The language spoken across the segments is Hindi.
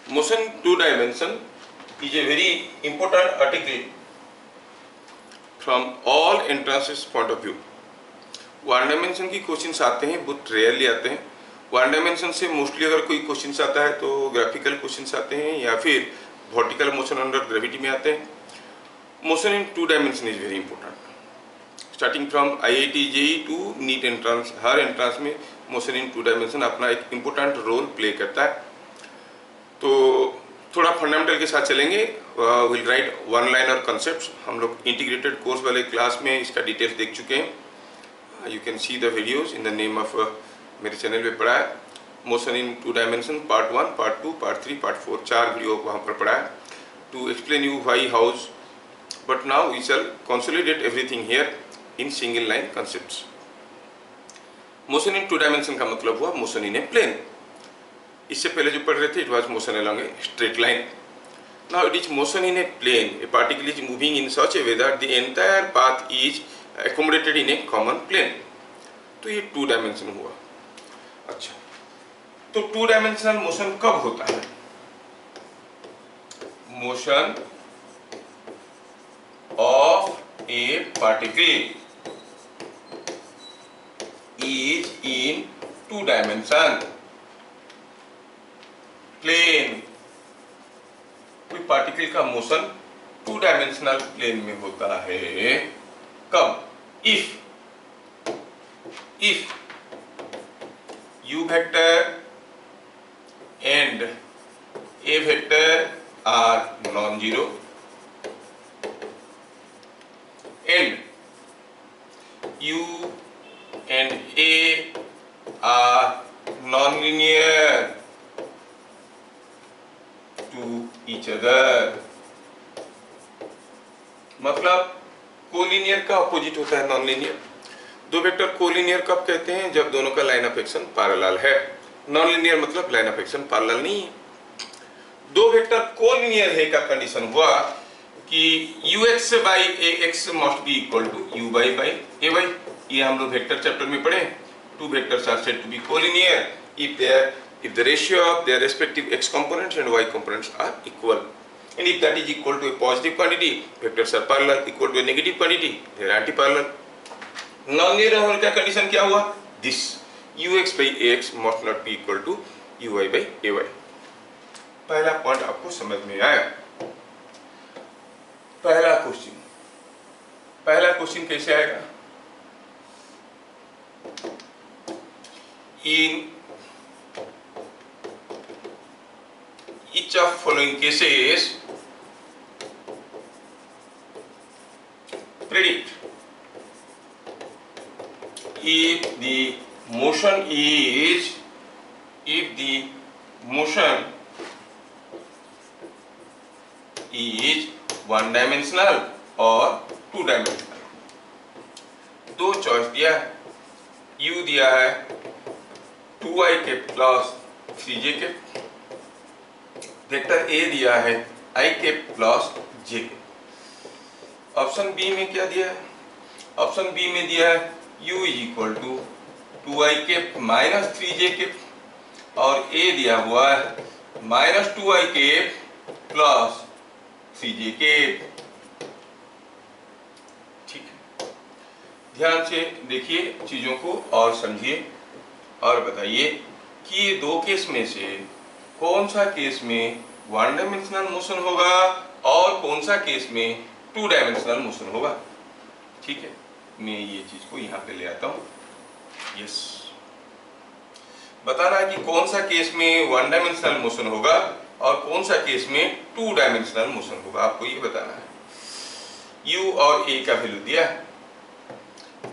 Motion in two dimension is a very important article from all entrances point of view. One dimension की क्वेश्चंस आते हैं, बहुत रेयरली आते हैं. वन डायमेंशन से मोस्टली अगर कोई क्वेश्चंस आता है तो ग्राफिकल क्वेश्चंस आते हैं या फिर वर्टिकल मोशन अंडर ग्रेविटी में आते हैं. Motion in two dimension is very important. Starting from IIT JEE to NEET entrance, हर एंट्रांस में मोशन इन टू डायमेंशन अपना एक इम्पोर्टेंट रोल प्ले करता है. तो थोड़ा फंडामेंटल के साथ चलेंगे. Will write one liner concepts. हम लोग इंटीग्रेटेड कोर्स वाले क्लास में इसका डिटेल्स देख चुके हैं. You can see the videos in the name of मेरे चैनल पे पढ़ा है. Motion in two dimension part 1, part 2, part 3, part 4, 4 video वहाँ पर पढ़ा है to explain you why hows. But now we shall consolidate everything here in single line concepts. Motion in two dimension का मतलब हुआ मोशन इन ए प्लेन. इससे पहले जो पढ़ रहे थे it was motion along a straight line. Now it is motion in a plane. A particle is moving in such a way that the entire path is accommodated in a common plane. तो ये टू डायमेंशन हुआ. अच्छा, तो टू डायमेंशनल मोशन कब होता है? Motion of a particle is in two dimension plane. कोई पार्टिकल का मोशन टू डायमेंशनल प्लेन में होता है कब? if u vector and a vector are non-zero and u and a are non-linear to each other. मतलब कोलिनियर का अपोजिट होता है नॉन लीनियर. दो वेक्टर कोलिनियर कब कहते हैं? जब दोनों का लाइन ऑफ एक्शन पैरेलल है. नॉन लीनियर मतलब लाइन ऑफ एक्शन पैरेलल नहीं है. दो वेक्टर कोलिनियर है का कंडीशन हुआ कि ux by ax must be equal to uy by ay. ये हम लोग वेक्टर चैप्टर में पढ़े. Two vectors are said to be collinear if the ratio of their respective x components and y components are equal. And if that is equal to a positive quantity, vectors are parallel. Equal to a negative quantity, they are anti-parallel. Non-linear होने का कंडीशन क्या हुआ? This ux by ax must not be equal to uy by ay. पहला पॉइंट आपको समझ में आया. पहला क्वेश्चन कैसे आएगा? In each of following cases, predict if the motion is one dimensional or two dimensional. दो चॉइस दिया है. u दिया है 2i के प्लस 3j के. वेक्टर a दिया है i के प्लस j के. ऑप्शन बी में क्या दिया है? ऑप्शन बी में दिया है u is equal to 2i के माइनस 3j के और a दिया हुआ है माइनस 2i के प्लस 3j के. ठीक है, ध्यान से देखिए चीजों को और समझिए और बताइए कि ये दो केस में से कौन सा केस में वन डायमेंशनल मोशन होगा और कौन सा केस में टू डायमेंशनल मोशन होगा. ठीक है, मैं ये चीज को यहाँ पे ले आता हूँ. यस, बताना है कि कौन सा केस में वन डायमेंशनल मोशन होगा और कौन सा केस में टू डायमेंशनल मोशन होगा. आपको ये बताना है. u और a का वैल्यू दिया है.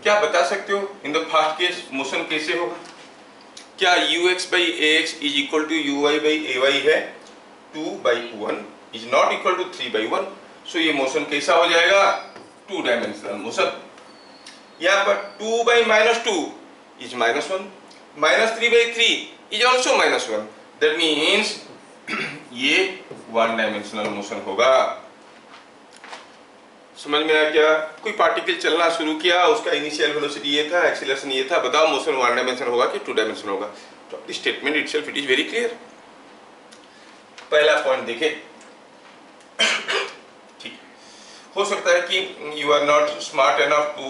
क्या बता सकते हो in the first case motion कैसे होगा? क्या ux by ax is equal to uy by ay है? 2/1 is not equal to 3/1. So ये मोशन कैसा हो जाएगा? Two dimensional motion. यहाँ पर 2 by -2 is -1, -3/3 is also -1. That means ये वन डायमेंशनल मोशन होगा. समझ में आया क्या? कोई पार्टिकल चलना शुरू किया, उसका इनिशियल वेलोसिटी ये था, एक्सीलरेशन ये था, बताओ मोशन वन डायमेंशन होगा कि टू डायमेंशन होगा? तो statement itself it is very clear. पहला पॉइंट देखें। ठीक, हो सकता है कि you are not smart enough to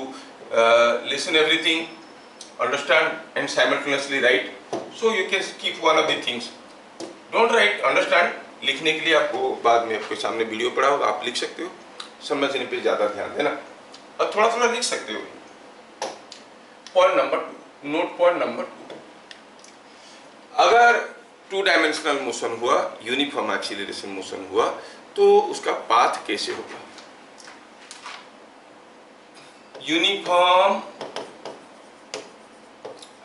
listen everything, understand and simultaneously write, so you can keep one of the things, don't write, understand. लिखने के लिए आपको बाद में आपके सामने वीडियो पड़ा होगा, आप लिख सकते हो, समझने पे ज्यादा ध्यान देना और थोड़ा थोड़ा लिख सकते हो। Point number 2, note point number 2, अगर 2 डायमेंशनल मोशन हुआ, यूनिफॉर्म एक्सीलरेशन मोशन हुआ, तो उसका पाथ कैसे होगा? Uniform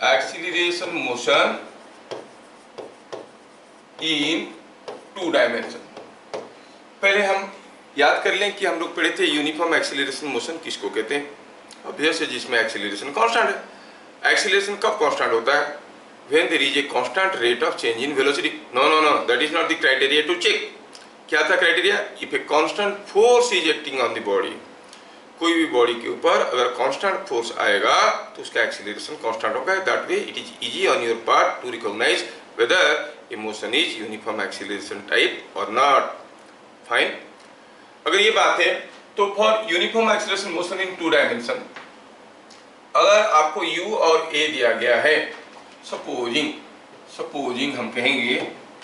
acceleration motion in 2 dimension. पहले हम याद कर लें कि हम लोग पढ़े थे यूनिफॉर्म एक्सीलरेशन मोशन किसको कहते हैं। ऑब्वियस है, जिसमें एक्सीलरेशन कांस्टेंट है। एक्सीलरेशन कब कांस्टेंट होता है? When there is a constant rate of change in velocity. No, that is not the criteria to check. क्या था criteria? If a constant force is acting on the body, कोई भी बॉडी के ऊपर अगर कांस्टेंट फोर्स आएगा तो उसका एक्सीलरेशन कांस्टेंट होगा। That way it is easy on your part to recognise whether a motion is uniform acceleration type और नॉट। फाइन। अगर ये बात है तो for uniform acceleration motion in 2 dimension, अगर आपको u और a दिया गया है, सपोजिंग हम कहेंगे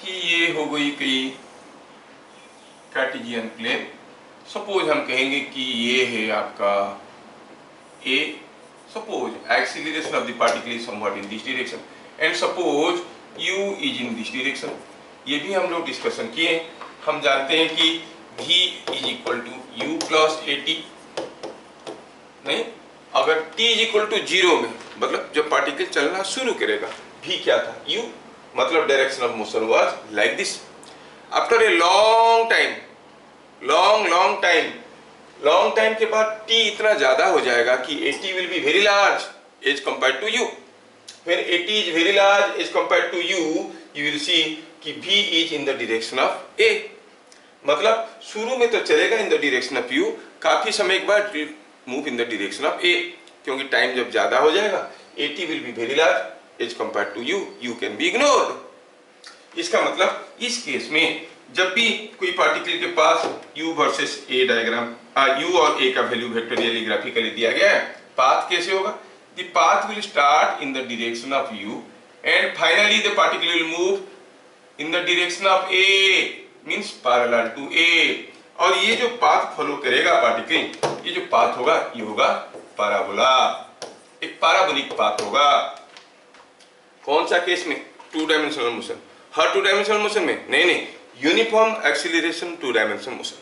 कि ये हो गई कोई कार्टेशियन प्लेन। सपोज हम कहेंगे कि ये है आपका a, suppose acceleration of the particle is somewhat in this direction and suppose u is in this direction. ये भी हम लोग डिस्कशन किए। हम जानते हैं कि v is equal to u plus at। नहीं, अगर t इज इक्वल टू 0 में, मतलब जब पार्टिकल चलना शुरू करेगा, v क्या था? u, मतलब direction of motion was like this. After a long time के बाद t इतना ज्यादा हो जाएगा कि at will be very large as compared to u। When at is very large as compared to u, you will see कि v is in the direction of a। मतलब शुरू में तो चलेगा in the direction of u, काफी समय के बाद move in the direction of a, क्योंकि टाइम जब ज्यादा हो जाएगा at will be very large as compared to u can be ignored। इसका मतलब इस केस में जब भी कोई पार्टिकल के पास u versus a diagram, u और a का वैल्यू वेक्टोरियली ग्राफिकली दिया गया है, पाथ कैसे होगा? The path will start in the direction of u and finally the particle will move in the direction of a, means parallel to a। और ये जो पाथ फॉलो करेगा पार्टिकल, ये जो पाथ होगा ये होगा पैराबोला, एक पैराबोलिक पाथ होगा। कौन सा केस में? 2 डायमेंशनल मोशन। हर 2 डायमेंशनल मोशन में? नहीं, यूनिफॉर्म एक्सीलरेशन 2 डायमेंशनल मोशन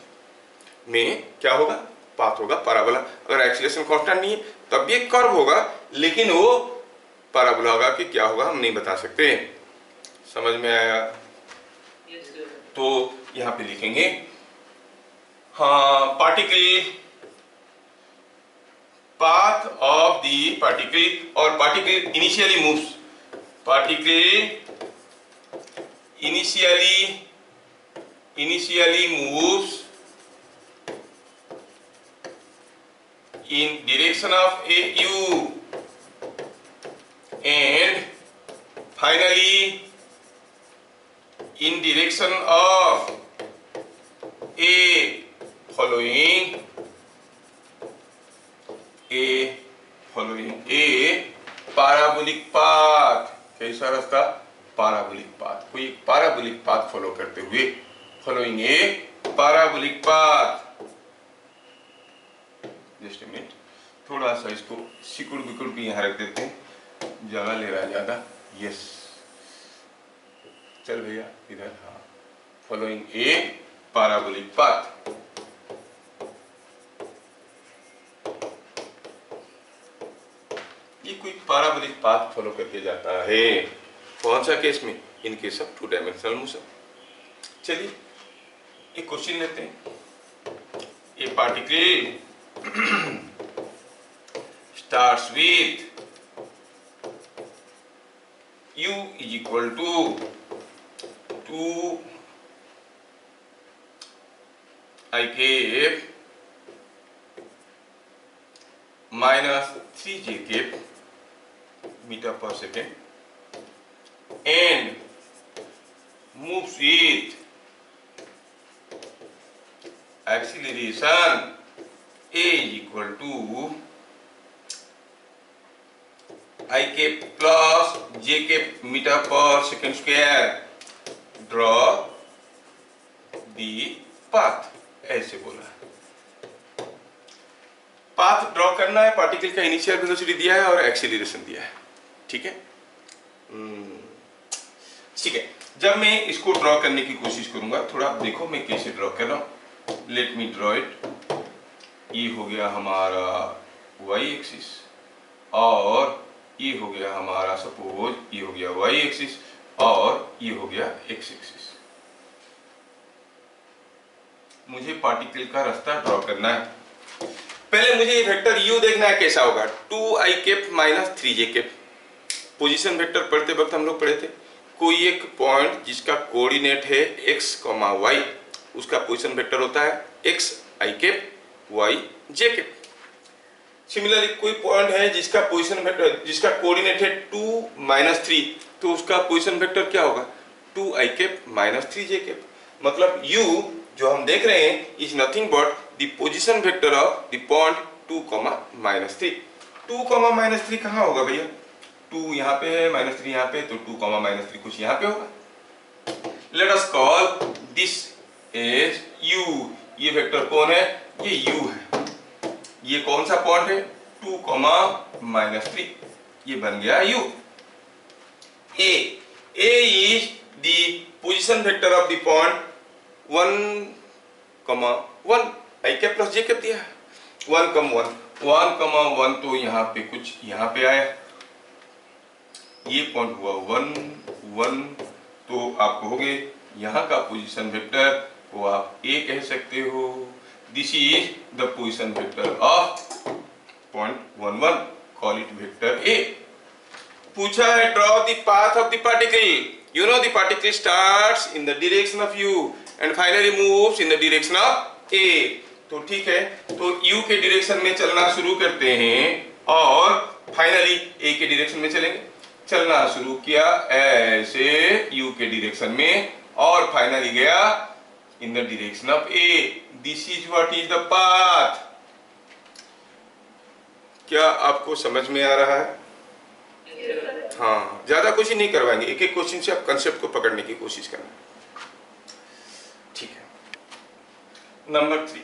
में क्या होगा? पाथ होगा पैराबोला। अगर एक्सीलरेशन कांस्टेंट नहीं है तब भी एक कर्व होगा, लेकिन वो पैराबोला होगा कि क्या होगा हम नहीं बता सकते। समझ में आया? तो यहाँ पे लिखेंगे, हाँ, particle, path of the particle, और particle initially moves, particle initially moves in direction of a u and finally in direction of a following a parabolic path। कैसा रास्ता? Parabolic path. कोई पैराबोलिक पाथ फॉलो करते हुए, following a parabolic path। Just a minute, थोड़ा सा इसको सिकुड़ बिकुड़ के यहाँ रख देते हैं, जगह ले रहा है ज्यादा। यस, चल भैया इधर। हाँ, फॉलोइंग ए पैराबोलिक पाथ। ये कोई पैराबोलिक पाथ फॉलो करके जाता है। कौन सा केस में? In case of 2 dimensional motion. चलिए एक क्वेश्चन लेते हैं। ए particle starts with u is equal to 2 I cap minus 3 j cap meter per second and moves with acceleration a is equal to I cap plus j cap metre पर second square, draw the path, ऐसे बोला। पाथ ड्रॉ करना है, पार्टिकल का इनिशियल वेलोसिटी दिया है और एक्सीलरेशन दिया है, ठीक है। ठीक है, जब मैं इसको ड्रॉ करने की कोशिश करूंगा, थोड़ा देखो मैं कैसे ड्रॉ कर रहा हूं। Let me draw it. ये हो गया हमारा वाई एक्सिस और ये हो गया हमारा, सपोज ये हो गया वाई एक्सिस और ये हो गया एक्स एक्सिस। मुझे पार्टिकल का रास्ता ड्रॉ करना है। पहले मुझे वेक्टर u देखना है कैसा होगा, 2i cap minus 3j cap. Position vector पढ़ते वक्त हम लोग पढ़े थे, कोई एक पॉइंट जिसका कोऑर्डिनेट है x, y, उसका पोजीशन वेक्टर होता है x i cap y j cap. Similarly कोई पॉइंट है जिसका पोजीशन वेक्टर, जिसका कोऑर्डिनेट है 2 माइनस 3, तो उसका पोजीशन वेक्टर क्या होगा, 2i cap minus 3j cap. मतलब u जो हम देख रहे हैं is nothing but the position vector of the point 2, -3। 2, -3 कहाँ होगा भैया, 2 यहाँ पे है, -3 यहाँ पे, तो 2, -3 कुछ यहाँ पे होगा। Let us call this as u। ये वेक्टर कौन है, ये u है। ये कौन सा पॉइंट है, 2, -3, ये बन गया u। a is the position vector of the point 1, 1, i cap plus j cap दिया है। 1, 1, तो यहाँ पे कुछ यहाँ पे आया, ये पॉइंट हुआ 1, 1, तो आप कहोगे यहाँ का पोजीशन वेक्टर को आप a कह सकते हो। This is the position vector of point 1, 1, call it vector a। पूछा है draw the path of the particle. You know the particle starts in the direction of u and finally moves in the direction of a। तो ठीक है, तो u के डायरेक्शन में चलना शुरू करते हैं और फाइनली a के डायरेक्शन में चलेंगे। चलना शुरू किया ऐसे u के डायरेक्शन में और फाइनली गया in the direction of a। This is what is the path. क्या आपको समझ में आ रहा है? हाँ, ज्यादा कुछ ही नहीं करवाएंगे, एक एक क्वेश्चन से आप कंसेप्ट को पकड़ने की कोशिश करना, ठीक है। Number 3,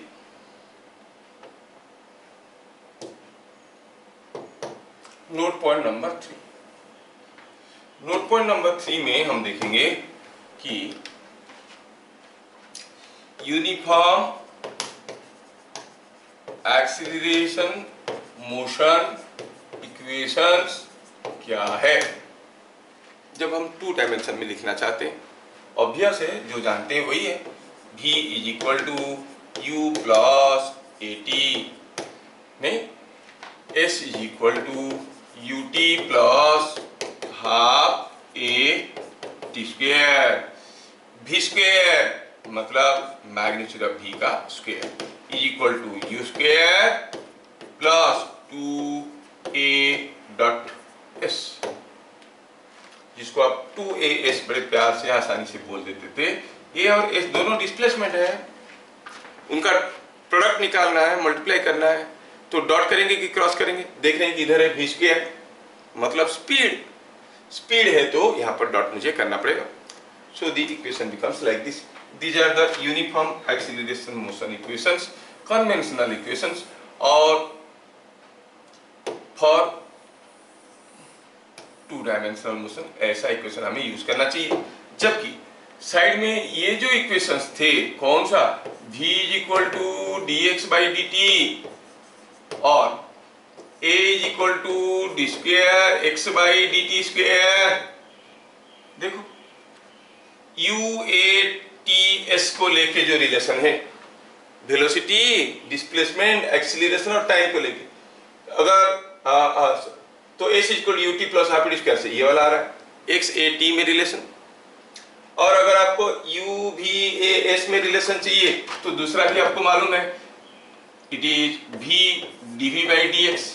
note point number 3। Note point number 3 में हम देखेंगे कि यूनिफॉर्म एक्सीलरेशन मोशन इक्वेशंस क्या है। जब हम 2 डायमेंशन में लिखना चाहते हैं, ऑब्वियस है, जो जानते हैं वही है, v is equal to u plus at, नहीं, s is equal to ut plus half a t square. v square मतलब मैग्नीट्यूड ऑफ v का square is equal to u square plus 2a dot s, जिसको आप 2as बड़े प्यार से आसानी से बोल देते थे। a और s दोनों डिस्प्लेसमेंट है, उनका प्रोडक्ट निकालना है, मल्टीप्लाई करना है, तो डॉट करेंगे कि क्रॉस करेंगे। देख रहे हैं कि इधर है v स्क्वायर मतलब स्पीड, स्पीड है तो यहाँ पर डॉट मुझे करना पड़ेगा। So the equation becomes like this. These are the uniform acceleration motion equations, conventional equations, और for 2 dimensional motion ऐसा इक्वेशन हमें यूज करना चाहिए। जबकि साइड में ये जो इक्वेशंस थे, कौन सा, v is equal to dx by dt और a is equal to D square X by D T square. देखो u a t s को लेके जो रिलेशन है, वेलोसिटी, डिस्प्लेसमेंट, एक्सीलरेशन और टाइम को लेके, अगर तो s equal to ut plus half D square से ये वाला आ रहा है x a t में रिलेशन। और अगर आपको u v a s में रिलेशन चाहिए तो दूसरा भी आपको मालूम है, it is v dv by dx।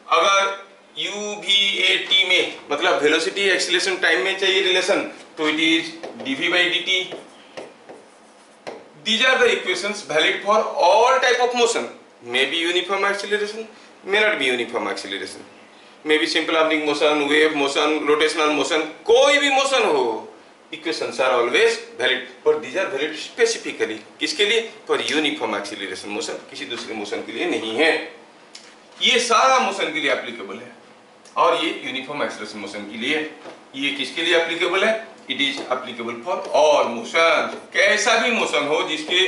अगर u v a t में मतलब वेलोसिटी, एक्सीलरेशन, टाइम में चाहिए रिलेशन तो it is dv by dt। These are the equations valid for all type of motion. May be uniform acceleration, may not be uniform acceleration. May be simple harmonic motion, wave motion, rotational motion, कोई भी motion हो, equations are always valid. But these are valid specifically. किसके लिए? For uniform acceleration motion. किसी दूसरे motion के लिए नहीं है. ये सारा motion के लिए applicable है. और ये यूनिफॉर्म एक्सेलरेशन मोशन के लिए. ये किसके लिए एप्लीकेबल है? It is applicable for all motion. कैसा भी मोशन हो जिसके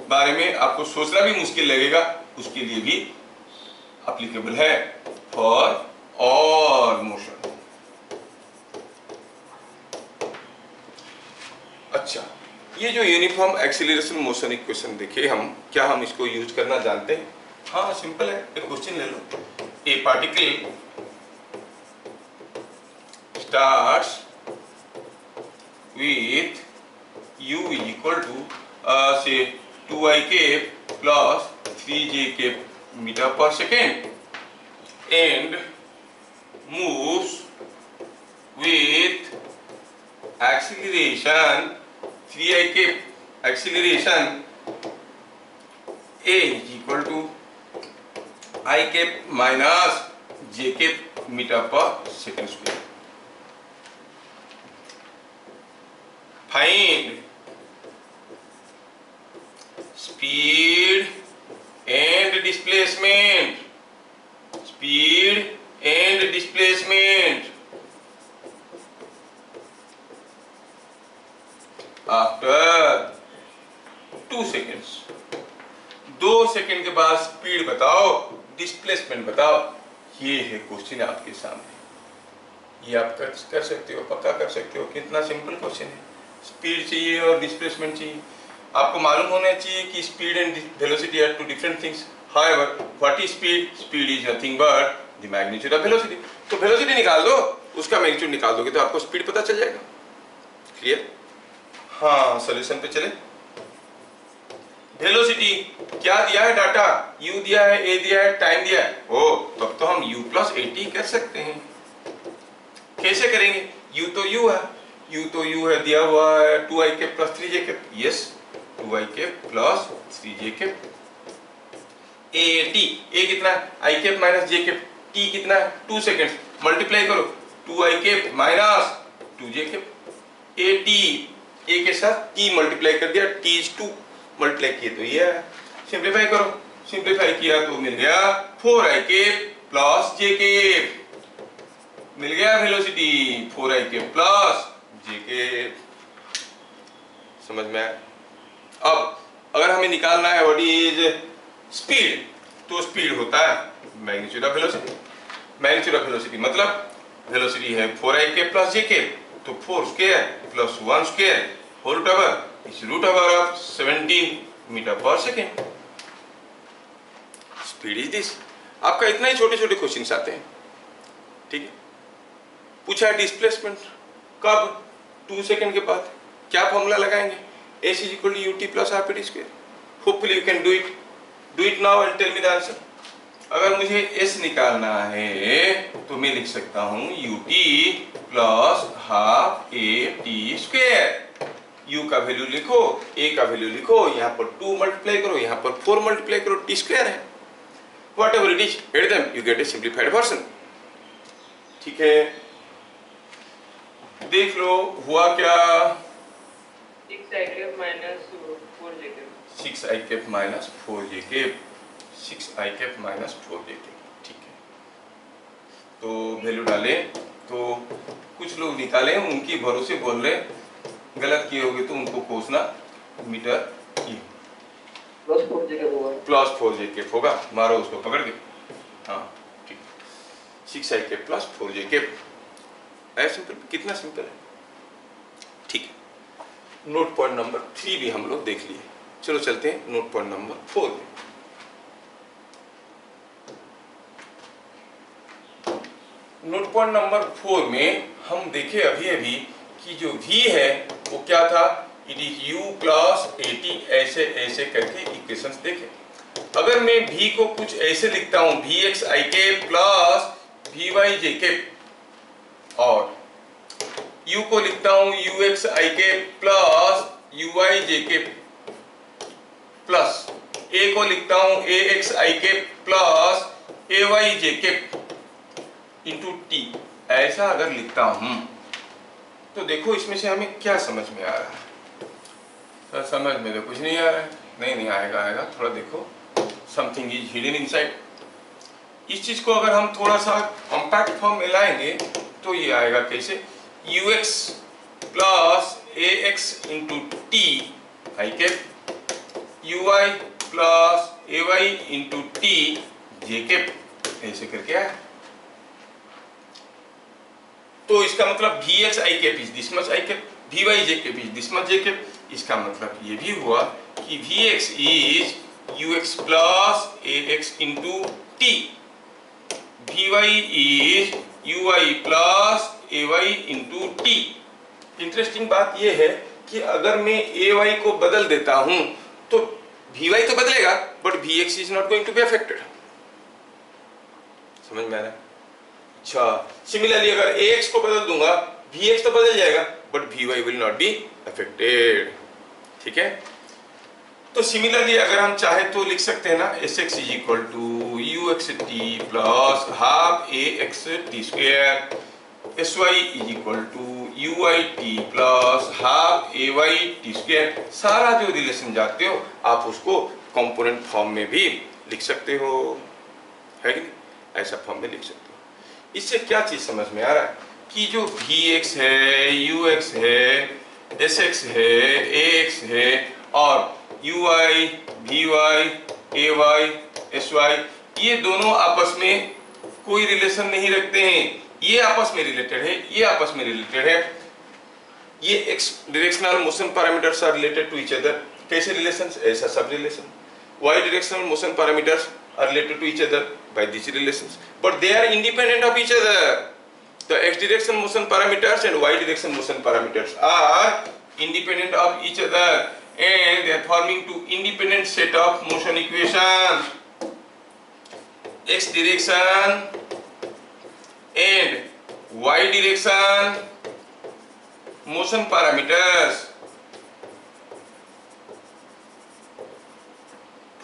बारे में आपको सोचना भी मुश्किल लगेगा, उसके लिए भी एप्लीकेबल है. For all motion. अच्छा, ये जो यूनिफॉर्म एक्सेलरेशन मोशन इक्वेशन देखे हम, क्या हम इसको यूज करना जानते हैं? हाँ, सिंपल है. एक क्वेश्चन ले लो. A particle starts with u is equal to say 2i cap plus 3j cap meter per second and moves with acceleration 3i cap acceleration a is equal to I cap minus j cap meter per second square. Find speed and displacement. Speed and displacement after 2 seconds. 2 second के बाद स्पीड बताओ, डिस्प्लेसमेंट बताओ. ये है क्वेश्चन आपके सामने. ये आप कर सकते हो, पक्का कर सकते हो. कितना सिंपल क्वेश्चन है. स्पीड चाहिए और डिस्प्लेसमेंट चाहिए. आपको मालूम होना चाहिए कि speed and velocity are two different things. However what is speed? Speed is nothing but the magnitude of velocity. तो वेलोसिटी निकाल दो, उसका मैग्नीट्यूड निकाल दोगे तो आपको स्पीड पता चल जाएगा. क्लियर? हाँ, सॉल्यूशन पे चले. वेलोसिटी क्या दिया है? डाटा u दिया है, a दिया है, टाइम दिया है. ओ, तब तो हम u प्लस at कर सकते हैं. कैसे करेंगे? u तो u है, u तो u है, दिया हुआ है 2i cap plus 3j cap. Yes, 2i cap plus 3j cap. at, a कितना है? i cap minus j cap. t कितना है? 2 सेकेंड्स. मल्टीप्लाई करो, 2i cap minus 2j cap. at, a के साथ t मल्टीप्लाई कर दिया, t is 2 मल्टीप्लाई किए तो ये है. सिंप्लीफाई करो, सिंप्लीफाई किया तो मिल गया 4i cap plus j cap. मिल गया velocity 4i cap plus j cap. समझ में आया? अब अगर हमें निकालना है व्हाट इज स्पीड, तो स्पीड होता है magnitude of velocity. Magnitude of velocity मतलब वेलोसिटी है 4i cap plus j cap, तो 4 square plus 1 square whole root over is root over of 17 metre पर सेकेंड. Speed is this. आपका इतना ही छोटे छोटे क्वेश्चंस आते हैं. ठीक है. पूछा है डिस्प्लेसमेंट कब? 2 सेकेंड के बाद. क्या फॉर्मूला लगाएंगे? s is equal to ut plus rpt square. Hopefully you can do it. Do it now and tell me the answer. अगर मुझे s निकालना है तो मैं लिख सकता हूँ ut plus half at square. u का वैल्यू लिखो, a का वैल्यू लिखो, यहाँ पर 2 मल्टीप्लाई करो, यहाँ पर 4 मल्टीप्लाई करो, t स्क्वायर है. Whatever it is, add them, you get a simplified version. ठीक है. देख लो हुआ क्या. 6i cap minus 4j cap. 6i cap minus 4j cap. 6i cap minus 4j cap. ठीक है. तो वैल्यू डाले तो कुछ लोग निकाले, उनकी भरोसे बोल रहे. गलत किए होगे तो उनको कोसना. मीटर ई प्लस 4j cap होगा. प्लस 4j cap होगा. मारो उसको पकड़ के. हाँ ठीक. 6i cap plus 4j cap. ऐसा सिंपल. कितना सिंपल है. ठीक है. नोट पॉइंट नंबर 3 भी हम लोग देख लिए. चलो चलते हैं नोट पॉइंट नंबर 4 में. नोट पॉइंट नंबर 4 में हम देखे अभी अभी कि जो v है वो क्या था. It is u plus at. ऐसे ऐसे करके इक्वेशंस देखे. अगर मैं v को कुछ ऐसे लिखता हूं vx i cap plus vy j cap और u को लिखता हूं ux i cap plus uy j cap. ए को लिखता हूं ए एक्स आई के प्लस ए वाई जे के इंटू टी, ऐसा अगर लिखता हूं तो देखो इसमें से हमें क्या समझ में आ रहा है? सर समझ में तो कुछ नहीं आ रहा है। नहीं आएगा, थोड़ा देखो, समथिंग इज हिडन इनसाइड। इस चीज को अगर हम थोड़ा सा कॉम्पैक्ट फॉर्म में लाएंगे तो ये आएगा कैसे, U X plus A X into T I के U Y plus A Y into T J के, ऐसे करके आया। तो इसका मतलब V X I cap is this much I cap, V Y J cap is this much J cap. इसका मतलब ये भी हुआ कि V X is U X plus A X into T, V Y is U Y plus A Y into T. Interesting बात यह है कि अगर मैं ए वाई को बदल देता हूं तो वी वाई तो बदलेगा but V X is not going to be affected. समझ में आ रहा है? अच्छा, सिमिलरली अगर ए एक्स को बदल दूंगा वी एक्स तो बदल जाएगा but V Y will not be affected. ठीक है, तो सिमिलरली अगर हम चाहे तो लिख सकते हैं ना, S x is equal to you x T plus half A x T square, S Y is equal to U I T plus half A Y T square. सारा जो रिलेशन जानते हो आप उसको कंपोनेंट फॉर्म में भी लिख सकते हो, है कि नहीं? ऐसा फॉर्म में लिख सकते हो। इससे क्या चीज समझ में आ रहा है कि जो वी एक्स है, यू एक्स है, एस एक्स है, ए एक्स है और U I, V Y, A Y, S Y, ये दोनों आपस में कोई रिलेशन नहीं रखते हैं। ये आपस में रिलेटेड है, ये आपस में रिलेटेड है। ये X directional motion parameters are related to each other. कैसे रिलेशंस? ऐसा सब relation. Y directional motion parameters are related to each other by these relations, but they are independent of each other. The x direction motion parameters and y direction motion parameters are independent of each other and they are forming two independent set of motion equations. X direction and y direction motion parameters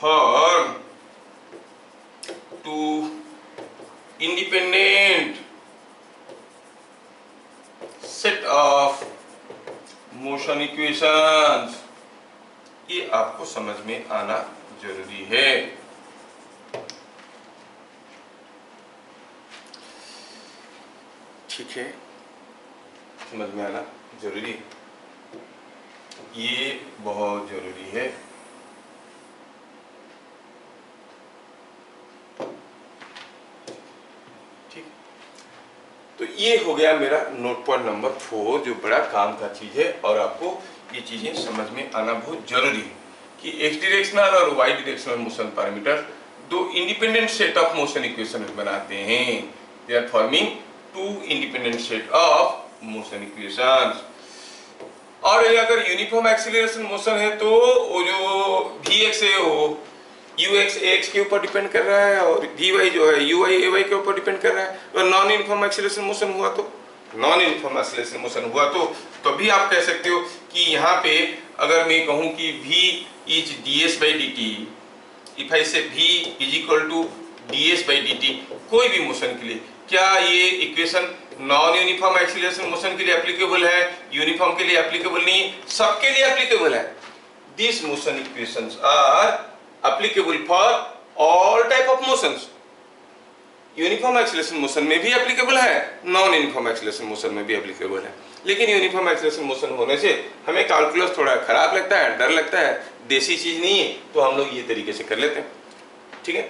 form two independent set of motion equations। ये आपको समझ में आना जरूरी है। ठीक है, समझ में आना जरूरी है, ये बहुत जरूरी है। तो ये हो गया मेरा नोट पॉइंट नंबर 4, जो बड़ा काम का चीज है और आपको ये चीजें समझ में आना बहुत जरूरी है कि एक्स डायरेक्शनल और वाई डायरेक्शनल मोशन पैरामीटर दो independent set of motion equation बनाते हैं। They are forming two independent set of motion equations. और अगर यूनिफॉर्म एक्सीलरेशन मोशन है तो वो जो वी एक्स है वो यू एक्स ए एक्स के ऊपर डिपेंड कर रहा है और वी वाई जो है यू वाई ए वाई के ऊपर डिपेंड कर रहा है। और नॉन यूनिफॉर्म एक्सीलरेशन मोशन हुआ तो भी आप कह सकते हो कि यहाँ पे अगर मैं कहूँ कि v is ds by dt, if I say v is equal to ds by dt कोई भी मोशन के लिए, क्या ये equation non uniform acceleration motion के लिए एप्लीकेबल है, यूनिफॉर्म के लिए एप्लीकेबल नहीं, सबके लिए एप्लीकेबल है। This motion equations are applicable for all type of motions. Uniform acceleration motion में भी एप्लीकेबल है, नॉन यूनिफॉर्म एक्सीलरेशन मोशन में भी एप्लीकेबल है। लेकिन यूनिफॉर्म एक्सीलरेशन मोशन होने से हमें कैलकुलस थोड़ा खराब लगता है, डर लगता है, देसी चीज नहीं है, तो हम लोग ये तरीके से कर लेते हैं। ठीक है,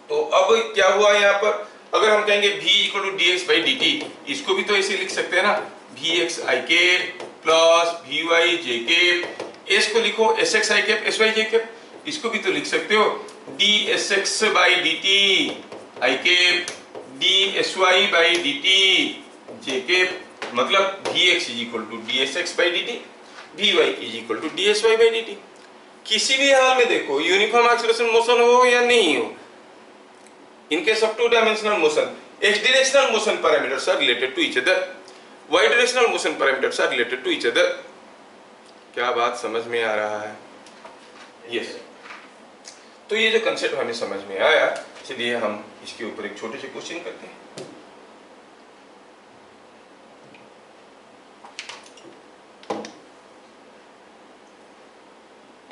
तो अब क्या हुआ यहाँ पर, अगर हम कहेंगे v equal to dx by dt, इसको भी तो ऐसे लिख सकते हैं ना, vx i के प्लस vy j के, s को लिखो sx i के sy j के, इसको भी तो लिख सकते हो dsx बाई dt i के dsy बाई dt j के, मतलब vx is equal to dsx by dt, vy is equal to dsy by dt। किसी भी हाल में देखो यूनिफॉर्म एक्सीलरेशन मोशन हो या नहीं हो, in case of two dimensional motion, x directional motion parameters are related to each other, y directional motion parameters are related to each other। क्या बात समझ में आ रहा है? yes। तो ये जो कंसेप्ट हमें समझ में आया, चलिए हम इसके ऊपर एक छोटे से क्वेश्चन करते हैं।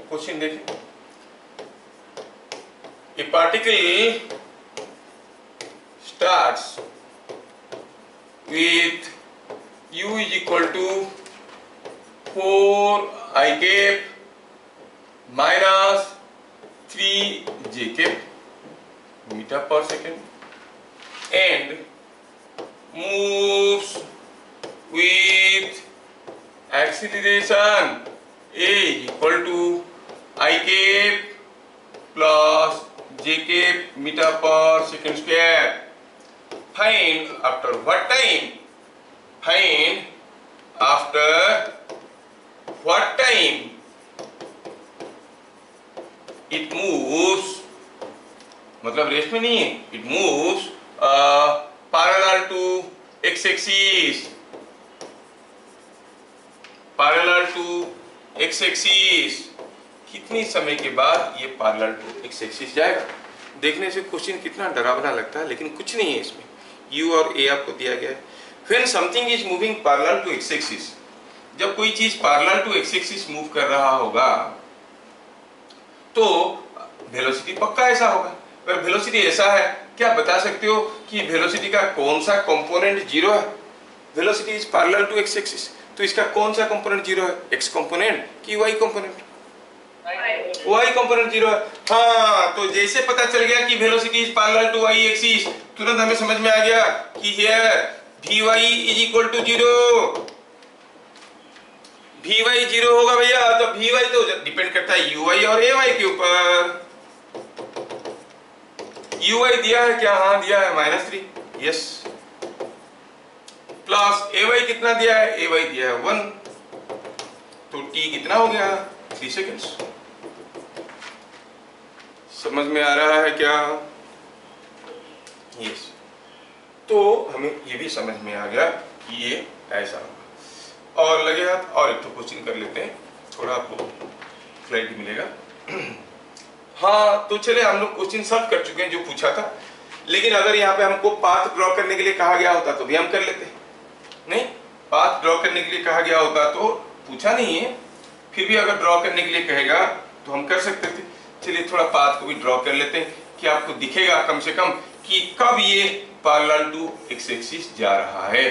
क्वेश्चन देखिए, ए particle starts with u is equal to 4 I cap minus 3 j cap meter per second and moves with acceleration a is equal to I cap plus j cap meter per second square. Find after what time? Find after what time it moves, मतलब रेस्ट में नहीं है, it moves parallel to x axis, parallel to x axis, कितनी समय के बाद ये पैरेलल टू x एक्सिस जाएगा। देखने से क्वेश्चन कितना डरावना लगता है, लेकिन कुछ नहीं है इसमें, u और a आपको दिया गया है। When something is moving parallel to x axis, जब कोई चीज parallel to x axis move कर रहा होगा तो वेलोसिटी पक्का ऐसा होगा। अगर वेलोसिटी ऐसा है, क्या बता सकते हो कि वेलोसिटी का कौन सा कंपोनेंट जीरो है? Velocity is parallel to x axis, तो इसका कौन सा कंपोनेंट जीरो है? x कंपोनेंट कि y component? y component zero है। हाँ, तो जैसे पता चल गया कि velocity is parallel to y axis, तुरंत हमें समझ में आ गया कि here vy is equal to zero. vy zero होगा भैया, तो vy तो डिपेंड करता है uy और ay के ऊपर। uy दिया है क्या? हाँ दिया है, -3, यस। प्लस ay कितना दिया है? ay दिया है 1, तो t कितना हो गया? 3 सेकेंड्स। समझ में आ रहा है क्या? यस। तो हमें ये भी समझ में आ गया कि ये ऐसा होगा। और लगे हाथ और एक तो क्वेश्चन कर लेते हैं, थोड़ा आपको क्लैरिटी मिलेगा। हाँ, तो चले हम लोग क्वेश्चन सॉल्व कर चुके हैं जो पूछा था, लेकिन अगर यहाँ पे हमको पाथ ड्रॉ करने के लिए कहा गया होता तो भी हम कर लेते। नहीं, पाथ ड्रॉ करने के लिए कहा गया होता तो पूछा नहीं है, फिर भी अगर ड्रॉ करने के लिए कहेगा तो हम कर सकते थे। चलिए थोड़ा पाथ को भी ड्रॉ कर लेते हैं कि आपको दिखेगा कम से कम कि कब ये पैरेलल टू x एक्सिस जा रहा है।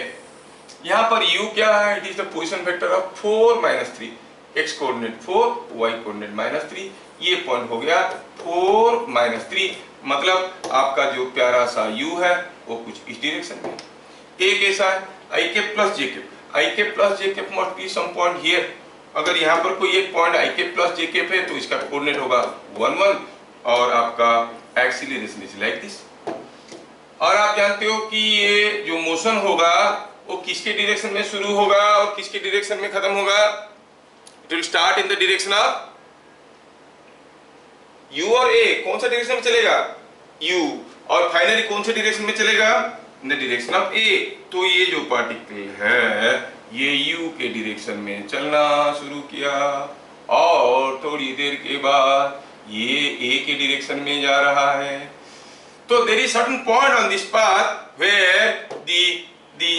यहाँ पर u क्या है? It is the position vector of 4 - 3, x coordinate 4, y coordinate -3। ये पॉइंट हो गया 4 - 3, मतलब आपका जो प्यारा सा u है वो कुछ इस डायरेक्शन में। a कैसा है? i cap plus j cap, i cap plus j cap must be some point here. अगर यहाँ पर कोई एक point i cap plus j cap है तो इसका कोऑर्डिनेट होगा 1 1, और आपका एक्सीलरेशन इज लाइक दिस। और आप जानते हो कि ये जो मोशन होगा वो किसके डायरेक्शन में शुरू होगा और किसके डायरेक्शन में खत्म होगा? It will start in the direction of u और a। कौन सा डायरेक्शन में चलेगा? u। और फाइनली कौन से डायरेक्शन में चलेगा? In the direction of a। तो ये जो पार्टिकल है ये u के डायरेक्शन में चलना शुरू किया, और थोड़ी देर के बाद ये a के डायरेक्शन में जा रहा है। तो there is certain point on this path where the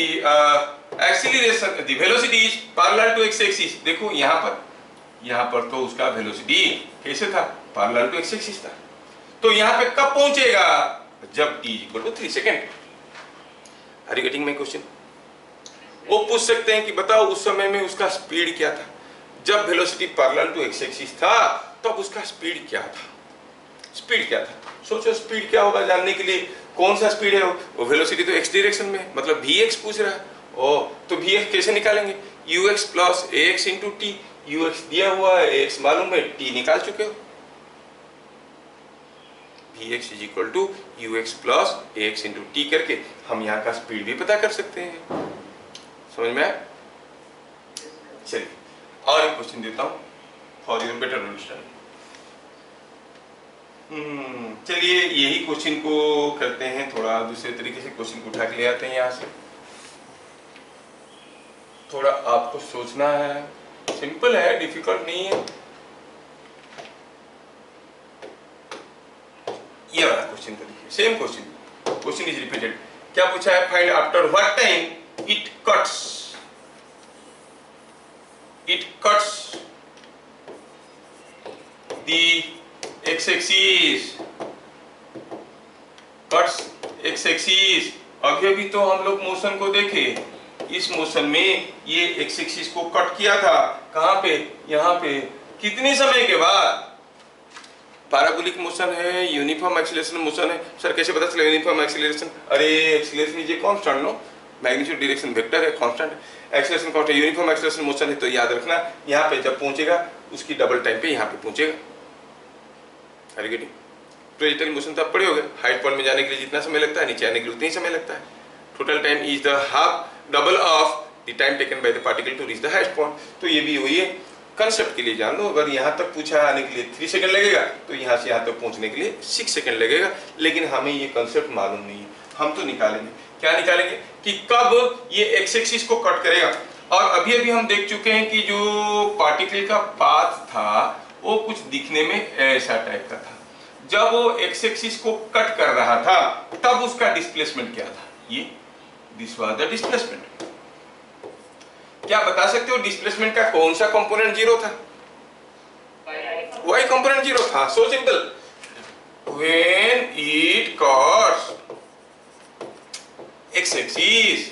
acceleration, the velocity is parallel to x axis। देखो यहाँ पर तो उसका वेलोसिटी कैसे था? पैरेलल टू x एक्सिस था। तो यहाँ पे कब पहुंचेगा? जब t equal to 3 second. Are you getting my question? वो पूछ सकते हैं कि बताओ उस समय में उसका स्पीड क्या था? जब velocity parallel to x axis था तब उसका स्पीड क्या था? स्पीड क्या था? सोचो स्पीड क्या होगा जानने के लिए। कौन सा स्पीड है वो? वेलोसिटी तो x डायरेक्शन में, मतलब vx पूछ रहा है। ओ तो vx कैसे निकालेंगे? ux plus ax into T. ux दिया हुआ है, ax मालूम है, t निकाल चुके हो। vx is equal to ux plus ax into T करके हम यहाँ का स्पीड भी पता कर सकते हैं। समझ में आया? चलिए और एक क्वेश्चन देता हूँ फॉर योर बेटर अंडरस्टैंडिंग। चलिए यही क्वेश्चन को करते हैं, थोड़ा दूसरे तरीके से क्वेश्चन को उठा के ले आते हैं। यहाँ से थोड़ा आपको सोचना है, सिंपल है, डिफिकल्ट नहीं है। Same question is repeated. क्या पूछा है? Find after what time it cuts the x axis, cuts X axis. अभी तो हम लोग मोशन को देखे, इस मोशन में ये एक्स एक्सिस को कट किया था, कहां पे? यहां पे। कितने समय के बाद? पैराबोलिक मोशन है, यूनिफॉर्म एक्सीलरेशन मोशन है। सर कैसे पता चला यूनिफॉर्म एक्सीलरेशन? अरे acceleration is a constant, no, magnitude direction vector है, constant. Acceleration constant, uniform acceleration motion है, तो याद रखना यहाँ पे जब पहुंचेगा उसकी डबल टाइम पे यहाँ पे पहुंचेगा। Are you getting? Trajectory motion तो आप पढ़े होगे, हाइट पॉइंट में जाने के लिए जितना समय लगता है, नीचे आने के लिए उतना ही समय लगता है। Total time is the half double of the time taken by the particle to reach the highest point. तो ये भी वही है, कंसेप्ट के लिए जान लो। अगर यहाँ तक पूछा आने के लिए 3 सेकंड लगेगा तो यहाँ से यहाँ तक पहुँचने के लिए 6 सेकंड लगेगा, लेकिन हमें ये कंसेप्ट मालूम नहीं है। हम तो निकालेंगे, क्या निकालेंगे कि कब ये एक्स एक्सिस को कट करेगा। और अभी अभी हम देख चुके हैं कि जो पार्टिकल का पाथ था वो कुछ दिखने में ऐसा टाइप का था। जब वो एक्स एक्सिस को कट कर रहा था तब उसका डिस्प्लेसमेंट क्या था? ये दिस वाज द डिस्प्लेसमेंट। क्या बता सकते हो डिस्प्लेसमेंट का कौन सा कंपोनेंट जीरो था? वाई कंपोनेंट जीरो था। So simple, when it cuts X axis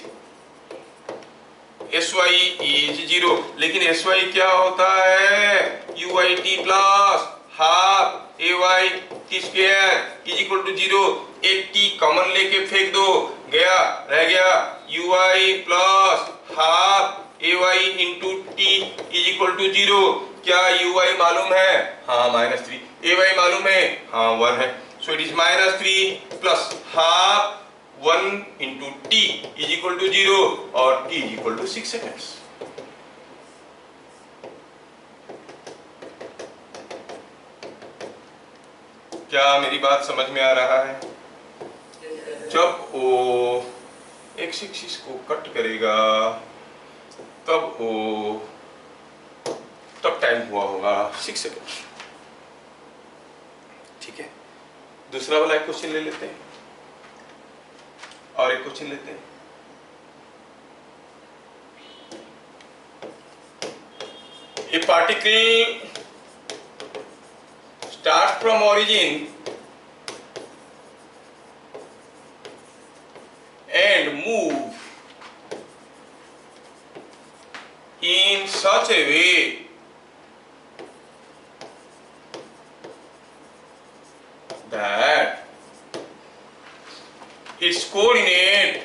sy is zero. लेकिन sy क्या होता है? uit plus half ay t square is equal to zero. एक t कॉमन लेके फेंक दो, गया रह गया ui plus half ay into T is equal to zero. क्या ui मालूम है? हाँ -3। ay मालूम है? हाँ 1 है। So it is -3 plus half 1 into T is equal to zero और T is equal to 6 seconds. क्या मेरी बात समझ में आ रहा है? जब वो एक्स एक्सिस को कट करेगा तब टाइम हुआ होगा 6 सेकेंड। ठीक है, दूसरा वाला एक क्वेश्चन ले लेते हैं और एक क्वेश्चन लेते हैं। A particle starts from origin and move in such a way that its coordinate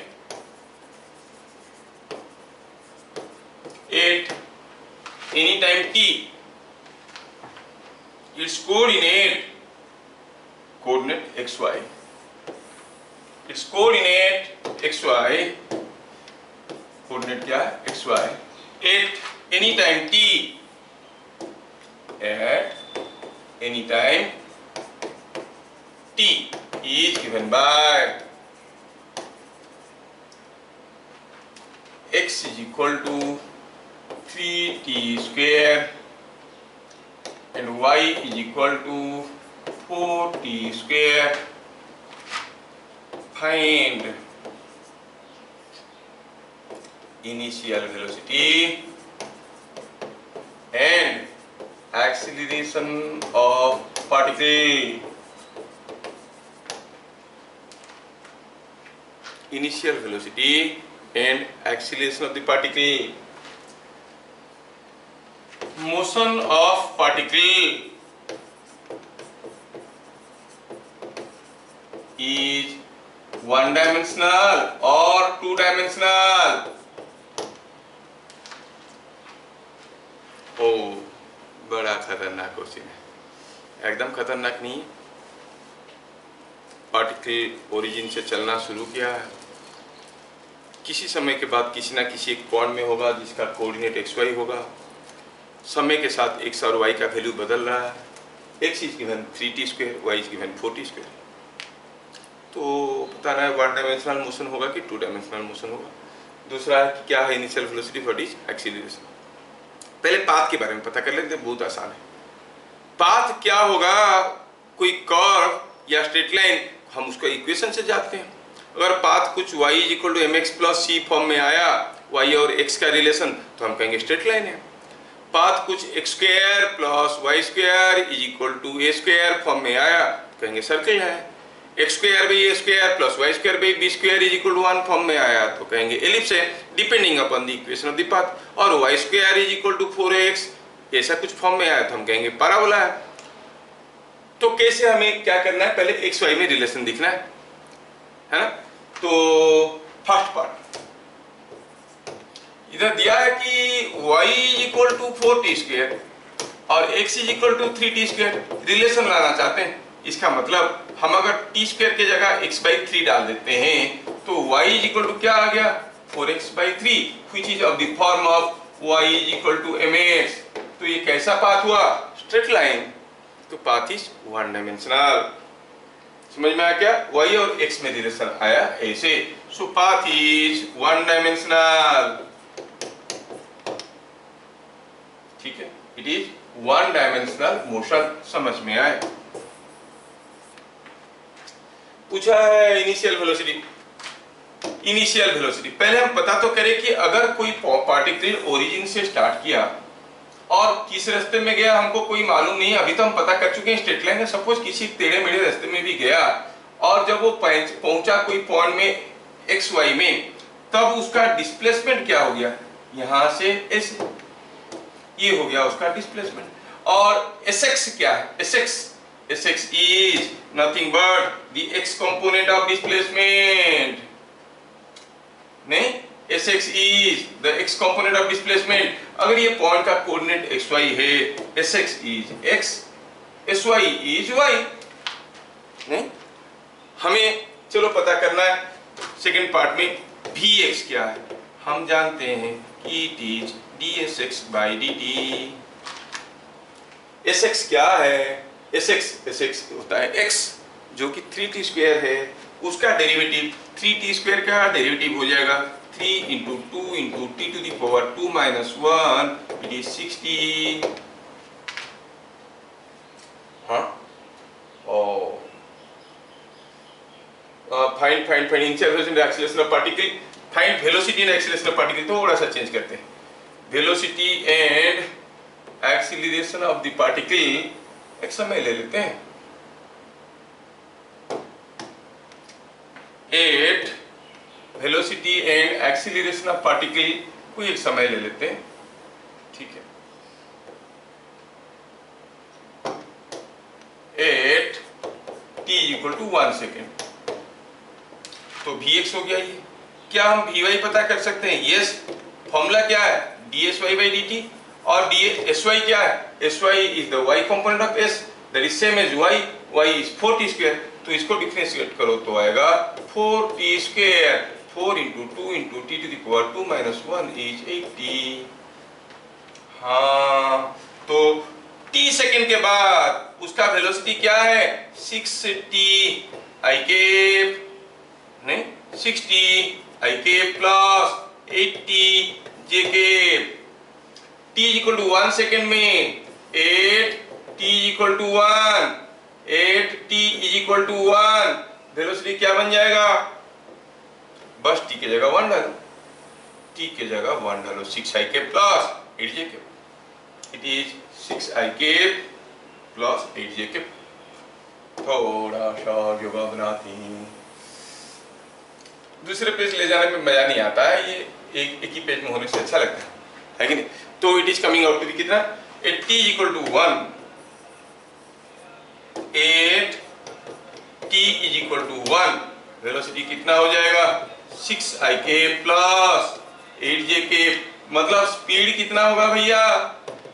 at any time t, its coordinate xy, its coordinate xy, coordinate क्या है? xy at any time t, at any time t is given by x is equal to 3t square and y is equal to 4t square. Find initial velocity and acceleration of particle. Initial velocity and acceleration of the particle. Motion of particle is one dimensional or two dimensional? ओ बड़ा खतरनाक क्वेश्चन है। एकदम खतरनाक नहीं। पार्टिकल ओरिजिन से चलना शुरू किया है, किसी समय के बाद किसी ना किसी एक पॉइंट में होगा जिसका कोऑर्डिनेट xy होगा। समय के साथ x और y का वैल्यू बदल रहा है। x is given 3t square, y is given 4t square. तो बताना है 1 डायमेंशनल मोशन होगा कि 2 डायमेंशनल मोशन होगा। दूसरा है कि क्या है initial velocity, what is acceleration. पहले पाथ के बारे में पता कर लेते हैं, बहुत आसान है। पाथ क्या होगा? कोई कर्व या स्ट्रेट लाइन हम उसको इक्वेशन से जानते हैं। अगर पाथ कुछ y equal to mx plus C form में आया, y और x का रिलेशन, तो हम कहेंगे स्ट्रेट लाइन है। पाथ कुछ x square plus Y square is equal to A square form में आया, कहेंगे सर्कल है। X square by A square plus Y square by B square is equal to 1 form में आया, तो कहेंगे एलिप्स है depending upon the equation of the path. और Y square is equal to 4x ऐसा कुछ फॉर्म में आया, तो हम कहेंगे पैराबोला है। तो कैसे हमें क्या करना है, पहले एक्स वाई में रिलेशन दिखना है ना। तो फर्स्ट पार्ट इधर दिया है कि y is equal to 4t square और x is equal to 3t square, relation लाना चाहते हैं। इसका मतलब हम अगर t स्क्वायर की जगह x बाई 3 डाल देते हैं तो y इज इक्वल टू क्या आ गया, 4x by 3 which is of the form of y is equal to mx। तो ये कैसा पाथ हुआ, स्ट्रेट लाइन। तो पाथ इज वन डायमेंशनल। समझ में आया क्या, y और x में रिलेशन आया ऐसे। सो पाथ इज वन डायमेंशनल। ठीक है, it is one dimensional motion. समझ में आए। पूछा है इनिशियल वेलोसिटी। इनिशियल वेलोसिटी पहले हम पता तो करें कि अगर कोई पार्टिकल ओरिजिन से स्टार्ट किया और किस रास्ते में गया हमको कोई मालूम नहीं है, अभी तो हम पता कर चुके हैं स्ट्रेट लाइन है। सपोज किसी टेढ़े मेढ़े रास्ते में भी गया और जब वो पहुंचा कोई पॉइंट में एक्स वाई में, तब उसका डिस्प्लेसमेंट क्या हो गया, यहां से ऐसे, ये हो गया उसका डिस्प्लेसमेंट। और Sx क्या है, Sx is nothing but the x component of displacement। नहीं, Sx is the x component of displacement। अगर ये पॉइंट का कोऑर्डिनेट xy है, Sx is x, Sy is y। नहीं, हमें चलो पता करना है सेकंड पार्ट में Vx क्या है। हम जानते हैं कि it is dsx by dt। Sx क्या है, Sx होता है x जो कि 3t स्क्वायर है, उसका डेरिवेटिव 3t स्क्वायर का डेरिवेटिव हो जाएगा 3 into 2 into T to the power 2 minus 1 it is 60। हाँ, find initial velocity and acceleration of particle. Find velocity and acceleration of particle. थोड़ा सा चेंज करते हैं, velocity and acceleration of the particle एक समय ले लेते हैं। 8 velocity and acceleration of particle को एक समय ले लेते हैं। ठीक है, 8 t इक्वल टू 1 सेकेंड। तो Vx हो गया ये। क्या हम Vy पता कर सकते हैं? यस, फॉर्मूला क्या है, dsy by dt। और sy क्या है, sy is the y component of s that is same as y, y is 4t square. तो इसको डिफरेंशिएट करो तो आएगा 4t square, 4 into 2 into T to the power 2 minus 1 is 80। हाँ, तो t सेकेंड के बाद उसका वेलोसिटी क्या है, 6t i कैप, नहीं 60 i cap plus 80 j cap. t equal to 1 second में 8 t equal to 1, 8t is equal to 1। Velocity क्या बन जाएगा, बस t की जगह 1 डालो, t की जगह 1 डालो, 6i cap plus 8j cap. It is 6i cap plus 8j cap. थोड़ा सा जगह बनाते हैं, दूसरे पेज ले जाने में मजा नहीं आता है, ये एक ही पेज में होने से अच्छा लगता है कि नहीं। तो it is coming out to be कितना, 8t equal to 1, 8t is equal to 1। Velocity कितना हो जाएगा, 6i cap plus 8j cap. मतलब स्पीड कितना होगा भैया,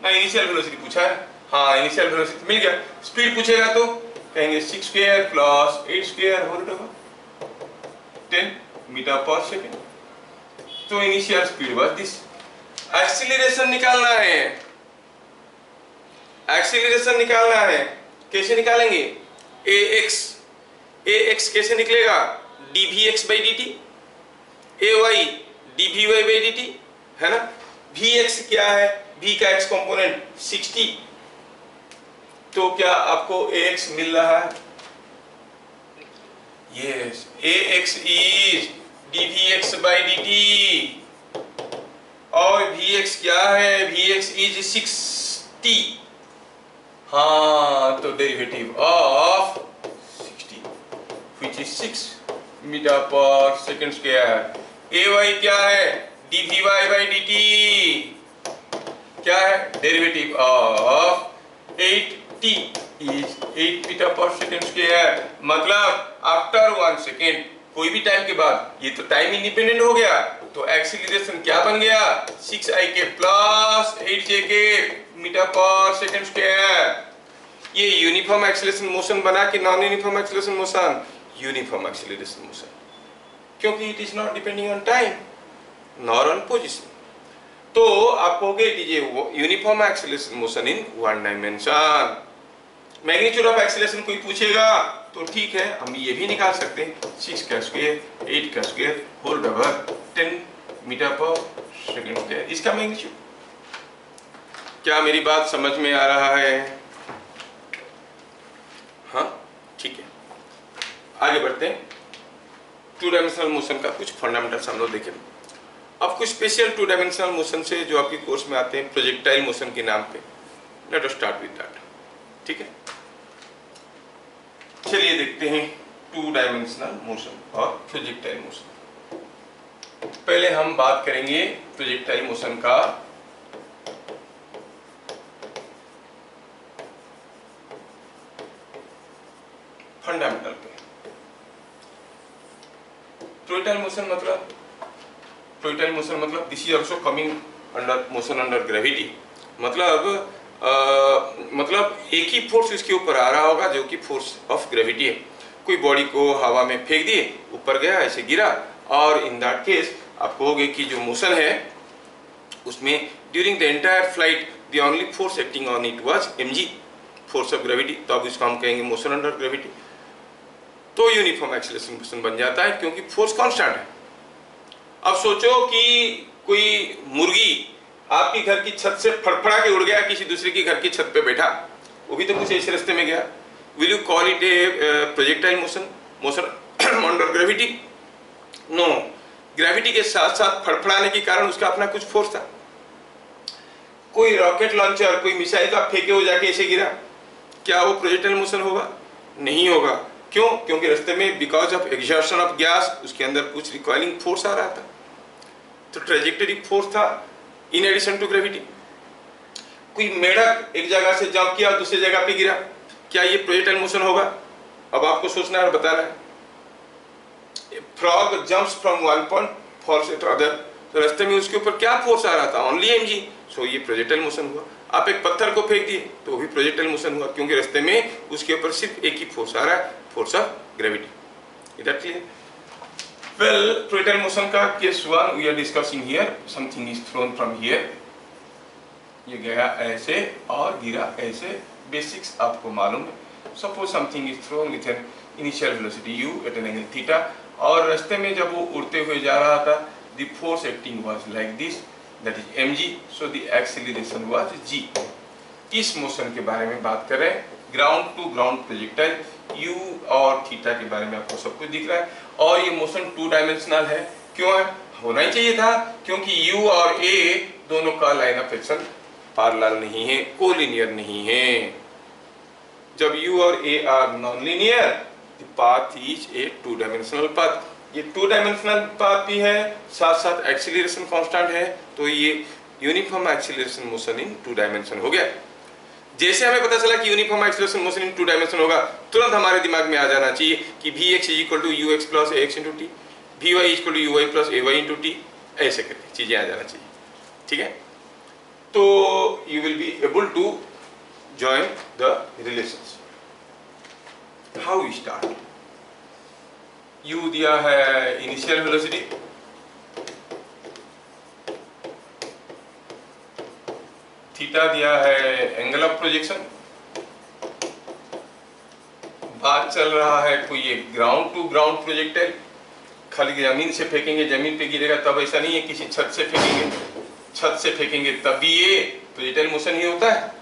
ना इनिशियल वेलोसिटी पूछा है, हाँ इनिशियल वेलोसिटी मिल गया। स्पीड पूछेगा तो कहेंगे 6 square plus 8 square whole to 10 metre पर सेकेंड। तो initial speed was this. Acceleration निकालना है, एक्सीलरेशन निकालना है। कैसे निकालेंगे, ax कैसे निकलेगा, dvx by dt, ay dvy by dt है ना। vx क्या है, v का x कंपोनेंट 60। तो क्या आपको ax मिल रहा है, Yes, ax is dvx by dt और vx क्या है? vx is 60। हाँ, तो derivative of 60 which is 6 metre पर सेकंड स्क्वायर। ay क्या है? dvy by dt क्या है? Derivative of 8t is 8 metre पर सेकंड स्क्वायर। मतलब आफ्टर 1 सेकेंड, कोई भी टाइम के बाद, ये तो टाइम इंडिपेंडेंट हो गया, तो एक्सीलरेशन क्या बन गया? 6ik प्लस 8jk मीटर पर सेकंड स्क्वायर। ये यूनिफॉर्म एक्सीलरेशन मोशन बना कि non uniform acceleration motion? Uniform acceleration motion, क्योंकि it is not depending on time nor on position. तो आप कहोगे it is uniform acceleration motion in one dimension. Magnitude of acceleration कोई पूछेगा तो ठीक है, हम ये भी निकाल सकते हैं, 6 का स्क्वायर 8 का स्क्वायर होल ओवर 10 मीटर पर सेकंड स्क्वायर, इसका मैग्नीट्यूड। क्या मेरी बात समझ में आ रहा है? हाँ, ठीक है, आगे बढ़ते हैं। टू डायमेंशनल मोशन का कुछ फंडामेंटल्स हम लोग देखें। अब कुछ स्पेशल टू डायमेंशनल मोशन से जो आपके कोर्स में आते हैं प्रोजेक्टाइल मोशन के नाम पे, let us start with that. ठीक है, चलिए देखते हैं टू डायमेंशनल मोशन और प्रोजेक्टाइल मोशन। पहले हम बात करेंगे प्रोजेक्टाइल मोशन का फंडामेंटल पे। प्रोजेक्टाइल मोशन मतलब this is also coming under motion under gravity. मतलब एक ही फोर्स इसके ऊपर आ रहा होगा जो कि फोर्स ऑफ ग्रेविटी है। कोई बॉडी को हवा में फेंक दिए, ऊपर गया, ऐसे गिरा, और इन दैट केस आप कहोगे कि जो मोशन है उसमें during the entire flight the only force acting on it was mg, force of gravity. तो अब इसको हम कहेंगे मोशन अंडर ग्रेविटी। तो यूनिफॉर्म एक्सीलरेशन मोशन बन जाता है क्योंकि फोर्स कांस्टेंट है। अब सोचो कि कोई मुर्गी आपकी घर की छत से फड़फड़ा के उड़ गया, किसी दूसरे की घर की छत पे बैठा, वो भी तो कुछ ऐसे रास्ते में गया। Will you call it a projectile motion, motion under gravity? No, gravity के साथ साथ फड़फड़ाने के कारण उसका अपना कुछ फोर्स था। कोई रॉकेट लॉन्चर, कोई मिसाइल का फेंके हो जाके ऐसे गिरा, क्या वो प्रोजेक्टाइल मोशन होगा? नहीं होगा। क्यों? क्योंकि रास्ते में because of exhaustion of gas उसके अंदर कुछ रिकॉइलिंग फोर्स आ रहा था, तो ट्रेजेक्टरी फोर्स था इन एडिशन टू ग्रेविटी। कोई मेढक एक जगह से जंप किया दूसरी जगह पे गिरा, क्या ये प्रोजेक्टाइल मोशन होगा? अब आपको सोचना है और बताना है। Frog jumps from one point falls at other, तो रास्ते में उसके ऊपर क्या फोर्स आ रहा था? ओनली mg, सो ये प्रोजेक्टाइल मोशन हुआ। आप एक पत्थर को फेंक दिए तो वो भी प्रोजेक्टाइल मोशन हुआ, क्योंकि रास्ते में उसके ऊपर सिर्फ एक ही फोर्स आ रहा है, force of gravity. Is that clear? Well, projectile motion का case 1 we are discussing here. Something is thrown from here, ये गया ऐसे और गिरा ऐसे, बेसिक्स आपको मालूम है। Suppose something is thrown with an initial velocity u at an angle theta, और रास्ते में जब वो उड़ते हुए जा रहा था, the force acting was like this, that is mg, so the acceleration was g। इस मोशन के बारे में बात कर रहे हैं, ground to ground projectile, u और थीटा के बारे में आपको सब कुछ दिख रहा है। और ये मोशन टू डायमेंशनल है। क्यों है? होना ही चाहिए था, क्योंकि u और a दोनों का लाइन ऑफ एक्शन पैरेलल नहीं है, कोलिनियर नहीं है। जब u और a are non linear, the path is a two dimensional path. ये टू डायमेंशनल पाथ भी है, साथ साथ एक्सीलरेशन कांस्टेंट है, तो ये uniform acceleration motion in two dimension हो गया। जैसे हमें पता चला कि uniform acceleration motion in two dimension होगा, तुरंत हमारे दिमाग में आ जाना चाहिए कि vx is equal to ux plus ax into t, vy is equal to uy plus ay into t, ऐसे करके चीजें आ जाना चाहिए। ठीक है, तो you will be able to join the relations. How we start? u दिया है इनिशियल वेलोसिटी, थीटा दिया है एंगल ऑफ प्रोजेक्शन, बात चल रहा है कोई ये ग्राउंड टू ग्राउंड प्रोजेक्टाइल, खाली जमीन से फेंकेंगे जमीन पे गिरेगा तब ऐसा नहीं है, किसी छत से फेंकेंगे, छत से फेंकेंगे तब भी ये प्रोजेक्टाइल मोशन ही होता है,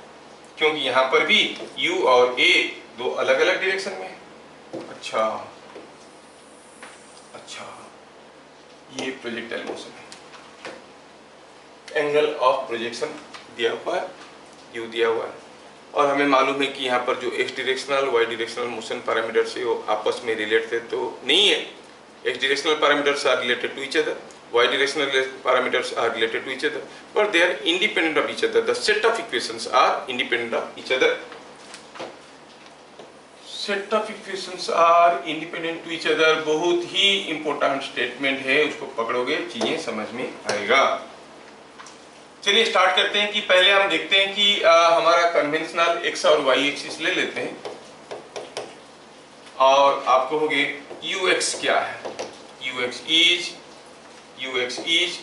क्योंकि यहाँ पर भी u और a दो अलग अलग डायरेक्शन में है। अच्छा, ये प्रोजेक्टाइल मोशन है, एंगल ऑफ प्रोजेक्शन दिया हुआ है, यू दिया हुआ है, और हमें मालूम है कि यहाँ पर जो x directional y directional motion parameter से वो आपस में रिलेटेड तो नहीं है। X directional parameters are related to each other, y directional parameters are related to each other, but they are independent of each other. The set of equations are independent of each other. Set of equations are independent to each other बहुत ही इंपॉर्टेंट स्टेटमेंट है, उसको पकड़ोगे चीजें समझ में आएगा। चलिए स्टार्ट करते हैं कि पहले हम देखते हैं कि हमारा कन्वेंशनल एक्स और वाई एक्सिस ले लेते हैं, और आप कहोगे यू एक्स क्या है। U x is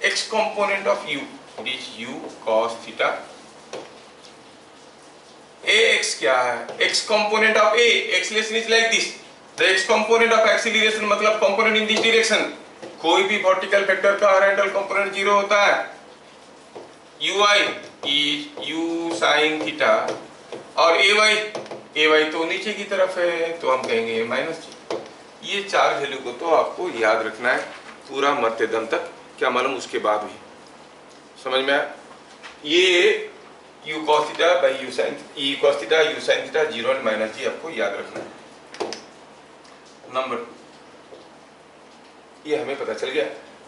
x component of you, it is you cos theta. A x क्या है, x component of A, acceleration is like this, the x component of acceleration मतलब कंपोनेंट इन दिस डायरेक्शन। कोई भी वर्टिकल वेक्टर का हॉरिजॉन्टल कंपोनेंट 0 होता है। ui is u sin theta, और ay तो नीचे की तरफ है तो हम कहेंगे माइनस जी। ये चार वैल्यू को तो आपको याद रखना है पूरा मरते दम तक, क्या मालूम उसके बाद भी समझ में आया। ये u cos theta by u sin theta 0 and minus G आपको याद रखना है। नंबर 2 ये हमें पता चल गया।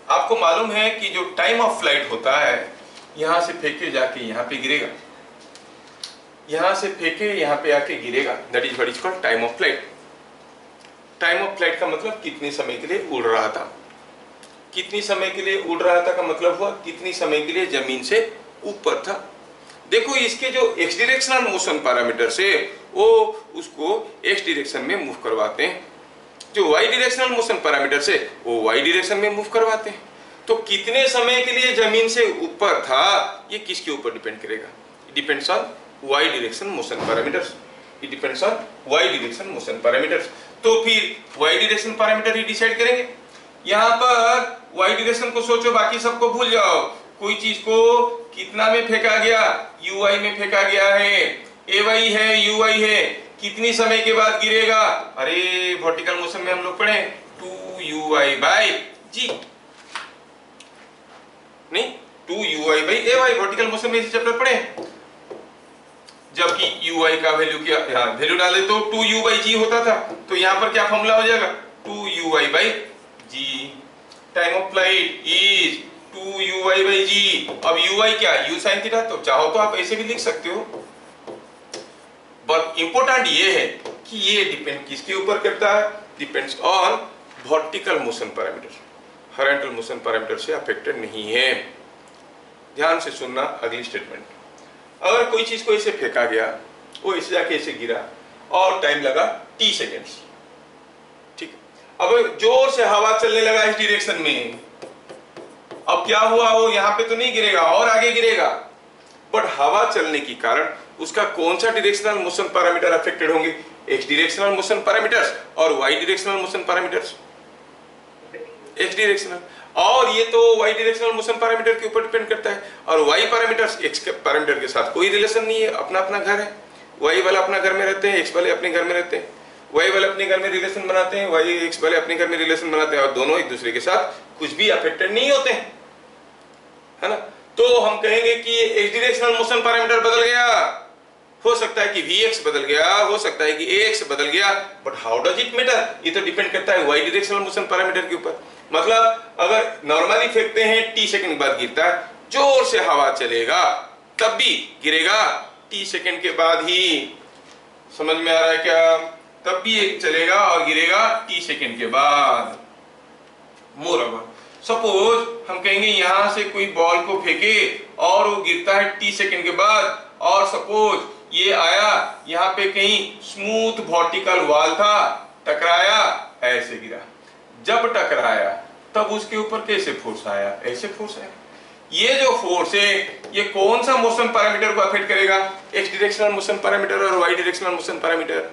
आपको मालूम है कि जो टाइम ऑफ फ्लाइट होता है, यहां से फेंके जाके यहां पे गिरेगा, यहां से फेंके यहां पे आके गिरेगा, that is what is called time of flight. Time of flight का मतलब कितने समय के लिए उड़ रहा था। कितनी समय के लिए उड़ रहा था का मतलब हुआ कितनी समय के लिए जमीन से ऊपर था। देखो इसके जो एक्स डायरेक्शनल मोशन पैरामीटर्स है वो उसको एक्स डायरेक्शन में मूव करवाते हैं, जो वाई डायरेक्शनल मोशन पैरामीटर्स है वो वाई डायरेक्शन में मूव करवाते हैं। तो कितने समय के लिए जमीन से ऊपर था ये किसके ऊपर डिपेंड करेगा, it depends on y direction motion parameters, it depends on y direction motion parameters. तो फिर वाई डायरेक्शन पैरामीटर ही डिसाइड करेंगे। यहाँ पर वाई डायरेक्शन को सोचो, बाकी सबको भूल जाओ। कोई चीज को कितना में फेंका गया, ui में फेंका गया है, ay है, ui है, कितनी समय के बाद गिरेगा। अरे वर्टिकल मोशन में हम लोग पढ़े 2ui बाई जी, नहीं 2ui by ay, vertical motion में इस चैप्टर पढ़े। जबकि ui का वैल्यू क्या, यहाँ वैल्यू डाले तो 2u बाई जी होता था, तो यहाँ पर क्या फॉर्मूला हो जाएगा 2ui by G. Time of flight is 2ui by G. अब ui क्या, u sin थीटा, तो चाहो तो आप ऐसे भी लिख सकते हो, बट इंपॉर्टेंट ये है कि ये डिपेंड किसके ऊपर करता है, depends on vertical motion parameter, horizontal motion parameter से अफेक्टेड नहीं है। ध्यान से सुनना अगली स्टेटमेंट। अगर कोई चीज को ऐसे फेंका गया, वो ऐसे जाके ऐसे गिरा और टाइम लगा t सेकेंड्स, ठीक है। अब जोर से हवा चलने लगा इस डायरेक्शन में, अब क्या हुआ, वो यहाँ पे तो नहीं गिरेगा और आगे गिरेगा, बट हवा चलने के कारण उसका कौन सा डायरेक्शनल मोशन पैरामीटर अफेक्टेड होंगे, एक्स डायरेक्शनल मोशन पैरामीटर्स और Y directional motion parameters. X directional, और ये तो वाई डायरेक्शनल मोशन पैरामीटर के ऊपर डिपेंड करता है, और वाई पैरामीटर्स एक्स के पैरामीटर के साथ कोई रिलेशन नहीं है, अपना अपना घर है। वाई वाला अपना घर में रहते हैं, एक्स वाले अपने घर में रहते हैं, वाई वाले अपने घर में रिलेशन बनाते हैं, वाई एक्स वाले अपने घर में रिलेशन बनाते हैं, और दोनों एक दूसरे के साथ कुछ भी अफेक्टेड नहीं होते हैं, है ना। तो हम कहेंगे कि एक्स डायरेक्शनल मोशन पैरामीटर बदल गया, हो सकता है कि vx बदल गया, हो सकता है कि ax बदल गया, but how does it matter, ये तो डिपेंड करता है y डायरेक्शनल मोशन पैरामीटर के ऊपर। मतलब अगर नॉर्मली फेंकते हैं t सेकंड बाद गिरता है, जोर से हवा चलेगा तब भी गिरेगा t सेकंड के बाद ही, समझ में आ रहा है क्या, तब भी चलेगा और गिरेगा t सेकंड के बाद। मोरओवर सपोज हम कहेंगे यहां से कोई बॉल को फेंके और वो गिरता है t सेकंड के बाद, और सपोज ये आया यहाँ पे कहीं स्मूथ वर्टिकल वॉल था, टकराया, ऐसे गिरा, जब टकराया तब उसके ऊपर कैसे फोर्स आया, ऐसे फोर्स आया। ये जो फोर्स है ये कौन सा मोशन पैरामीटर को अफेक्ट करेगा, एक्स डायरेक्शनल मोशन पैरामीटर और Y directional motion parameter,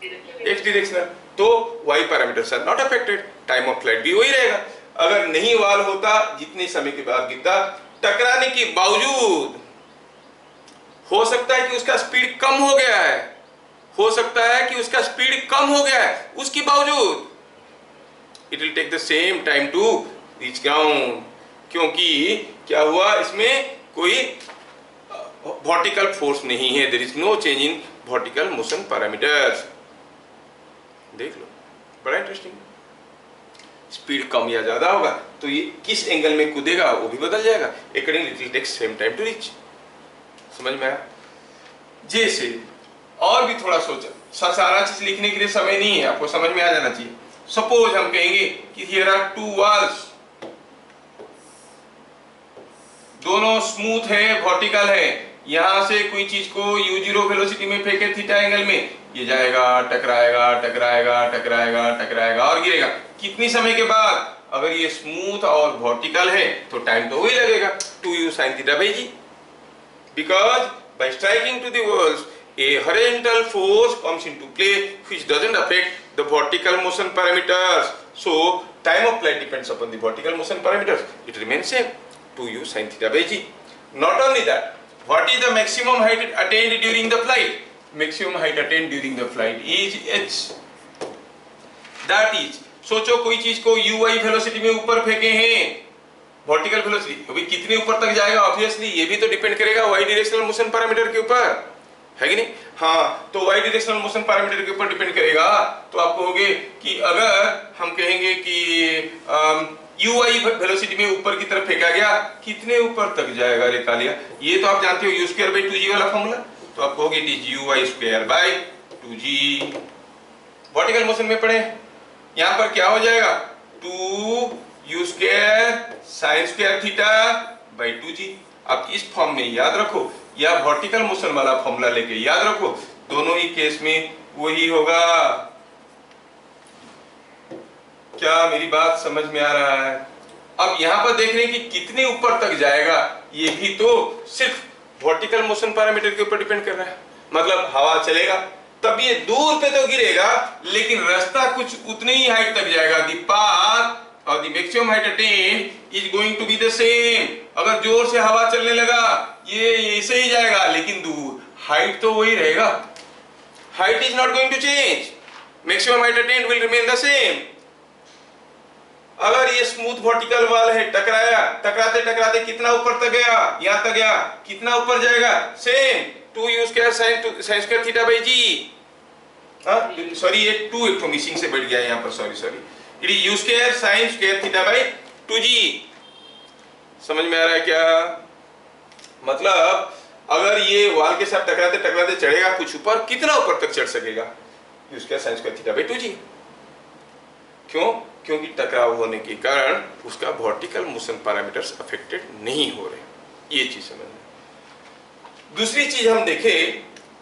X directional, तो Y parameters are not affected, time of flight भी वही रहेगा। अगर नहीं वॉल होता, जितने समय के बाद गिरता, टकराने के बावजूद हो सकता है कि उसका स्पीड कम हो गया है, हो सकता है कि उसका स्पीड कम हो गया है, उसके बावजूद it will take the same time to reach ground, क्योंकि क्या हुआ, इसमें कोई वर्टिकल फोर्स नहीं है, there is no change in vertical motion parameters. देख लो, बड़ा इंटरेस्टिंग। स्पीड कम या ज्यादा होगा तो ये किस एंगल में कूदेगा वो भी बदल जाएगा, according it will take same time to reach. समझ में आया? जैसे और भी थोड़ा सोचा, सारा चीज लिखने के लिए समय नहीं है, आपको समझ में आ जाना चाहिए। सपोज हम कहेंगे कि हियर आर टू वॉल्स, दोनों स्मूथ है, वर्टिकल है, यहां से कोई चीज को u0 वेलोसिटी में फेंके थीटा एंगल में, ये जाएगा, टकराएगा टकराएगा टकराएगा टकराएगा और गिरेगा। कितनी समय के बाद? अगर ये स्मूथ और वर्टिकल है तो टाइम तो वही लगेगा, 2u sin theta by g, because by striking to the walls a horizontal force comes into play which doesn't affect the vertical motion parameters, so time of flight depends upon the vertical motion parameters, it remains same, 2u sin theta by g. Not only that, what is the maximum height attained during the flight? Maximum height attained during the flight is h, that is, सोचो कोई चीज को uy वेलोसिटी में ऊपर फेंके हैं, वर्टिकल वेलोसिटी, अभी कितने ऊपर तक जाएगा? ऑब्वियसली ये भी तो डिपेंड करेगा y डायरेक्शनल मोशन पैरामीटर के ऊपर, है कि नहीं? हाँ, तो y डायरेक्शनल मोशन पैरामीटर के ऊपर डिपेंड करेगा। तो आप कहोगे कि अगर हम कहेंगे कि uy वेलोसिटी में ऊपर की तरफ फेंका गया, कितने ऊपर तक जाएगा? रे कालिया, ये तो आप जानते हो u²/2g वाला फॉर्मूला, तो आप कहोगे it is uy²/2g। Vertical motion में पढ़े, यहां पर क्या हो जाएगा? 2u² sin² theta by 2g। अब इस फॉर्म में याद रखो, या वर्टिकल मोशन वाला फॉर्मूला लेके याद रखो, दोनों ही केस में वही होगा। क्या मेरी बात समझ में आ रहा है? अब यहां पर देख रहे हैं कि कितने ऊपर तक जाएगा, ये भी तो सिर्फ वर्टिकल मोशन पैरामीटर के ऊपर डिपेंड कर रहा है। मतलब हवा चलेगा तब ये दूर पे तो गिरेगा, लेकिन रास्ता कुछ उतनी ही हाइट तक जाएगा। द पाथ और the maximum height attained is going to be the same. अगर जोर से हवा चलने लगा, ये ऐसे ही जाएगा, लेकिन दूर हाइट तो वही रहेगा। Height is not going to change, maximum height attained will remain the same. अगर ये स्मूथ वर्टिकल वाल है, टकराया, टकराते टकराते कितना ऊपर तक गया? यहां तक गया, कितना ऊपर जाएगा? Same 2u² sin² theta by g। Sorry, ये 2 एक तो मिसिंग से बढ़ गया है यहाँ पर, sorry, it is u² sin² theta by 2g। समझ में आ रहा है क्या? मतलब अगर ये वाल के साथ टकराते टकराते चढ़ेगा कुछ ऊपर, कितना ऊपर तक चढ़ सकेगा? u² sin² theta by 2g। क्यों? क्योंकि टकराव होने के कारण उसका वर्टिकल मोशन पैरामीटर्स अफेक्टेड नहीं हो रहे। ये चीज समझना। दूसरी चीज हम देखें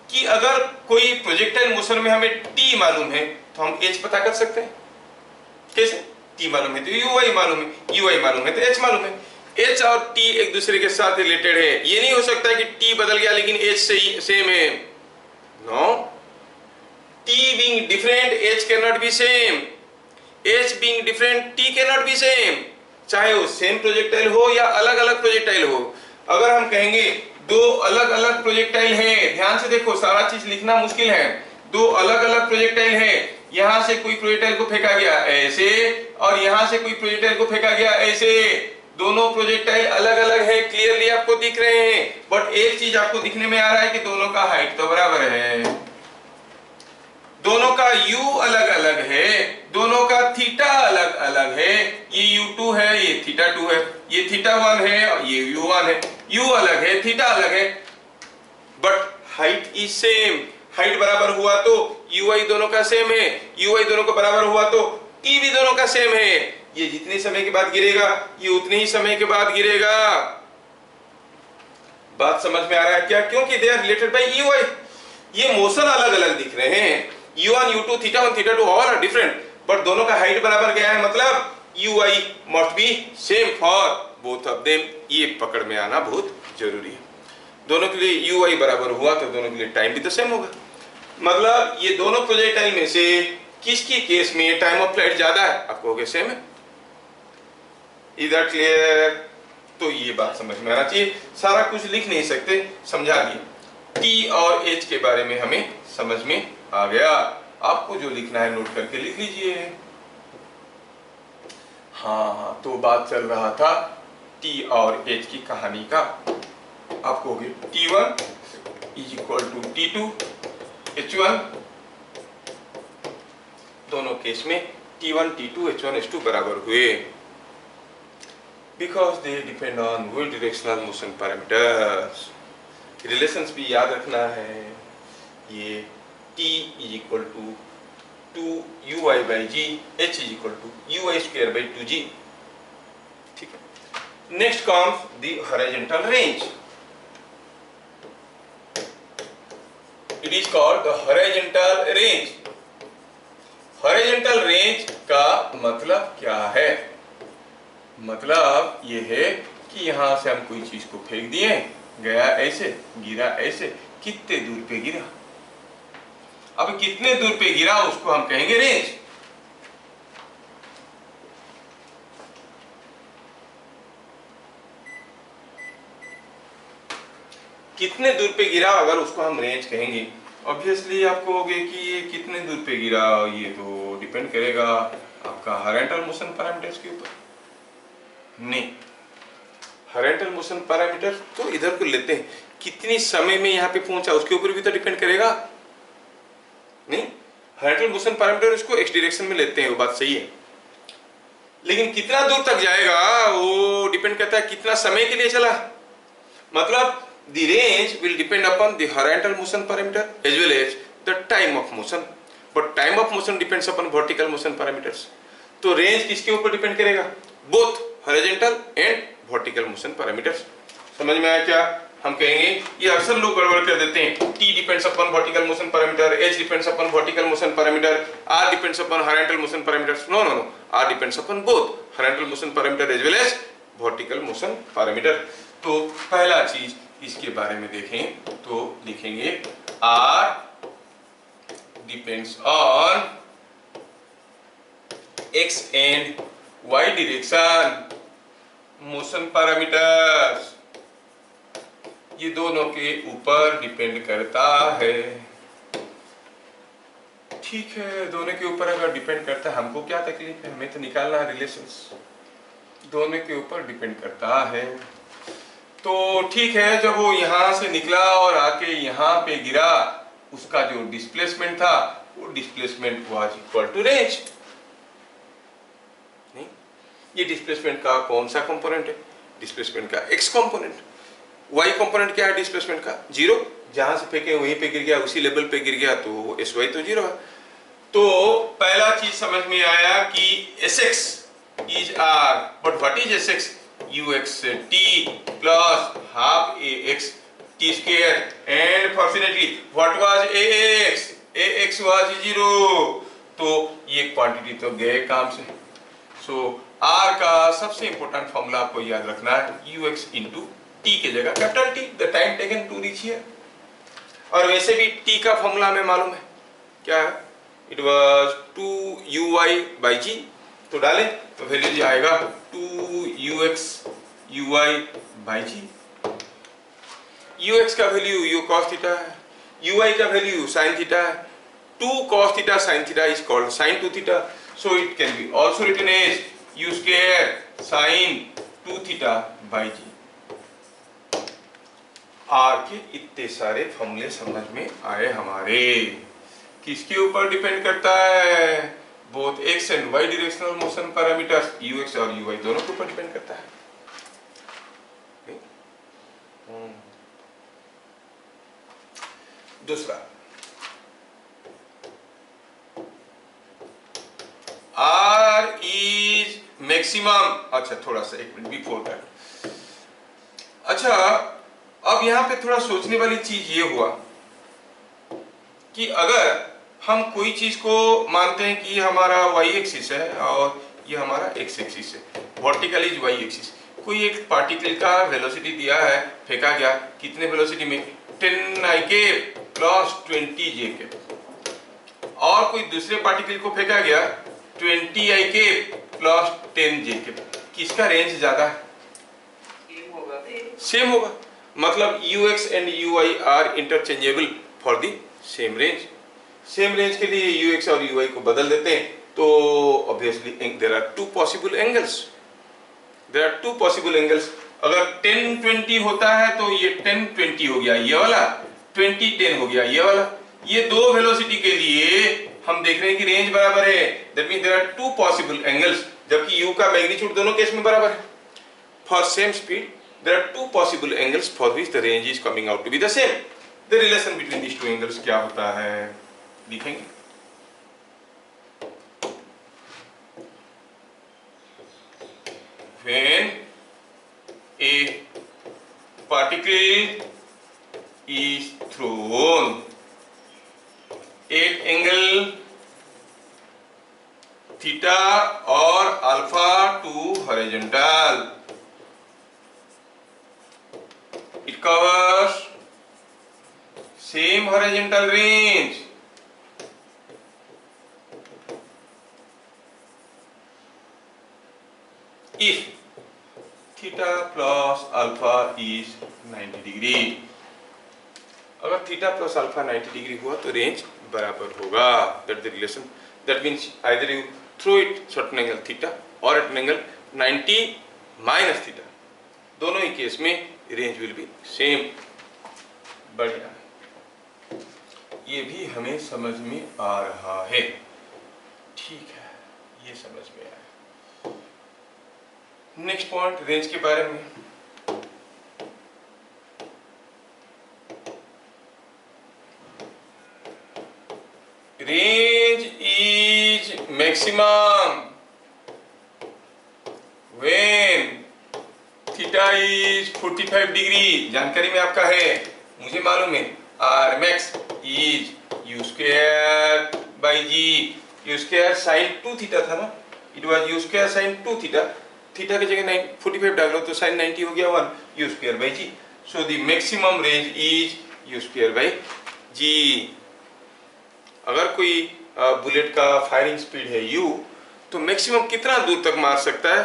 कि अगर कोई प्रोजेक्टाइल मोशन में हमें t मालूम है तो हम h पता कर सकते हैं। कैसे? t मालूम है तो uy मालूम है, uy मालूम है तो h मालूम है। h और t एक दूसरे के साथ रिलेटेड है। ये नहीं हो सकता कि t बदल गया लेकिन h से सेम है। No, t being different h cannot be same, h being different t cannot be same। चाहे वो सेम प्रोजेक्टाइल हो या अलग अलग प्रोजेक्टाइल हो। अगर हम कहेंगे दो अलग अलग प्रोजेक्टाइल हैं, ध्यान से देखो, सारा चीज लिखना मुश्किल है। दो अलग अलग प्रोजेक्टाइल हैं, यहां से कोई प्रोजेक्टाइल को फेंका गया ऐसे और यहां से कोई प्रोजेक्टाइल को फेंका गया ऐसे। दोनों प्रोजेक्टाइल अलग अलग है, क्लियरली आपको दिख रहे हैं, बट एक चीज आपको दिखने में आ रहा है कि दोनों का हाइट तो बराबर है, दोनों का u अलग अलग है, दोनों का थीटा अलग अलग है। ये u2 है, ये θ2 है, ये θ1 है और ये u1 है। u अलग है, थीटा अलग है, but height is same. Height बराबर हुआ तो uy दोनों का सेम है, uy दोनों का बराबर हुआ तो t भी दोनों का सेम है। ये जितने समय के बाद गिरेगा, ये उतने ही समय के बाद गिरेगा। बात समझ में आ रहा है क्या? क्योंकि they are related by uy। ये मोशन अलग अलग दिख रहे हैं, u1 u2 θ1 θ2 all are different, but दोनों का हाइट बराबर गया है, मतलब ui must be same for both of them. ये पकड़ में आना बहुत जरूरी है। दोनों के लिए ui बराबर हुआ तो दोनों के लिए टाइम भी तो सेम होगा। मतलब ये दोनों प्रोजेक्टाइल में से किसकी केस में टाइम ऑफ फ्लाइट ज्यादा है? आप कहोगे सेम है। Is that clear? तो ये बात समझ में आना चाहिए। सारा कुछ लिख नहीं सकते, समझा दिए। t और h के बारे में हमें समझ में आ गया। आपको जो लिखना है नोट करके लिख लीजिए। हाँ, तो बात चल रहा था टी और एच की कहानी का। आप कहोगे T1 is equal to T2 H1, दोनों केस में T1 T2 H1 H2 बराबर हुए बिकॉज दे डिपेंड ऑन वो डायरेक्शनल मोशन पैरामीटर्स। रिलेशंस भी याद रखना है, ये T is equal to 2UI by G, H is equal to UI square by 2G। ठीक है। Next comes the horizontal range. It is called the horizontal range. Horizontal range का मतलब क्या है? मतलब ये है कि यहां से हम कोई चीज को फेंक दिए, गया ऐसे, गिरा ऐसे, कितने दूर पे गिरा। अब कितने दूर पे गिरा उसको हम कहेंगे रेंज। कितने दूर पे गिरा अगर उसको हम रेंज कहेंगे। ऑब्वियसली आप कहोगे कि ये कितने दूर पे गिरा, ये तो डिपेंड करेगा आपका हॉरिजॉन्टल मोशन पैरामीटर्स के ऊपर। नहीं, हॉरिजॉन्टल मोशन पैरामीटर तो इधर को लेते हैं, कितनी समय में यहाँ पे पहुंचा उसके ऊपर भी तो डिपेंड करेगा। नहीं, हॉरिजॉन्टल मोशन पैरामीटर इसको एक्स डायरेक्शन में लेते हैं, वो बात सही है, लेकिन कितना दूर तक जाएगा वो डिपेंड करता है कितना समय के लिए चला। मतलब the range will depend upon the horizontal motion parameter as well as the time of motion, but time of motion depends upon vertical motion parameters। तो रेंज किसके ऊपर डिपेंड करेगा? Both horizontal and vertical motion parameters. समझ में आया क्या? हम कहेंगे, ये अक्सर लोग गड़बड़ कर देते हैं, T depends upon vertical motion parameter, H depends upon vertical motion parameter, R depends upon horizontal motion parameters. No no no, R depends upon both horizontal motion parameter as well as vertical motion parameter. तो पहला चीज इसके बारे में देखें तो लिखेंगे R depends on X and Y direction motion parameters, ये दोनों के ऊपर डिपेंड करता है। ठीक है, दोनों के ऊपर अगर डिपेंड करता है, हमको क्या तकलीफ है, हमें तो निकालना है रिलेशंस। दोनों के ऊपर डिपेंड करता है। तो ठीक है, जब वो यहां से निकला और आके यहां पे गिरा, उसका जो डिस्प्लेसमेंट था वो displacement was equal to range. नहीं, ये डिस्प्लेसमेंट का कौन सा कंपोनेंट है? डिस्प्लेसमेंट का एक्स कंपोनेंट। वाई कंपोनेंट क्या है डिस्प्लेसमेंट का? जीरो। जहां से फेंके वहीं पे गिर गया, उसी लेवल पे गिर गया, तो एस वाई तो जीरो है। तो पहला चीज समझ में आया कि s x is R, but what is s x? ux t plus half ax t square, and fortunately what was ax was 0। तो ये क्वांटिटी तो गए काम से। सो r का सबसे इंपॉर्टेंट फॉर्मूला आपको याद रखना है, ux इंटू टी के जगह capital T, the time taken to reach here. और वैसे भी t का फॉर्मूला हमें मालूम है क्या है, it was 2uy by g। तो डालें तो वैल्यू आएगा 2ux uy by g। ux का वैल्यू u cos थीटा है, uy का वैल्यू sin थीटा है। 2 cos theta sin theta is called sin 2 theta, so it can be also written as u square sin 2 theta by g। r के इतने सारे फॉर्मूले समझ में आए हमारे। किसके ऊपर डिपेंड करता है? Both x and y directional motion parameters, ux और uy दोनों के ऊपर डिपेंड करता है। दूसरा, R is मैक्सिमम। अच्छा, थोड़ा सा एक मिनट बिफोर दैट। अच्छा, अब यहां पे थोड़ा सोचने वाली चीज ये हुआ कि अगर हम कोई चीज को मानते हैं कि हमारा y एक्सिस है और ये हमारा x एक्सिस है, वर्टिकल इज y एक्सिस। कोई एक पार्टिकल का वेलोसिटी दिया है, फेंका गया, कितने वेलोसिटी में? 10ik plus 20j। और कोई दूसरे पार्टिकल को फेंका गया 20ik प्लस 10j। किसका रेंज ज्यादा है? सेम होगा। मतलब ux and uy are interchangeable for the same range. Same range के लिए ux और uy को बदल देते हैं तो obviously there are two possible angles, there are two possible angles. अगर 10-20 होता है तो ये 10-20 हो गया ये वाला, 20-10 हो गया ये वाला। ये दो वेलोसिटी के लिए हम देख रहे हैं कि रेंज बराबर है, that means there are two possible angles, जबकि u का मैग्नीट्यूड दोनों केस में बराबर है। For same speed there are two possible angles for which the range is coming out to be the same. The relation between these two angles क्या होता है लिखेंगे। When a particle is thrown at angle theta or alpha to horizontal, it covers same horizontal range if theta plus alpha is 90 degree. अगर थीटा प्लस अल्फा 90 डिग्री हुआ तो रेंज बराबर होगा। That the relation, that means either you throw it certain angle theta और at an angle 90 minus theta, दोनों ही केस में रेंज विल बी सेम। बढ़िया, ये भी हमें समझ में आ रहा है। ठीक है, ये समझ में आया। नेक्स्ट पॉइंट रेंज के बारे में। Range is maximum when theta is 45 degree. जानकारी में आपका है, मुझे मालूम है। R max is you square by g. U square sine 2 theta था ना, it was u square sine 2 theta. Theta की जगह 45 डाल लो तो साइन 90 हो गया 1 U square by ji. So the maximum range is you square by G. अगर कोई बुलेट का फायरिंग स्पीड है u, तो मैक्सिमम कितना दूर तक मार सकता है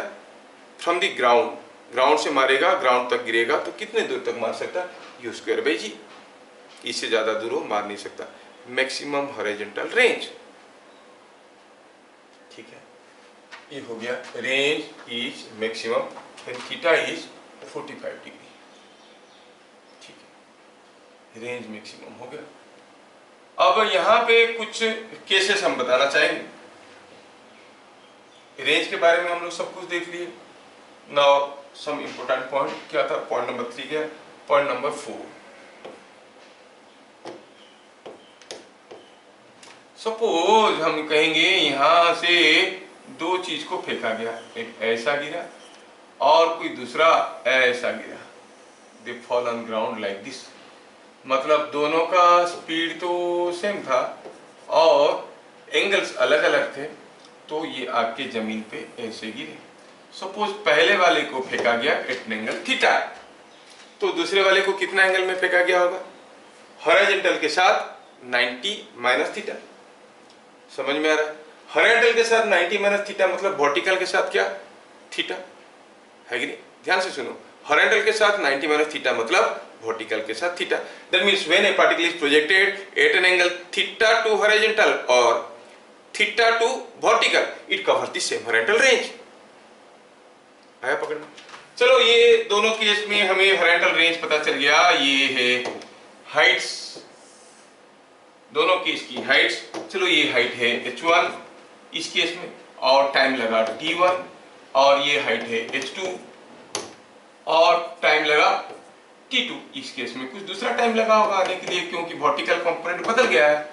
फ्रॉम द ग्राउंड। ग्राउंड से मारेगा, ग्राउंड तक गिरेगा तो कितने दूर तक मार सकता है, यू स्क्वायर बाई जी। इससे ज्यादा दूर वो मार नहीं सकता। Maximum horizontal range. ठीक है, ये हो गया range is maximum when theta is 45 degree. ठीक है, रेंज मैक्सिमम हो गया। अब यहाँ पे कुछ केसेस हम बताना चाहेंगे। रेंज के बारे में हम लोग सब कुछ देख लिए। नाउ सम इम्पोर्टेंट पॉइंट क्या था, पॉइंट नंबर 3 गया। पॉइंट नंबर 4, सपोज हम कहेंगे यहां से दो चीज को फेंका गया, एक ऐसा गिरा और कोई दूसरा ऐसा गिरा। They fall on ground like this. मतलब दोनों का स्पीड तो सेम था और एंगल्स अलग अलग थे, तो ये आके जमीन पे ऐसे गिरे। सपोज पहले वाले को फेंका गया एट एन एंगल थीटा, तो दूसरे वाले को कितना एंगल में फेंका गया होगा, हॉरिजॉन्टल के साथ 90 माइनस थीटा। समझ में आ रहा है? हॉरिजॉन्टल के साथ 90 माइनस थीटा मतलब वर्टिकल के साथ क्या, थीटा, है कि नहीं? ध्यान से सुनो, हॉरिजॉन्टल के साथ 90 माइनस थीटा मतलब वर्टिकल के साथ theta. That means when a particle is projected at an angle theta to horizontal और theta to vertical, it covers the same horizontal range. आया पकड़? चलो, ये दोनों केस में हमें हॉरिजॉन्टल रेंज पता चल गया। ये है हाइट्स, दोनों केस की हाइट्स। चलो, ये हाइट है h1 इस केस में और टाइम लगा t1, और ये हाइट है h2 और टाइम लगा t2। इस केस में कुछ दूसरा टाइम लगा होगा आने के लिए, क्योंकि वर्टिकल कंपोनेंट बदल गया है।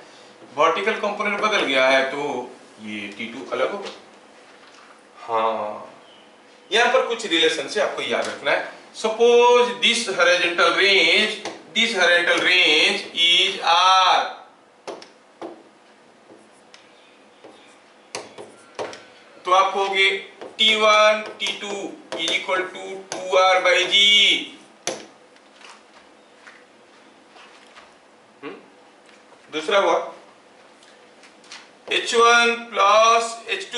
वर्टिकल कंपोनेंट बदल गया है तो ये t2 अलग होगा। हाँ, यहाँ पर कुछ रिलेशन से आपको याद रखना है। Suppose this horizontal range is r, तो आप कहोगे t1 t2 is equal to 2r by G. दूसरा हुआ h1 plus h2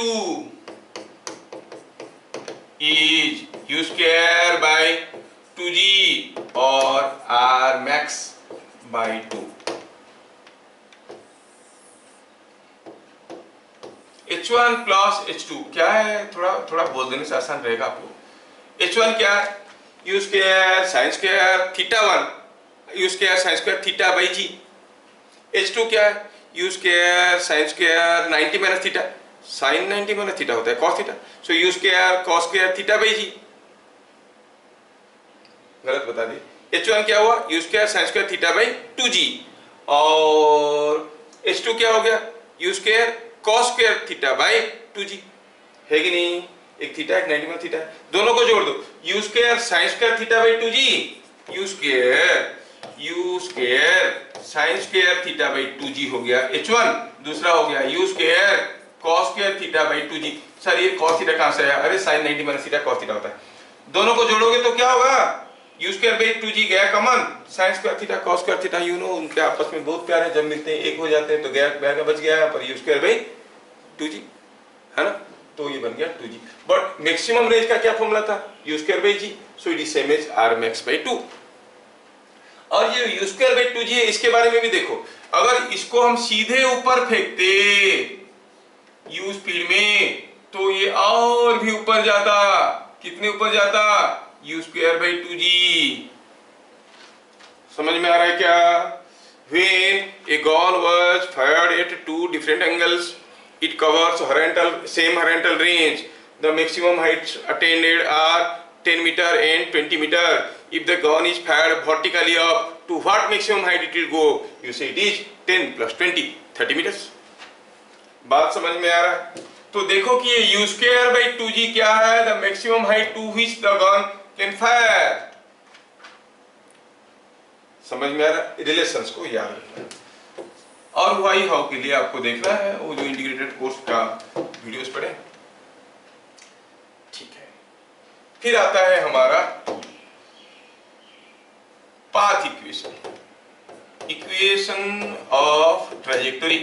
is u square by 2g और r max by 2। H1 plus H2 क्या है, थोड़ा बोल देने से आसान रहेगा आपको। H1 क्या है, U square sine square theta 1 U square sine square theta by G. H2 क्या है, U square sine square 90 minus theta, sine 90 minus theta होता है cos theta, so U square cos square theta by G. गलत बता दिए। H1 क्या हुआ, U square sine square theta by 2g, और H2 क्या हो गया, you square cos square theta by 2g, है कि नहीं। एक थीटा एक 90 माइनस थीटा है, दोनों को जोड़ दो, u square sine square theta by 2g, u square sine square theta by 2g हो गया H1। दूसरा हो गया you square cos square theta by 2g। Sir ये कॉस थीटा कहां से आया, अरे sine 90 minus theta cos theta होता है। दोनों को जोड़ोगे तो क्या होगा, यू स्क्वायर बाई 2g गया common, sign square theta cos square theta, you know उनके आपस में बहुत प्यार है, जब मिलते हैं एक हो जाते हैं तो गया बच गया, पर यू स्क्वायर बाई 2g है ना, तो ये बन गया 2g। बट मैक्सिमम रेंज का क्या फॉर्मूला था, u square by ji, so it is same as R max by 2। और ये यू स्क्वायर बाई 2g है, इसके बारे में भी देखो, अगर इसको हम सीधे ऊपर फेंकते यू स्पीड में तो ये और भी ऊपर जाता, कितने ऊपर जाता, यू स्क्वायर बाई 2g। समझ में आ रहा है क्या। When a gun was fired at two different angles, it covers same horizontal range. The maximum heights attained are 10 meter and 20 meter. If the gun is fired vertically up, to what maximum height it will go? You say it is 10 plus 20, 30 meters. बात समझ में आ रहा है। तो देखो कि ये u square by 2g क्या है, the maximum height to which the gun can fire. समझ में आ रहा है, रिलेशंस को याद रखना है। और वाई हाउ के लिए आपको देखना है वो जो इंटीग्रेटेड कोर्स का वीडियोस पढ़े, ठीक है। फिर आता है हमारा path equation of trajectory.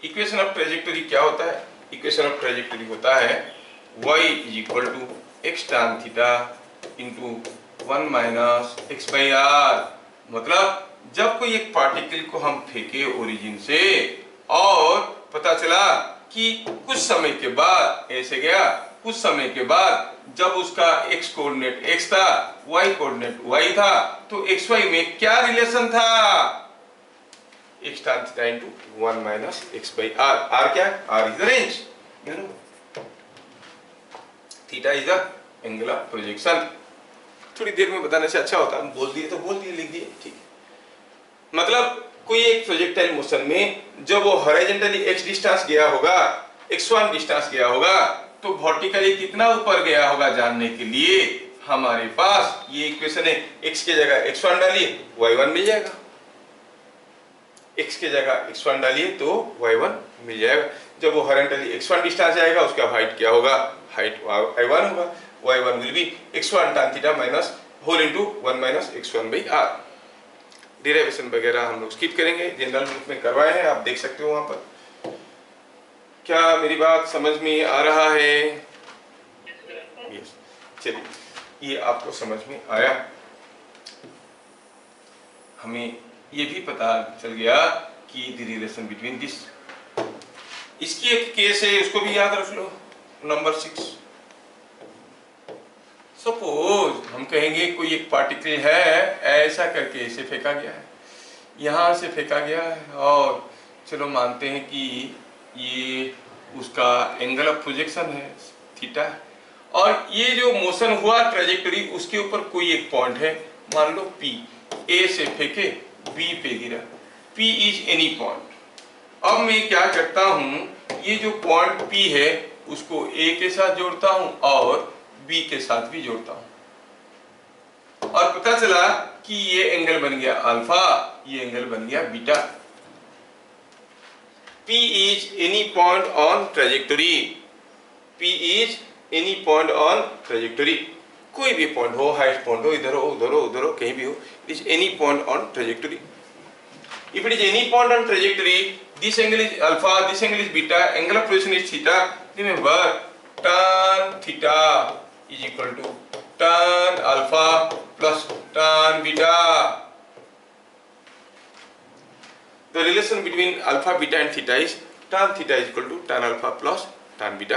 Equation of trajectory क्या होता है, इक्वेशन ऑफ ट्रेजेक्टरी होता है y is equal to x tan theta into 1 minus x by R. मतलब जब कोई एक पार्टिकल को हम फेंके ओरिजिन से और पता चला कि कुछ समय के बाद ऐसे गया, कुछ समय के बाद जब उसका x कोऑर्डिनेट x था, y कोऑर्डिनेट y था, तो xy में क्या रिलेशन था, x tan theta into 1 minus x by R. R क्या है, R is the range, you know, theta is the angle of projection. थोड़ी देर में बताने से अच्छा होता है, बोल दिए तो बोल दिए, लिख दिए, ठीक है। मतलब कोई एक प्रोजेक्टाइल मोशन में जब वो हॉरिजॉन्टली x डिस्टेंस गया होगा, x1 डिस्टेंस गया होगा, तो वर्टिकली कितना ऊपर गया होगा जानने के लिए हमारे पास ये इक्वेशन है। x की जगह x1 डालिए y1 मिल जाएगा, x की जगह x1 डालिए तो y1 मिल जाएगा। जब वो हॉरिजॉन्टली x1 डिस्टेंस आएगा उसका हाइट क्या होगा, हाइट y1 होगा, y1 will be x1 tan theta minus whole into 1 minus x1 by r। Derivation वगैरह हम लोग स्किप करेंगे, जनरल रूप में करवाए हैं, आप देख सकते हो वहां पर। क्या मेरी बात समझ में आ रहा है, यस। चलिए ये आपको समझ में आया, हमें ये भी पता चल गया कि द रिलेशन बिटवीन दिस। इसकी एक केस है, उसको भी याद रख लो, नंबर 6। सपोज हम कहेंगे कोई एक पार्टिकल है, ऐसा करके इसे फेंका गया है, यहाँ से फेंका गया है, और चलो मानते हैं कि ये उसका एंगल ऑफ प्रोजेक्शन है थीटा, और ये जो मोशन हुआ ट्रेजेक्टरी उसके ऊपर कोई एक पॉइंट है, मान लो P, A से फेंके B पे गिरा, P इज एनी पॉइंट। अब मैं क्या करता हूँ, ये जो पॉइंट P है उसको A के साथ जोड़ता हूँ और B के साथ भी जोड़ता हूं, और पता चला कि ये एंगल बन गया अल्फा, ये एंगल बन गया beta. P is any point on trajectory, P is any point on trajectory, कोई भी पॉइंट हो, हाईएस्ट पॉइंट हो, इधर हो उधर हो उधर हो, कहीं भी हो, it is any point on trajectory। If it is any point on trajectory, this angle is alpha, this angle is beta, angle of position is theta। Remember, tan theta is equal to tan alpha plus tan beta। The relation between alpha beta and theta is tan theta is equal to tan alpha plus tan beta.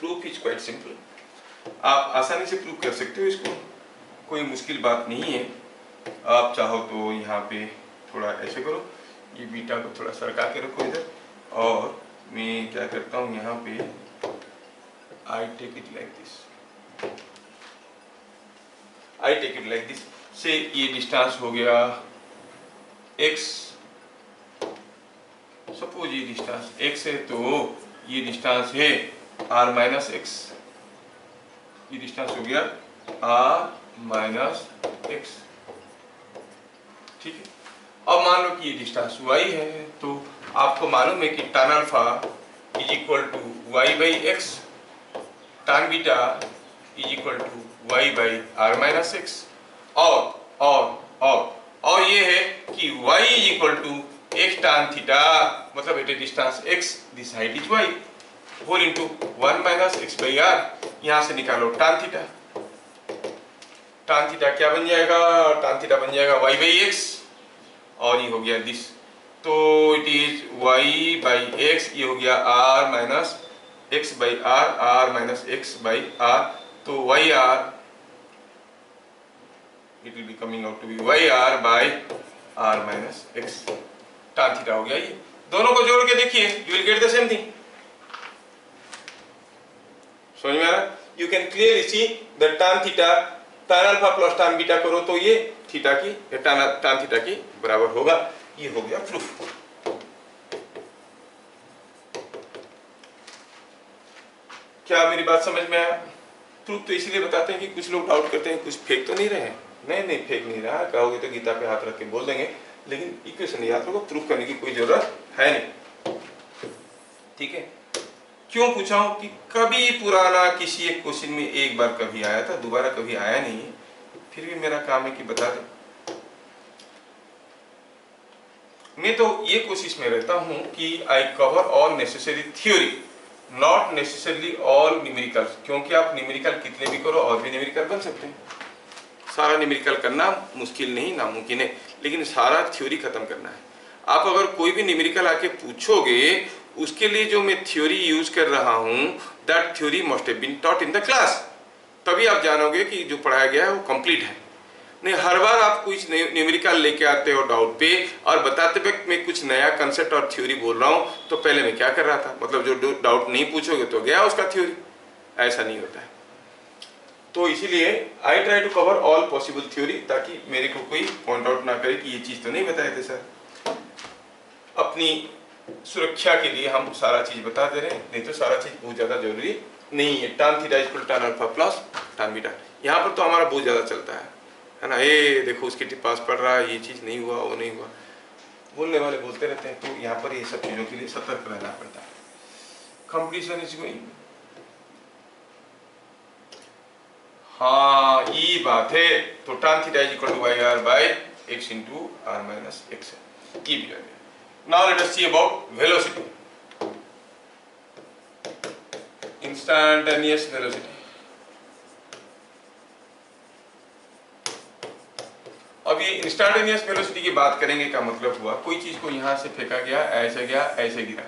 Proof is quite simple, आप आसानी से प्रूव कर सकते हो इसको, कोई मुश्किल बात नहीं है। आप चाहो तो यहाँ पे थोड़ा ऐसे करो, ये बीटा को थोड़ा सरका के रखो इधर, और मैं क्या करता हूँ यहाँ पे I take it like this, I take it like this, से ये डिस्टेंस हो गया x, सपोज ये डिस्टेंस x है तो ये डिस्टेंस है r माइनस x, ये डिस्टेंस हो गया r माइनस x, ठीक है। अब मान लो कि ये डिस्टेंस y है, तो आपको मालूम है कि tan alpha is equal to y by X, tan beta is equal to y by r minus X, और ये है कि y is equal to x tan theta, मतलब at a distance x this height is y whole into 1 minus x by r, यहां से निकालो tan थीटा, tan थीटा क्या बन जाएगा, tan थीटा बन जाएगा y बाई x, और ये हो गया दिस, तो it is y by x, ये हो गया r minus x by r, r minus x by r, तो yr it will be coming out to be yr by r minus x, tan theta हो गया। ये दोनों को जोड़ के देखिए, you will get the same thing, समझ में आ रहा? You can clearly see that tan theta tan alpha plus tan beta करो तो ये थीटा की tan थीटा की बराबर होगा, ये हो गया प्रूफ। क्या मेरी बात समझ में आया? प्रूफ तो इसीलिए बताते हैं कि कुछ लोग डाउट करते हैं, कुछ फेक तो नहीं रहे हैं, नहीं फेक नहीं रहा, कहोगे तो गीता पे हाथ रख के बोल देंगे, लेकिन इक्वेशन याद रखो, प्रूफ करने की कोई जरूरत है नहीं, ठीक है। क्यों पूछा हूं कि कभी पुराना किसी एक क्वेश्चन में एक बार कभी आया था, दोबारा कभी आया नहीं है, फिर भी मेरा काम है कि बता दें। मैं तो ये कोशिश में रहता हूं कि I cover all necessary theory, not necessarily all numericals, क्योंकि आप न्यूमेरिकल कितने भी करो और भी न्यूमेरिकल बन सकते हैं। सारा न्यूमेरिकल करना मुश्किल नहीं, नामुमकिन है, लेकिन सारा थ्योरी खत्म करना है। आप अगर कोई भी न्यूमेरिकल आके पूछोगे, उसके लिए जो मैं थ्योरी यूज कर रहा हूं, that theory must have been taught in the class, तभी आप जानोगे कि जो पढ़ाया गया है वो कंप्लीट है। नहीं, हर बार आप कुछ न्यूमेरिकल लेके आते हो डाउट पे, और बताते वक्त मैं कुछ नया कंसेप्ट और थ्योरी बोल रहा हूं, तो पहले मैं क्या कर रहा था, मतलब जो डाउट नहीं पूछोगे तो गया उसका थ्योरी, ऐसा नहीं होता है। तो इसीलिए I try to cover all possible theory, ताकि मेरे को कोई पॉइंट आउट ना करे कि ये चीज तो नहीं बताए थे सर। अपनी सुरक्षा के लिए हम सारा चीज बता दे रहे हैं, नहीं तो सारा चीज बहुत ज्यादा जरूरी नहीं है। tan theta equal tan alpha plus tan beta, यहाँ पर तो हमारा बहुत ज्यादा चलता है ना, ये देखो उसके पास पढ़ रहा है, ये चीज नहीं हुआ, वो नहीं हुआ, बोलने वाले बोलते रहते हैं, तो यहाँ पर ये सब चीजों के लिए सतर्क रहना पड़ता है। कंपटीशन इज गोइंग, हाँ ये बात है, तो tan theta is equal to yr by x into r minus x, ये भी आ गया। Now let us see about velocity, instantaneous velocity। अब ये इंस्टेंटेनियस वेलोसिटी की बात करेंगे, का मतलब हुआ कोई चीज को यहां से फेंका गया, ऐसे गया, ऐसे गिरा,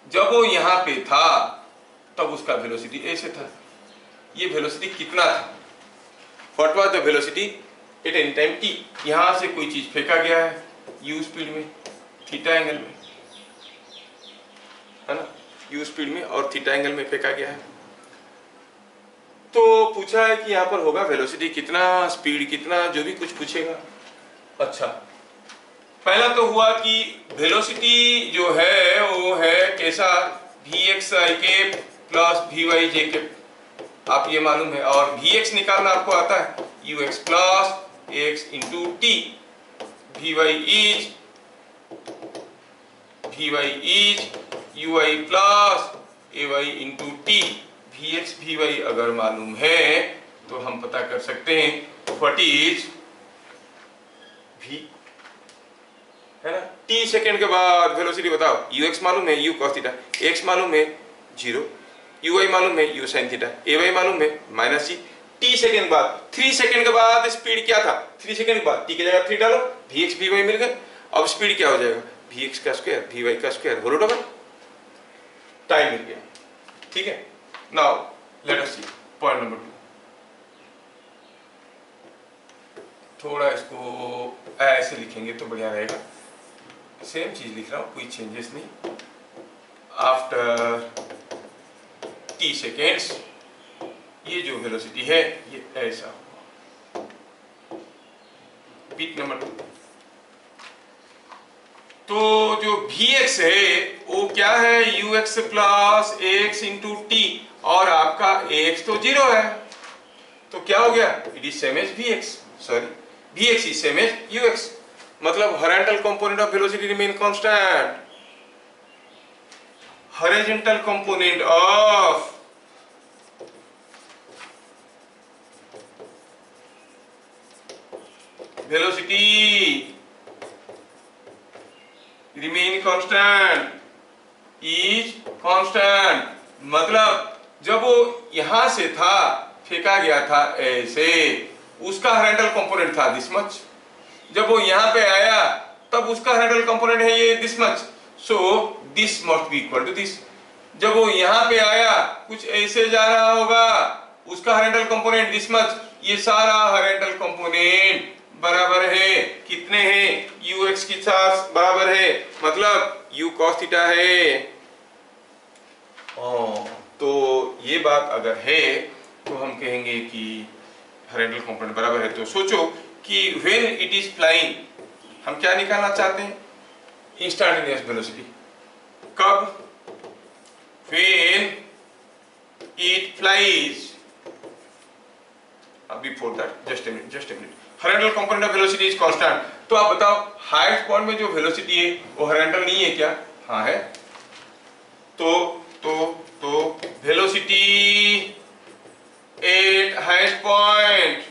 जब वो यहां पे था तब उसका वेलोसिटी ऐसे था, ये वेलोसिटी कितना था, what was the velocity at any time t, यहां से कोई चीज फेंका गया है u स्पीड में, थीटा एंगल में, है ना, u स्पीड में और थीटा एंगल में फेंका गया है। तो पूछा है कि यहाँ पर होगा वेलोसिटी कितना, स्पीड कितना, जो भी कुछ पूछेगा। अच्छा, पहला तो हुआ कि वेलोसिटी जो है वो है कैसा, vxi प्लस vy आप ये मालूम है, और vx निकालना आपको आता है, ux plus x into t, vy is ui plus ay into T. vx vy अगर मालूम है तो हम पता कर सकते हैं व्हाट इज v, है ना। t सेकेंड के बाद वेलोसिटी बताओ, ux मालूम है, u cos थीटा, x मालूम है 0, ui मालूम है u sin थीटा, ay मालूम है माइनस g, t सेकंड बाद, 3 सेकंड के बाद स्पीड क्या था, 3 सेकंड के बाद t की जगह 3 डालो, vx vy मिल गए। अब स्पीड क्या हो जाएगा, vx का स्क्वायर vy का स्क्वायर होल ओवर, टाइम मिल गया। ठीक है, now let us see point number 2। थोड़ा इसको ऐसे लिखेंगे तो बढ़िया रहेगा, सेम चीज लिख रहा हूं, कोई चेंजेस नहीं। आफ्टर t सेकेंड्स ये जो वेलोसिटी है ये ऐसा होगा। बीट नंबर 2, तो जो vx है वो क्या है, ux plus ax into T, और आपका ax तो 0 है, तो क्या हो गया, it is same as vx, sorry vx is same as ux, मतलब horizontal component of velocity remain constant, horizontal component of velocity remain constant is constant, मतलब जब वो यहां से था फेंका गया था ऐसे, उसका हॉरिजॉन्टल कंपोनेंट था दिस मच, जब वो यहां पे आया तब उसका हॉरिजॉन्टल कंपोनेंट है ये this much, so this must be equal to this. जब वो यहां पे आया कुछ ऐसे जा रहा होगा, उसका हॉरिजॉन्टल कंपोनेंट दिस मच, ये सारा हॉरिजॉन्टल कंपोनेंट बराबर है कितने हैं, ux के साथ बराबर है, मतलब u cos थीटा है। तो ये बात अगर है तो हम कहेंगे कि हॉरिजॉन्टल कंपोनेंट बराबर है। तो सोचो कि व्हेन इट इज फ्लाइंग हम क्या निकालना चाहते हैं, इंस्टेंटेनियस वेलोसिटी, कब, when it flies, before that just a minute, horizontal component of velocity is constant. तो आप बताओ हाईएस्ट पॉइंट में जो वेलोसिटी है वो हॉरिजॉन्टल नहीं है क्या, हाँ है, तो वेलोसिटी एट हाईएस्ट पॉइंट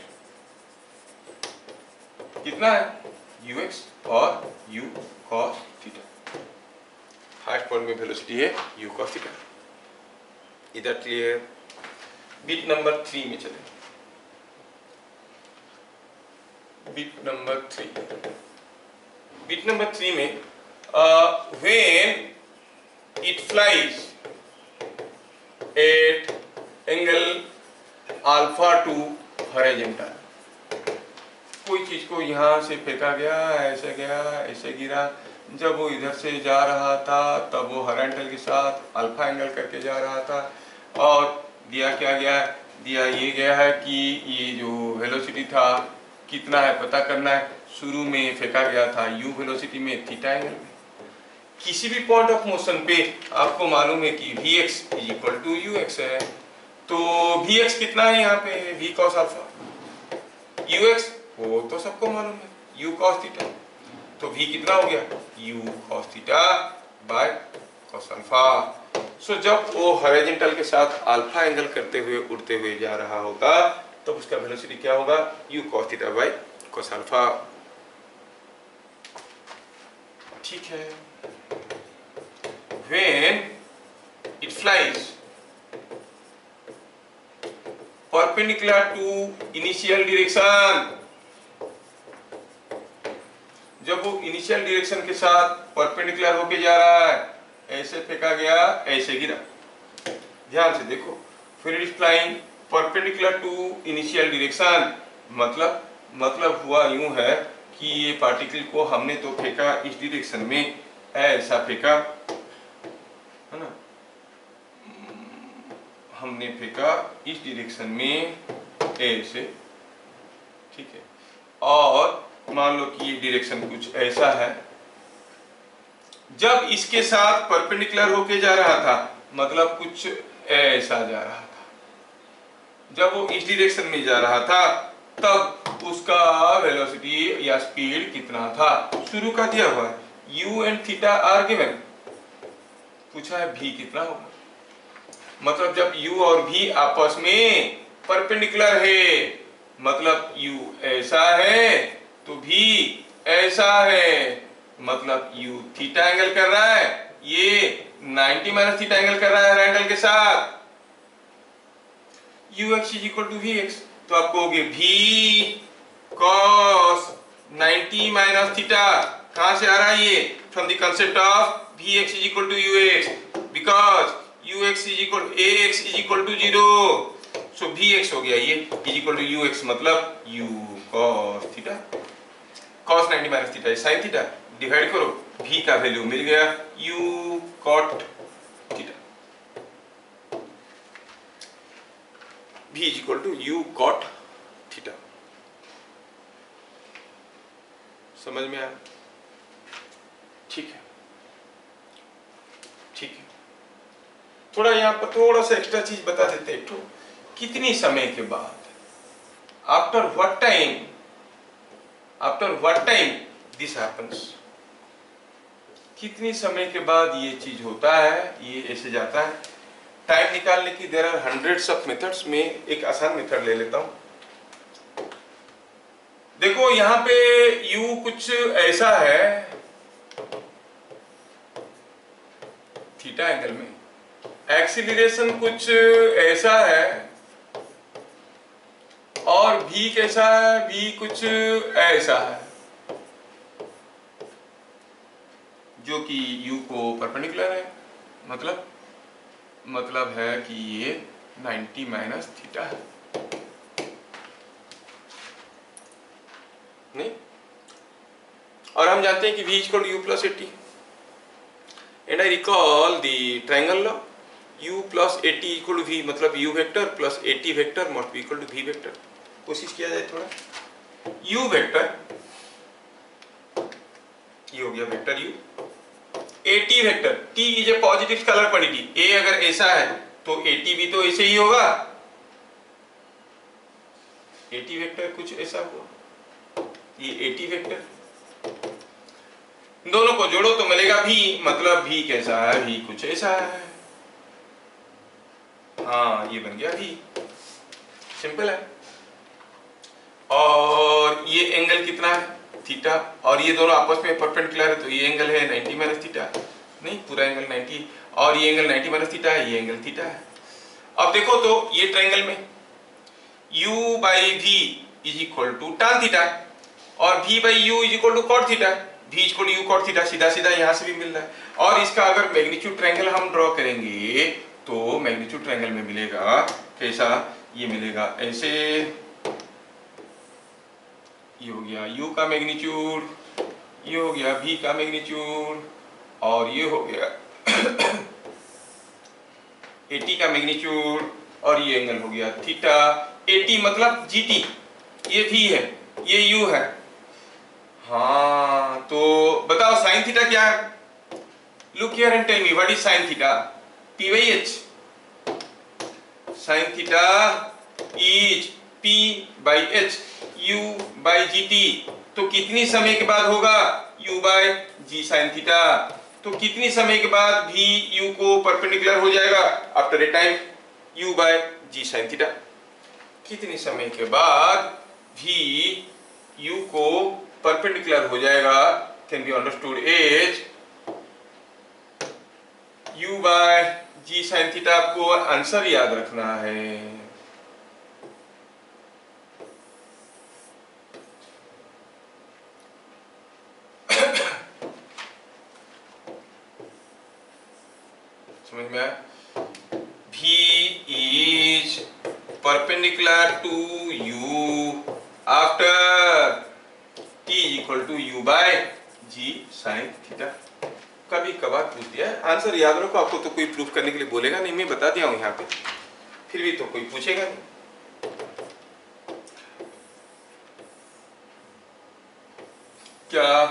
कितना है, ux और u cos theta, highest point में वेलोसिटी है u cos थीटा। इधर क्लियर। बीट नंबर 3 में चले, बीट नंबर 3 में when it flies at angle alpha to horizontal, कोई चीज को यहां से फेंका गया, ऐसे गया, ऐसे गिरा, जब वो इधर से जा रहा था तब वो हॉरिजॉन्टल के साथ अल्फा एंगल करके जा रहा था, और दिया क्या गया, दिया ये गया है कि ये जो वेलोसिटी था कितना है पता करना है, शुरू में फेंका गया था u वेलोसिटी में थीटा एंगल में, किसी भी पॉइंट ऑफ मोशन पे आपको मालूम है कि vx is equal to ux है, तो vx कितना है यहाँ पे, v cos अल्फा, ux वो तो सबको मालूम है u cos थीटा, तो v कितना हो गया, u cos theta by cos alpha. So जब वो हॉरिजॉन्टल के साथ अल्फा एंगल करते हुए उड़ते हुए जा रहा होगा तब उसका वेलोसिटी क्या होगा, u cos theta by cos alpha. ठीक है, when it flies perpendicular to initial direction, जब वो इनिशियल डायरेक्शन के साथ परपेंडिकुलर होके जा रहा है, ऐसे फेंका गया, ऐसे गिरा, ध्यान से देखो, फिर it is flying perpendicular to initial direction, मतलब हुआ यूं है कि ये पार्टिकल को हमने तो फेंका इस डायरेक्शन में, ऐसा फेंका है ना, हमने फेंका इस डायरेक्शन में ऐसे, ठीक है, और मान लो कि ये डायरेक्शन कुछ ऐसा है, जब इसके साथ परपेंडिकुलर होके जा रहा था मतलब कुछ ऐसा जा रहा था, जब वो इस डायरेक्शन में जा रहा था तब उसका वेलोसिटी या स्पीड कितना था, शुरू का दिया हुआ है, u and theta are given, पूछा है v कितना होगा, मतलब जब u और v आपस में परपेंडिकुलर है, मतलब u ऐसा है तो v ऐसा है, मतलब u थीटा एंगल कर रहा है, ये 90 माइनस थीटा एंगल कर रहा है हॉरिजॉन्टल के साथ, ux is equal to vx, तो आपको होगी v cos 90 माइनस थीटा। कहां से आ रहा है ये? From the concept of vx is equal to ux, because ux is equal ax is equal to 0। So vx हो गया ये इज इक्वल टू ux, मतलब u cos theta. cos 90 minus theta sin theta, divide करो, v का वैल्यू मिल गया u cot theta. v is equal to u cot theta. समझ में आया? ठीक है, ठीक है। थोड़ा यहाँ पर थोड़ा सा एक्स्ट्रा चीज बता देते हैं। तो कितनी समय के बाद, after what time this happens, कितनी समय के बाद ये चीज होता है, ये ऐसे जाता है। टाइम निकालने की there are hundreds of methods में एक आसान मेथड ले लेता हूं। देखो यहां पे u कुछ ऐसा है थीटा एंगल में, एक्सीलरेशन कुछ ऐसा है, और v कैसा है, v कुछ ऐसा है, जो कि u को परपेंडिकुलर है। मतलब है कि ये 90 माइनस थीटा है, नहीं? और हम जानते हैं कि v equal to u plus 80, and I recall the triangle law, u plus 80 equal to v, मतलब u vector plus 80 vector must be equal to v vector. कोशिश किया जाए थोड़ा, u वेक्टर, ये हो गया vector u, 80 vector, t is a positive scalar quantity, a अगर ऐसा है तो 80 भी तो ऐसे ही होगा, 80 वेक्टर कुछ ऐसा हुआ, ये 80 वेक्टर, दोनों को जोड़ो तो मिलेगा v, मतलब v कैसा है, v कुछ ऐसा है। हाँ, ये बन गया v, सिंपल है। और ये एंगल कितना है? थीटा, और ये दोनों आपस में परपेंडिकुलर है, तो ये एंगल है 90 माइनस थीटा, नहीं पूरा एंगल 90, और ये एंगल 90 माइनस थीटा है, ये एंगल थीटा है। अब देखो तो ये ट्रायंगल में u by v is equal to tan theta, और v by u is equal to cot theta, v is equal to u cot theta, सीधा सीधा यहाँ से भी मिल रहा है। और इसका अगर मैग्नीट्यूड ट्रायंगल हम ड्रॉ करेंगे तो मैग्नीट्यूड ट्रायंगल में मिलेगा कैसा, ये मिलेगा ऐसे, ये हो गया u का मैग्नीट्यूड, ये हो गया v का मैग्नीट्यूड, और ये हो गया 80 का मैग्नीट्यूड, और ये एंगल हो गया थीटा। 80 मतलब gt, ये v है, ये u है। हाँ, तो बताओ साइन थीटा क्या है? Look here and tell me what is sine theta? p by h, sine theta is p by h, u by gt। तो कितनी समय के बाद होगा? u by g sine theta. तो कितनी समय के बाद v u को परपेंडिकुलर हो जाएगा? After a time u by g sine theta. कितनी समय के बाद v u को परपेंडिकुलर हो जाएगा can be understood as u by g sine theta. आपको आंसर याद रखना है। समझ में आया? v is perpendicular to u after t is equal to u by g sin theta. कभी कभार पूछ दिया, आंसर याद रखो। आपको तो कोई प्रूफ करने के लिए बोलेगा नहीं, मैं बता दिया हूं यहाँ पे, फिर भी तो कोई पूछेगा नहीं। क्या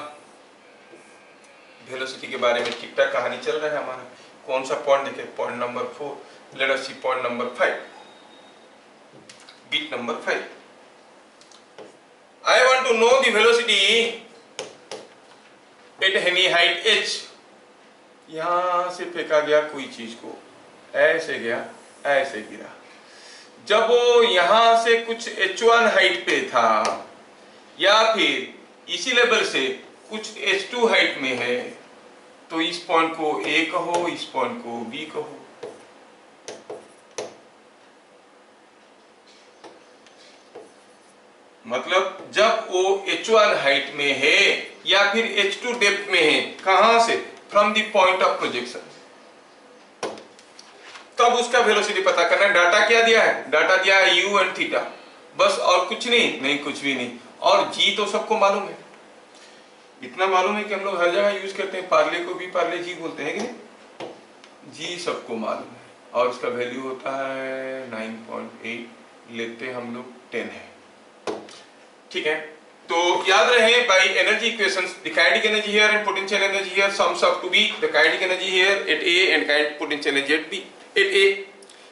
वेलोसिटी के बारे में ठीक ठाक कहानी चल रहा है हमारा? कौन सा पॉइंट देखे? Point number 4। Let us see point number 5, bit number 5। I want to know the velocity at any height h। यहां से फेंका गया कोई चीज को, ऐसे गया, ऐसे गिरा। जब वो यहां से कुछ h1 हाइट पे था, या फिर इसी लेवल से कुछ h2 हाइट में है, तो इस पॉइंट को A कहो, इस पॉइंट को B कहो। मतलब जब वो h1 हाइट में है या फिर h2 डेप्थ में है, कहां से? From the point of projection, तब उसका वेलोसिटी पता करना है। डाटा क्या दिया है? डाटा दिया है u एंड थीटा, बस, और कुछ नहीं, कुछ भी नहीं। और g तो सबको मालूम है, इतना मालूम है कि हम लोग हर जगह यूज करते हैं। पार्ले को भी पार्ले जी बोलते हैं कि नहीं? जी सबको मालूम है, और उसका वैल्यू होता है 9.8, लेते हम लोग 10 है, ठीक है। तो याद रहे, by energy equations, the kinetic energy here and potential energy here sums up to be the kinetic energy here at A and kinetic potential energy at B at A.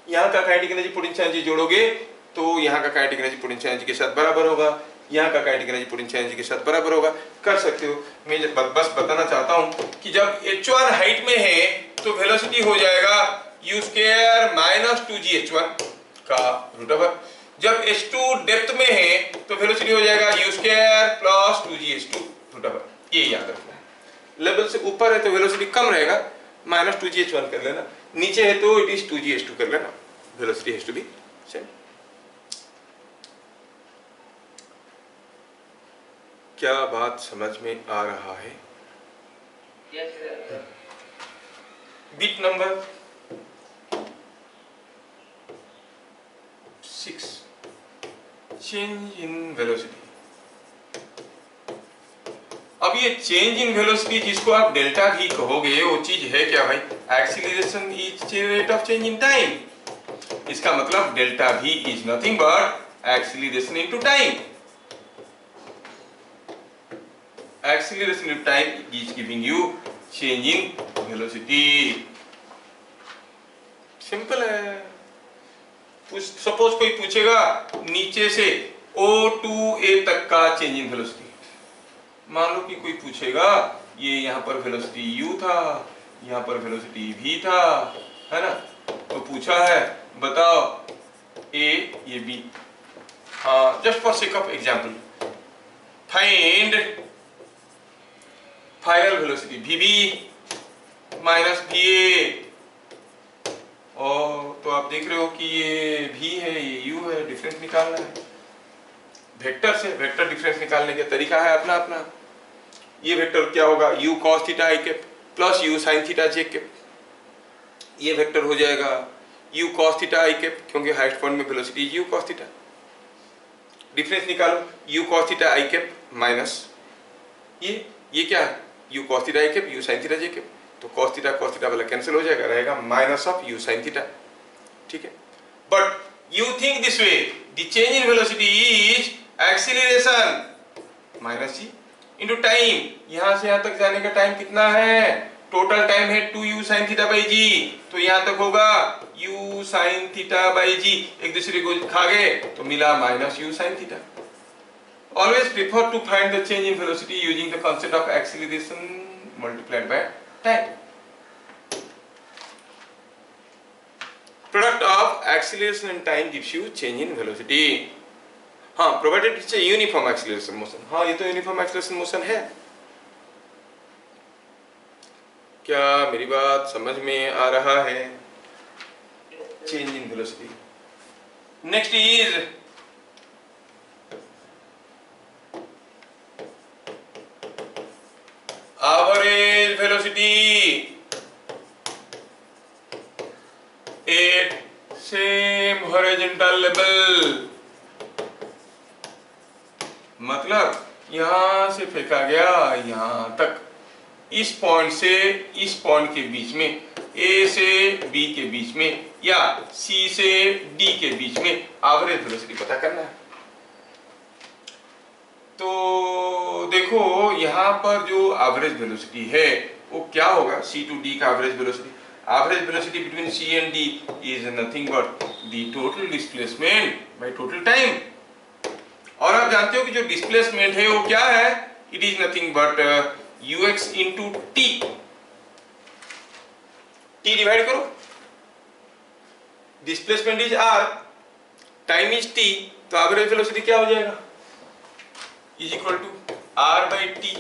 यहाँ का काइनेटिक एनर्जी पोटेंशियल एनर्जी जोड़ोगे तो यहाँ का काइनेटिक एनर्जी पोटेंशियल एनर्जी के साथ बराबर होगा, यहाँ का काइनेटिक एनर्जी पोटेंशियल एनर्जी के साथ बराबर होगा। कर सकते हो। मैं बस बताना चाहता हूँ कि जब h1 हाइट में है तो वेलोसिटी हो जाएगा u स्क्वायर माइनस 2gh1 का रूट ओवर। जब h2 डेप्थ में है तो वेलोसिटी हो जाएगा u square plus 2gh2 root over. ये याद रखना है। लेवल से ऊपर है तो वेलोसिटी कम रहेगा, माइनस 2gh1 कर लेना, नीचे है तो इट इज 2gh2 कर लेना, velocity has to be same. क्या बात समझ में आ रहा है? Yes, sir. Bit number 6, change in velocity. अब ये चेंज इन वेलोसिटी जिसको आप डेल्टा भी कहोगे, वो चीज है क्या भाई? Acceleration is rate of change in time. इसका मतलब डेल्टा भी is nothing but acceleration into time. Acceleration in time is giving you change in velocity. Simple है। सपोज कोई पूछेगा नीचे से O to A तक का चेंज इन वेलोसिटी, मान लो कि कोई पूछेगा ये यहाँ पर वेलोसिटी u था, यहाँ पर वेलोसिटी v था, है ना? तो पूछा है बताओ A ये B। हाँ, just for sake of example, find final velocity vb minus va। और तो आप देख रहे हो कि ये v है, ये u है, डिफरेंस निकालना है। वेक्टर से वेक्टर डिफरेंस निकालने का तरीका है अपना अपना। ये वेक्टर क्या होगा? u cos theta i cap plus u sin theta j cap. ये वेक्टर हो जाएगा u cos theta i cap, क्योंकि हाईएस्ट पॉइंट में velocity u cos theta. Difference निकालो, u cos theta i cap minus ये क्या है? u cos theta i cap u sin theta j cap. तो cos थीटा वाला कैंसिल हो जाएगा, रहेगा minus of u sin theta, ठीक है। But you think this way, the change in velocity is acceleration minus g into time. यहां से यहां तक जाने का टाइम कितना है? टोटल टाइम है 2u sin theta by g, तो यहां तक होगा u sin theta by g, एक दूसरे को खा गए तो मिला minus u sin theta. Always prefer to find the change in velocity using the concept of acceleration multiplied by time. Product of acceleration and time gives you change in velocity. हाँ, provided it's a uniform acceleration motion. हाँ, ये तो uniform acceleration motion है। क्या मेरी बात समझ में आ रहा है? Change in velocity. Next is average velocity at same horizontal level। मतलब यहां से फेंका गया यहां तक, इस पॉइंट से इस पॉइंट के बीच में, A से B के बीच में या C से D के बीच में एवरेज वेलोसिटी पता करना है। तो देखो यहाँ पर जो एवरेज वेलोसिटी है वो क्या होगा? C to D का average velocity. Average velocity between C and D is nothing but the total displacement by total time. और आप जानते हो कि जो डिस्प्लेसमेंट है वो क्या है? It is nothing but ux into t। t divide करो, displacement is r, time is t, तो एवरेज वेलोसिटी क्या हो जाएगा? Is equal to r by T.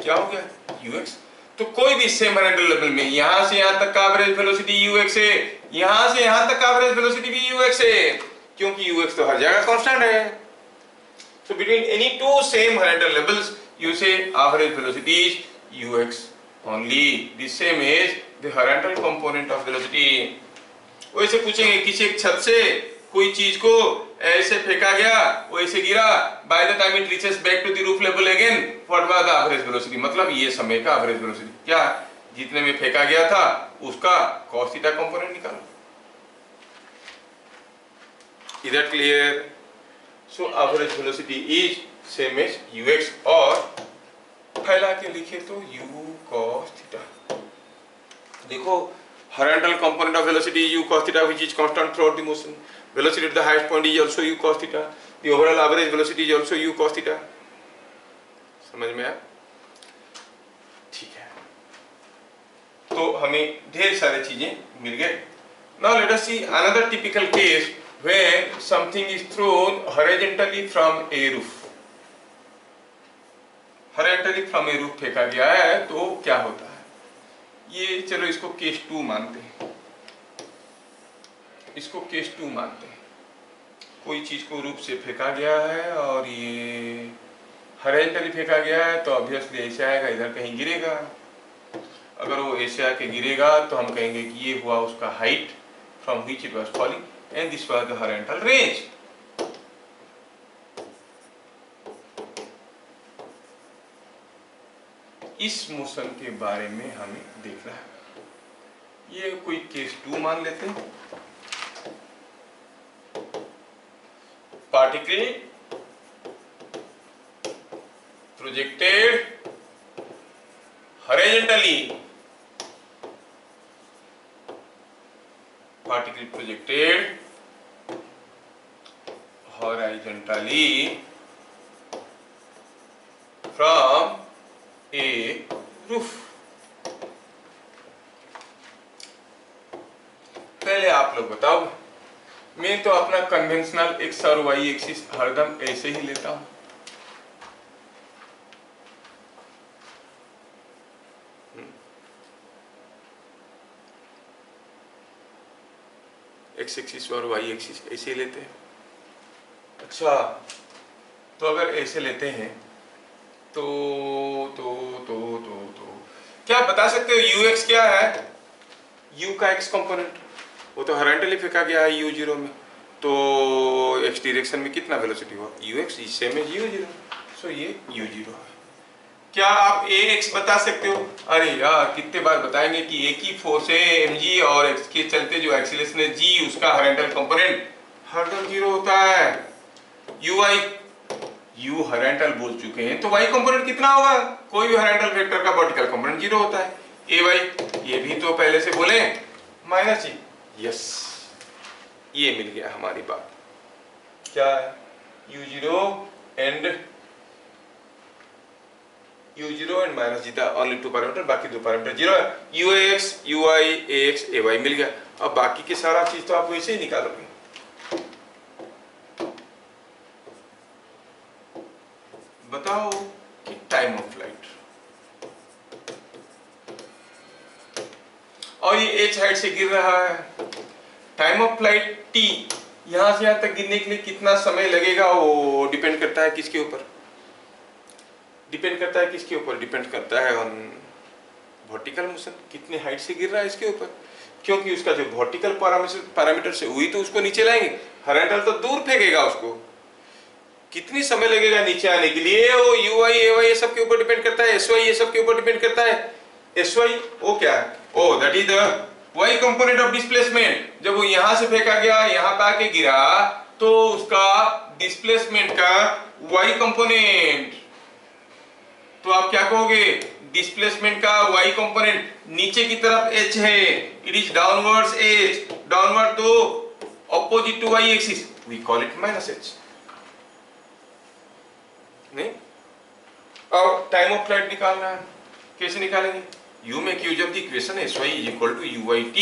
क्या हो गया? ux। तो कोई भी सेम होरिजेंटल लेवल में यहां से यहां तक का एवरेज वेलोसिटी ux है, यहां से यहां तक का एवरेज वेलोसिटी भी ux है, क्योंकि ux तो हर जगह कांस्टेंट है। So between any two same horizontal levels, you say average velocity is ux only. The same is the horizontal component of velocity. वैसे पूछेंगे किसी एक छत से कोई चीज को ऐसे फेंका गया, वो ऐसे गिरा, by the time it reaches back to the roof level again, what was the average velocity? मतलब ये समय का average velocity क्या, जितने में फेंका गया था उसका cos थीटा कंपोनेंट निकालो. Is that clear? So average velocity is same as ux, और फैला के लिखे तो u cos theta. देखो horizontal component of velocity is u cos theta, which is constant throughout the motion. Velocity at the highest point is also u cos theta. The overall average velocity is also u cos theta. समझ में आया? ठीक है, तो हमें ढेर सारी चीजें मिल गए. Now let us see another typical case when something is thrown horizontally from a roof. horizontally from a roof फेंका गया है तो क्या होता है. ये चलो इसको केस 2 मानते हैं, इसको केस 2 मानते हैं. कोई चीज को रूप से फेंका गया है और ये हॉरिजॉन्टली फेंका गया है, तो ऑब्वियसली ऐसे आएगा, इधर कहीं गिरेगा. अगर वो ऐसे आके गिरेगा तो हम कहेंगे कि ये हुआ उसका height from which it was falling, and this was the horizontal range. इस मोशन के बारे में हमें देखना है. ये कोई केस 2 मान लेते हैं. Particle projected horizontally, particle projected horizontally from a roof. पहले आप लोग बताओ, मैं तो अपना कन्वेंशनल एक्स और वाई एक्सिस हरदम ऐसे ही लेता हूं. एक्स एक्सिस और वाई एक्सिस ऐसे ही लेते हैं. अच्छा, तो अगर ऐसे लेते हैं तो क्या बता सकते हो ux क्या है? u का x कंपोनेंट, वो तो हॉरिजॉन्टली फेंका गया है u0 में, तो x डायरेक्शन में कितना वेलोसिटी हुआ? ux is same as u0, so ये u0 है. क्या आप ax बता सकते हो? अरे यार कितने बार बताएंगे कि एक ही फोर्स है mg और x के चलते जो एक्सीलरेशन है g, उसका हॉरिजॉन्टल कंपोनेंट हरदम 0 होता है. uy, u हॉरिजॉन्टल बोल चुके हैं तो y कंपोनेंट कितना होगा? कोई भी हॉरिजॉन्टल वेक्टर का वर्टिकल कंपोनेंट 0 होता है. ay, ये भी तो पहले से बोले माइनस जी. यस, ये मिल गया हमारी बात. क्या है? u0 एंड माइनस जीता, ओनली 2 पैरामीटर, बाकी 2 पैरामीटर 0 है. ux, uy, ax, ay मिल गया. अब बाकी की सारा चीज तो आप वैसे ही निकालोगे. बताओ कि टाइम ऑफ फ्लाइट, और ये h हाइट से गिर रहा है. टाइम ऑफ फ्लाइट t, यहां से यहां तक गिरने के लिए कितना समय लगेगा? वो डिपेंड करता है किसके ऊपर? डिपेंड करता है किसके ऊपर? डिपेंड करता है ऑन वर्टिकल मोशन, कितने हाइट से गिर रहा है इसके ऊपर. क्योंकि उसका जो वर्टिकल पैरामीटर से हुई तो उसको नीचे लाएंगे, हॉरिजॉन्टल तो दूर फेंकेगा उसको. कितनी समय लगेगा नीचे आने के लिए? वो uy, ay ये सब के ऊपर डिपेंड करता है. sy ये सब के ऊपर डिपेंड करता है. sy वो क्या है? Oh that is the y component of displacement. जब वो यहां से फेंका गया, यहां पे आके गिरा, तो उसका डिस्प्लेसमेंट का y कंपोनेंट, तो आप क्या कहोगे? डिस्प्लेसमेंट का y कंपोनेंट नीचे की तरफ h है, it is downwards h, downward तो opposite to y axis, we call it minus h. नहीं? अब टाइम ऑफ फ्लाइट निकालना है, कैसे निकालेंगे? u make use of the equation sy is equal to uyt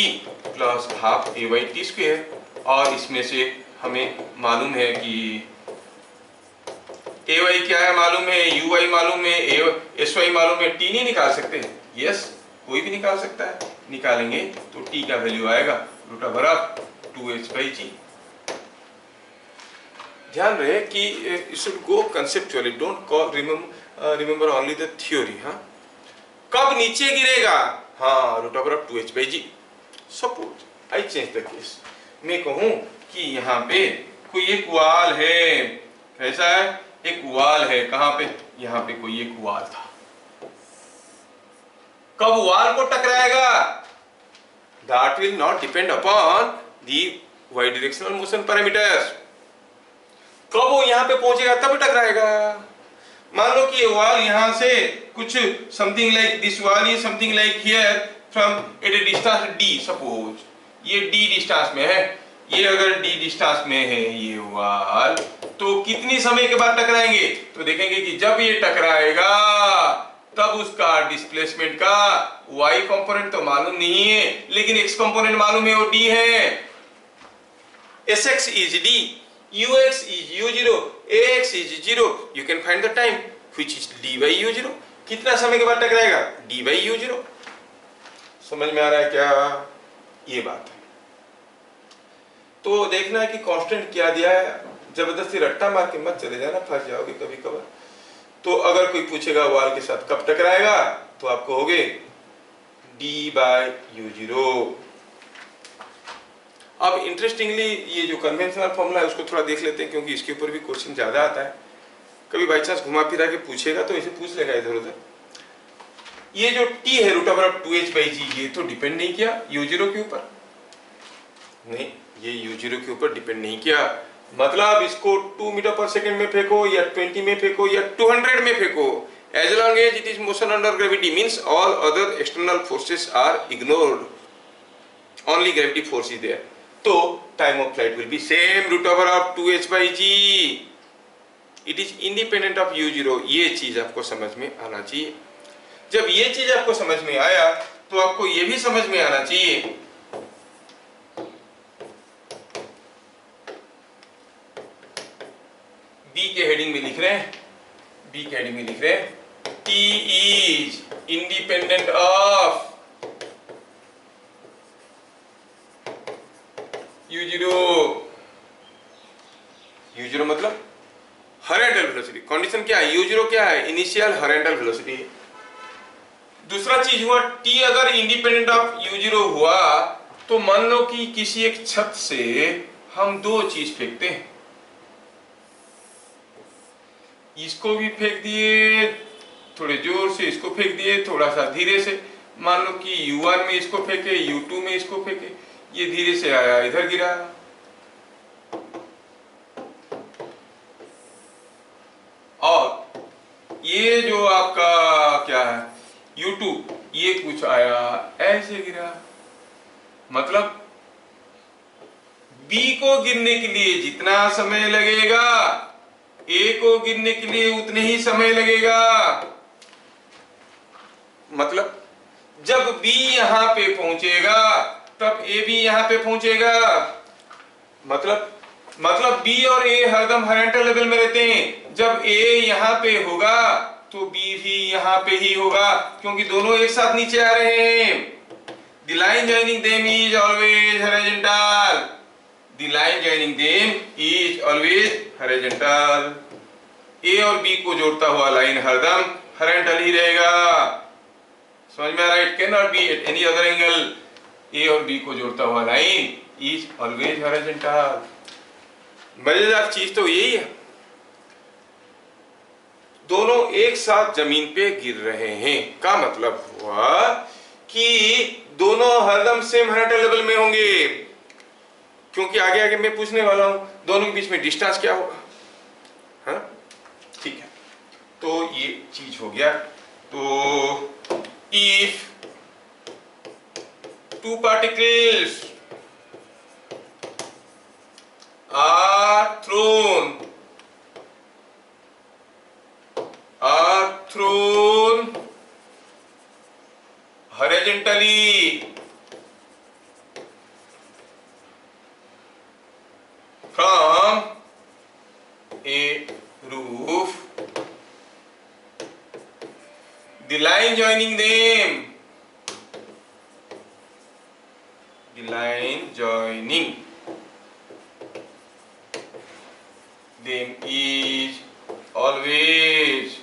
plus half ayt square, और इसमें से हमें मालूम है कि ay क्या है मालूम है, uy मालूम है, sy मालूम है, t नहीं निकाल सकते? यस, कोई भी निकाल सकता है. निकालेंगे तो t का वैल्यू आएगा √2h/g. ध्यान रहे कि you should go conceptually, don't call remember only the theory. हाँ, कब नीचे गिरेगा? हाँ, root over of 2h/g। Suppose I change the case, मैं कहूं कि यहाँ पे कोई एक वाल है, कैसा है? एक वाल है, कहाँ पे? यहाँ पे कोई एक वाल था। कब वाल को टकराएगा? That will not depend upon the y directional motion parameters। कब वो यहाँ पे पहुंचेगा तब टकराएगा। मान लो कि ये वाल यहाँ से कुछ something like this wall is something like here from at a distance d। Suppose ये d डिस्टेंस में है, ये अगर d डिस्टेंस में है ये वाल, तो कितनी समय के बाद टकराएंगे? तो देखेंगे कि जब ये टकराएगा तब उसका डिस्प्लेसमेंट का y कंपोनेंट तो मालूम नहीं है, लेकिन x कंपोनेंट मालूम है, वो d है। sx is d, ux is u0, ax is 0। You can find the time which is d/u0। कितना समय के बाद टकराएगा? d/u0। समझ में आ रहा है क्या? ये बात है। तो देखना है कि कांस्टेंट क्या दिया है, जबरदस्ती रट्टा मार के मत चले जाना, फंस जाओगे कभी कभार। तो अगर कोई पूछेगा वाल के साथ कब टकराएगा, तो आप कहोगे d/u0। अब इंटरेस्टिंगली ये जो कन्वेंशनल फॉर्मूला है उसको थोड़ा देख लेते हैं, क्योंकि इसके ऊपर भी क्वेश्चन ज्यादा आता है। कभी बाई चांस घुमा फिरा के पूछेगा तो इसे पूछ लेगा इधर उधर। ये जो t है रूट ओवर ऑफ 2h/g, ये तो डिपेंड नहीं किया u0 के ऊपर, नहीं, ये u0 के ऊपर डिपेंड नहीं किया। मतलब इसको 2 मीटर पर सेकेंड में फेंको या 20 में फेंको या 200 में फेंको, as long as it is motion under gravity means all other external forces are ignored, only gravity force is there. तो time of flight will be same root over of 2h/g। It is independent of u0। ये चीज आपको समझ में आना चाहिए। जब ये चीज आपको समझ में आया तो आपको ये भी समझ में आना चाहिए बी के हेडिंग में लिख रहे हैं, बी के हेडिंग में लिख रहे हैं T is independent of u0। u0 मतलब हॉरिजॉन्टल वेलोसिटी। कंडीशन क्या है? u0 क्या है? Initial horizontal velocity. दूसरा चीज हुआ t अगर इंडिपेंडेंट ऑफ u0 हुआ तो मान लो कि किसी एक छत से हम दो चीज फेंकते हैं, इसको भी फेंक दिए थोड़े जोर से, इसको फेंक दिए थोड़ा सा धीरे से। मान लो कि u1 में इसको फेंके, u2 में इसको फेंके, ये धीरे से आया इधर गिरा। और ये जो आपका क्या है u2, ये कुछ आया ऐसे गिरा। मतलब B को गिरने के लिए जितना समय लगेगा A को गिरने के लिए उतने ही समय लगेगा। मतलब जब B यहां पे पहुंचेगा तब A भी यहां पे पहुंचेगा। मतलब B और A हरदम हॉरिजॉन्टल लेवल में रहते हैं। जब A यहां पे होगा तो B भी यहां पे ही होगा, क्योंकि दोनों एक साथ नीचे आ रहे हैं। The line joining them is always horizontal। The line joining them is always horizontal। A और B को जोड़ता हुआ लाइन हरदम हॉरिजॉन्टल ही रहेगा। समझ में आ रहा है? It cannot be at any other angle। A और B को जोड़ता हुआ लाइन is always horizontal। मजेदार चीज तो यही है, दोनों एक साथ जमीन पे गिर रहे हैं का मतलब हुआ कि दोनों हरदम सेम हॉरिजॉन्टल लेवल में होंगे। क्योंकि आगे आगे मैं पूछने वाला हूं दोनों के बीच में डिस्टेंस क्या होगा, है ना? ठीक है, तो ये चीज हो गया। तो if two particles are thrown horizontally from a roof, the line joining them, the them is always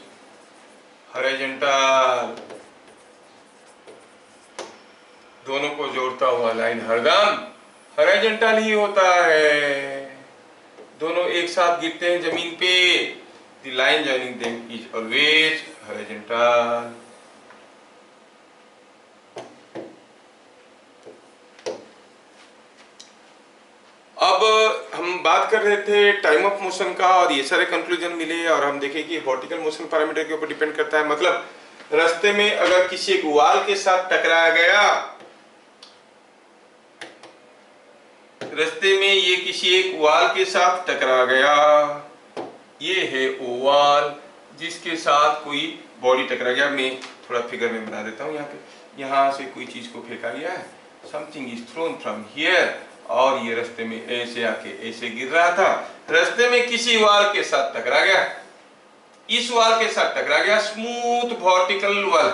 horizontal. दोनों को जोड़ता हुआ लाइन हरदम हॉरिजॉन्टल ही होता है। दोनों एक साथ गिरते हैं जमीन पे। The line joining them is always horizontal. अब हम बात कर रहे थे टाइम ऑफ मोशन का और ये सारे कंक्लूजन मिले और हम देखें कि वर्टिकल मोशन पैरामीटर के ऊपर डिपेंड करता है। मतलब रास्ते में अगर किसी एक वॉल के साथ टकराया गया, रास्ते में ये किसी एक वॉल के साथ टकरा गया, ये है वो वॉल जिसके साथ कोई बॉडी टकरा गया। मैं थोड़ा फिगर में बना देता हूँ। यहाँ पे यहाँ से कोई चीज को फेंका गया है, something is thrown from here, और ये रास्ते में ऐसे आके ऐसे गिर रहा था, रास्ते में किसी वॉल के साथ टकरा गया, इस वॉल के साथ टकरा गया। Smooth vertical wall,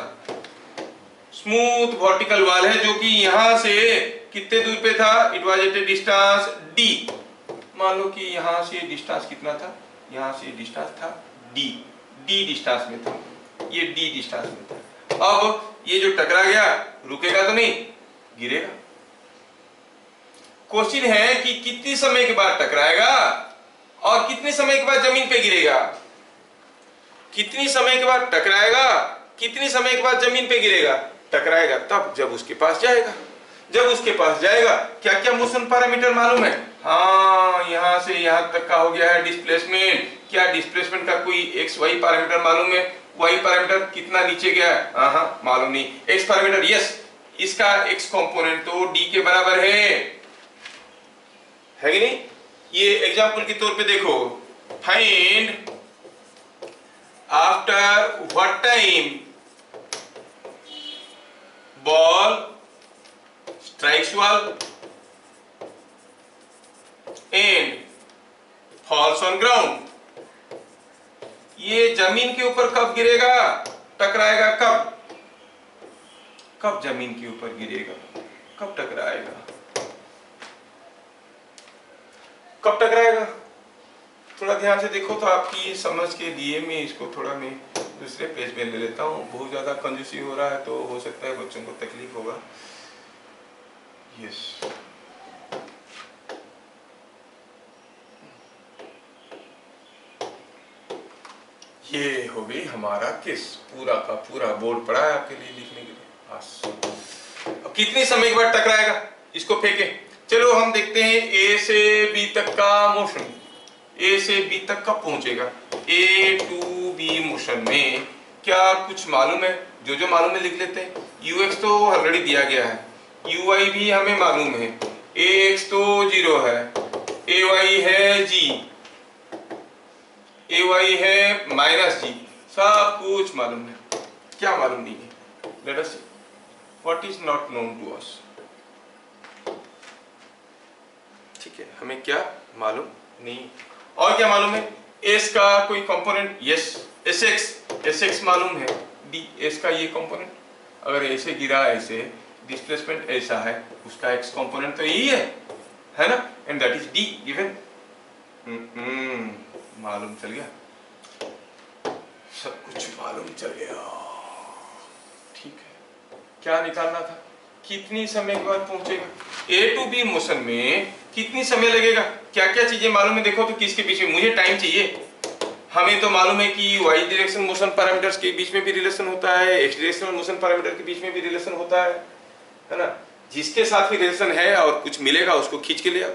smooth vertical wall है जो कि यहां से कितने दूर पे था? It was at a distance D. मान लो कि यहां से डिस्टेंस कितना था? यहां से डिस्टेंस था डी, डी डिस्टेंस में था, ये डी डिस्टेंस में था। अब ये जो टकरा गया रुकेगा तो नहीं, गिरेगा। क्वेश्चन है कि कितने समय के बाद टकराएगा और कितने समय के बाद जमीन पे गिरेगा। कितनी समय के बाद टकराएगा, कितनी समय के बाद जमीन पे गिरेगा। टकराएगा तब जब उसके पास जाएगा। जब उसके पास जाएगा क्या क्या मोशन पैरामीटर मालूम है? हाँ, यहां से यहां तक का हो गया है डिस्प्लेसमेंट। क्या डिस्प्लेसमेंट का कोई एक्स वाई पैरामीटर मालूम है? वाई पैरामीटर कितना नीचे गया है? हाँ मालूम नहीं। एक्स पैरामीटर यस, इसका एक्स कंपोनेंट तो डी के बराबर है कि नहीं? ये एग्जांपल के तौर पे देखो, find after what time ball strikes wall and falls on ground. ये जमीन के ऊपर कब गिरेगा, टकराएगा कब? कब जमीन के ऊपर गिरेगा, कब टकराएगा, कब टकराएगा? थोड़ा ध्यान से देखो तो आपकी समझ के लिए मैं इसको थोड़ा मैं दूसरे पेज पे ले लेता हूँ। बहुत ज्यादा कंजूसी हो रहा है तो हो सकता है बच्चों को तकलीफ होगा। यस, ये हो गई हमारा किस पूरा का पूरा बोर्ड पड़ा है आपके लिए लिखने के लिए। बस अब कितने समय के बाद टकराएगा इसको फेंके। चलो हम देखते हैं ए से बी तक का मोशन। ए से बी तक कब पहुंचेगा? ए टू बी मोशन में क्या कुछ मालूम है? जो जो मालूम है लिख लेते हैं। यू एक्स तो ऑलरेडी दिया गया है, यू वाई भी हमें मालूम है, ए एक्स तो 0 है, ए वाई है जी, ए वाई है -g, सब कुछ मालूम है। क्या मालूम नहीं है? Let us see what is not known to us. ठीक है, हमें क्या मालूम नहीं। और क्या मालूम है? एस का कोई कंपोनेंट, यस एस एक्स मालूम है, डी एस का ये कंपोनेंट, अगर ऐसे गिरा ऐसे डिस्प्लेसमेंट ऐसा है, उसका एक्स कंपोनेंट तो यही है ना, and that is D given. मालूम चल गया, सब कुछ मालूम चल गया। ठीक है, क्या निकालना था? कितनी समय के बाद पहुंचेगा? ए टू बी मोशन में कितनी समय लगेगा? क्या क्या चीजें मालूम है देखो तो किसके बीच में? मुझे टाइम चाहिए। हमें तो मालूम है कि वाई डायरेक्शन मोशन पैरामीटर्स के बीच में भी रिलेशन होता है, एक्स डायरेक्शनल मोशन पैरामीटर के बीच में भी रिलेशन होता है ना। जिसके साथ भी रिलेशन है और कुछ मिलेगा उसको खींच के ले आओ,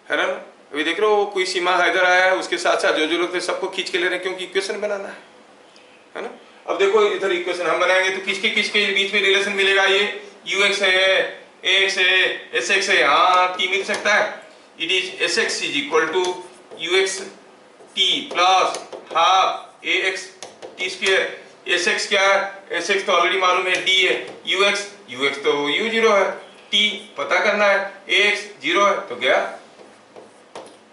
है ना। अभी देख रहे हो कोई सीमा हैदर आया है, उसके साथ साथ जो जो लोग थे सबको खींच के ले रहे हैं, क्योंकि इक्वेशन बनाना है ना। अब देखो इधर इक्वेशन हम बनाएंगे तो किसके किसके बीच में रिलेशन मिलेगा? ये यू एक्स है, ए एक्स है, एस एक्स है, हाँ टी मिल सकता है। It is s x is equal to you x T plus half A x T square. S x क्या है? एस एक्स तो ऑलरेडी मालूम है, डी है। यू एक्स तो यू 0 है, टी पता करना है, ए एक्स 0 है तो क्या,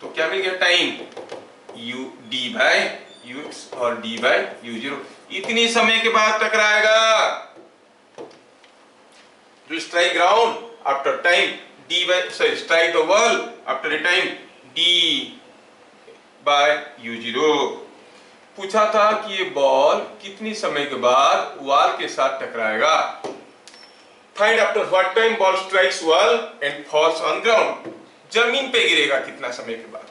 तो क्या मिल गया? Time u d by u x और डी बाय यू 0। इतनी समय के बाद टकराएगा। will strike ground after time d by strike the wall after a time by u0। पूछा था कि ये बॉल कितनी समय के बाद वॉल के साथ टकराएगा। Find after what time ball strikes wall and falls on ground. जमीन पे गिरेगा कितना समय के बाद।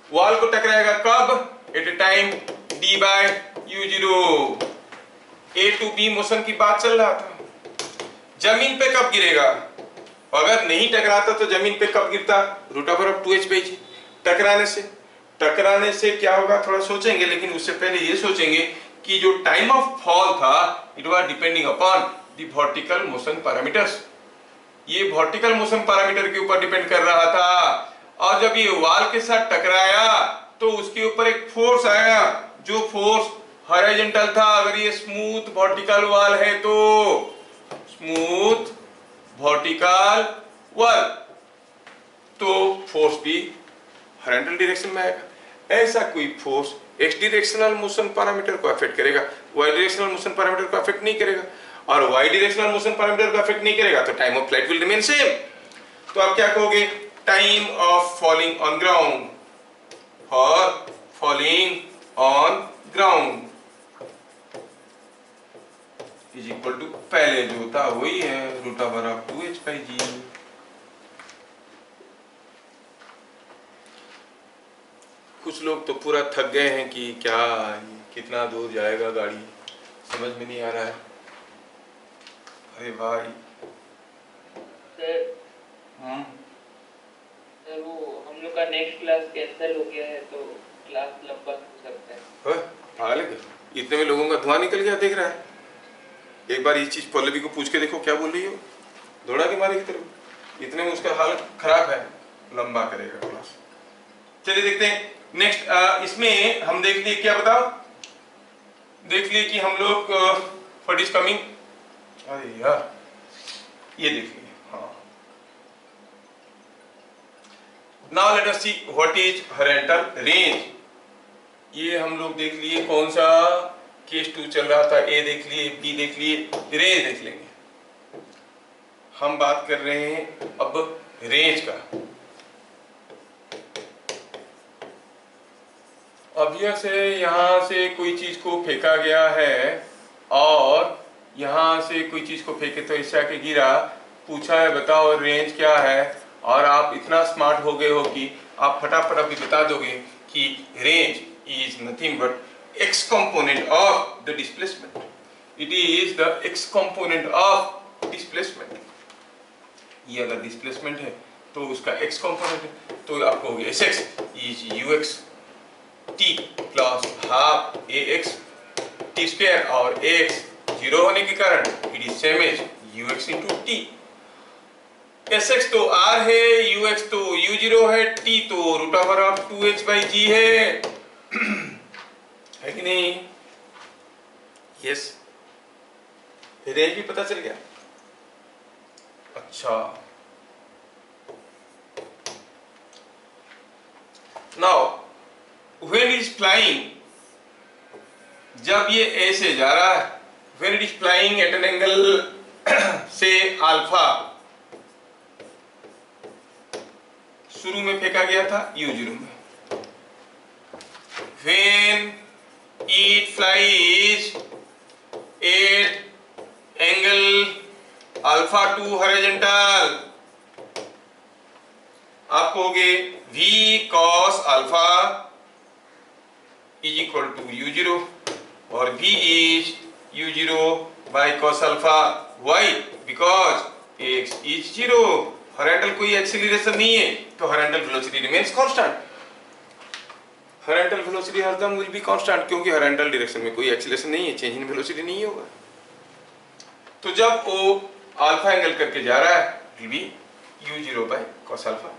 वॉल को टकराएगा कब? At a time d by u0। A to b motion की बात चल रहा था। जमीन पे कब गिरेगा? अगर नहीं टकराता तो जमीन पे कब गिरता? Root over of 2h by G. टकराने से क्या होगा थोड़ा सोचेंगे, लेकिन उससे पहले ये सोचेंगे कि जो टाइम ऑफ फॉल था it was depending upon the vertical motion parameters. ये वर्टिकल मोशन पैरामीटर के ऊपर डिपेंड कर रहा था। और जब ये वॉल के साथ टकराया तो उसके ऊपर एक फोर्स आया, जो फोर्स हॉरिजॉन्टल था। अगर ये स्मूथ वर्टिकल वॉल है तो स्मूथ वर्टिकल वॉल, तो फोर्स भी हॉरिजॉन्टल डायरेक्शन में आएगा। ऐसा कोई force X directional motion parameter को अफेक्ट करेगा, वाई डायरेक्शनल मोशन पैरामीटर को अफेक्ट नहीं करेगा। और वाई डायरेक्शनल मोशन पैरामीटर को अफेक्ट नहीं करेगा तो time of flight will remain same. तो आप क्या कहोगे? Time of falling on ground और falling on ground is equal to, पहले जो था वही है, root over of 2h by जी। कुछ लोग तो पूरा थक गए हैं कि क्या कितना दूर जाएगा गाड़ी, समझ में नहीं आ रहा है। अरे भाई सर, सर वो हम लोग का नेक्स्ट क्लास कैंसिल हो गया है तो क्लास लंबा हो सकता है। पागल है क्या? इतने में लोगों का धुआं निकल गया, देख रहा है। एक बार ये चीज पल्लवी को पूछ के देखो क्या बोल रही हो, दौड़ा के मारे की तरफ। इतने में उसका हालत खराब है, लंबा करेगा क्लास। चलिए देखते हैं नेक्स्ट। इसमें हम देख लिए, क्या बताओ, देख लिए कि हम लोग व्हाट इज कमिंग। अरे यार ये देख लिए, हाँ। Now let us see what is horizontal range. ये हम लोग देख लिए, कौन सा केस 2 चल रहा था। ए देख लिए, बी देख लिए, रेंज देख लेंगे। हम बात कर रहे हैं अब रेंज का। अब यहां से कोई चीज को फेंका गया है और यहां से कोई चीज को फेंके तो इससे आके गिरा। पूछा है बताओ रेंज क्या है, और आप इतना स्मार्ट हो गए हो कि आप फटाफट अभी बता दोगे कि range is nothing but x component of the displacement. It is the x component of displacement. ये अगर displacement है तो उसका x component है, तो आप कहोगे sx is ux t plus half ax t square, और ax 0 होने के कारण it is same as ux into t। sx तो r है, ux तो u0 है, t तो root over of 2h by g है। है कि नहीं? यस, रेंज भी पता चल गया। अच्छा, now when it is flying, जब ये ए से जा रहा है, when it is flying eight an angle से अल्फा, शुरू में फेंका गया था u0 में। When it flies at angle alpha to horizontal, आप कहोगे v cos alpha is equal to u0, और v is u0 by cos alpha। Why? Because x is 0। Horizontal कोई एक्सीलरेशन नहीं है तो horizontal velocity remains constant. Horizontal velocity हरदम विल बी कांस्टेंट, क्योंकि हॉरिजॉन्टल डायरेक्शन में कोई एक्सीलरेशन नहीं है, चेंज इन वेलोसिटी नहीं होगा। तो जब वो अल्फा एंगल करके जा रहा है will be u0 by cos alpha.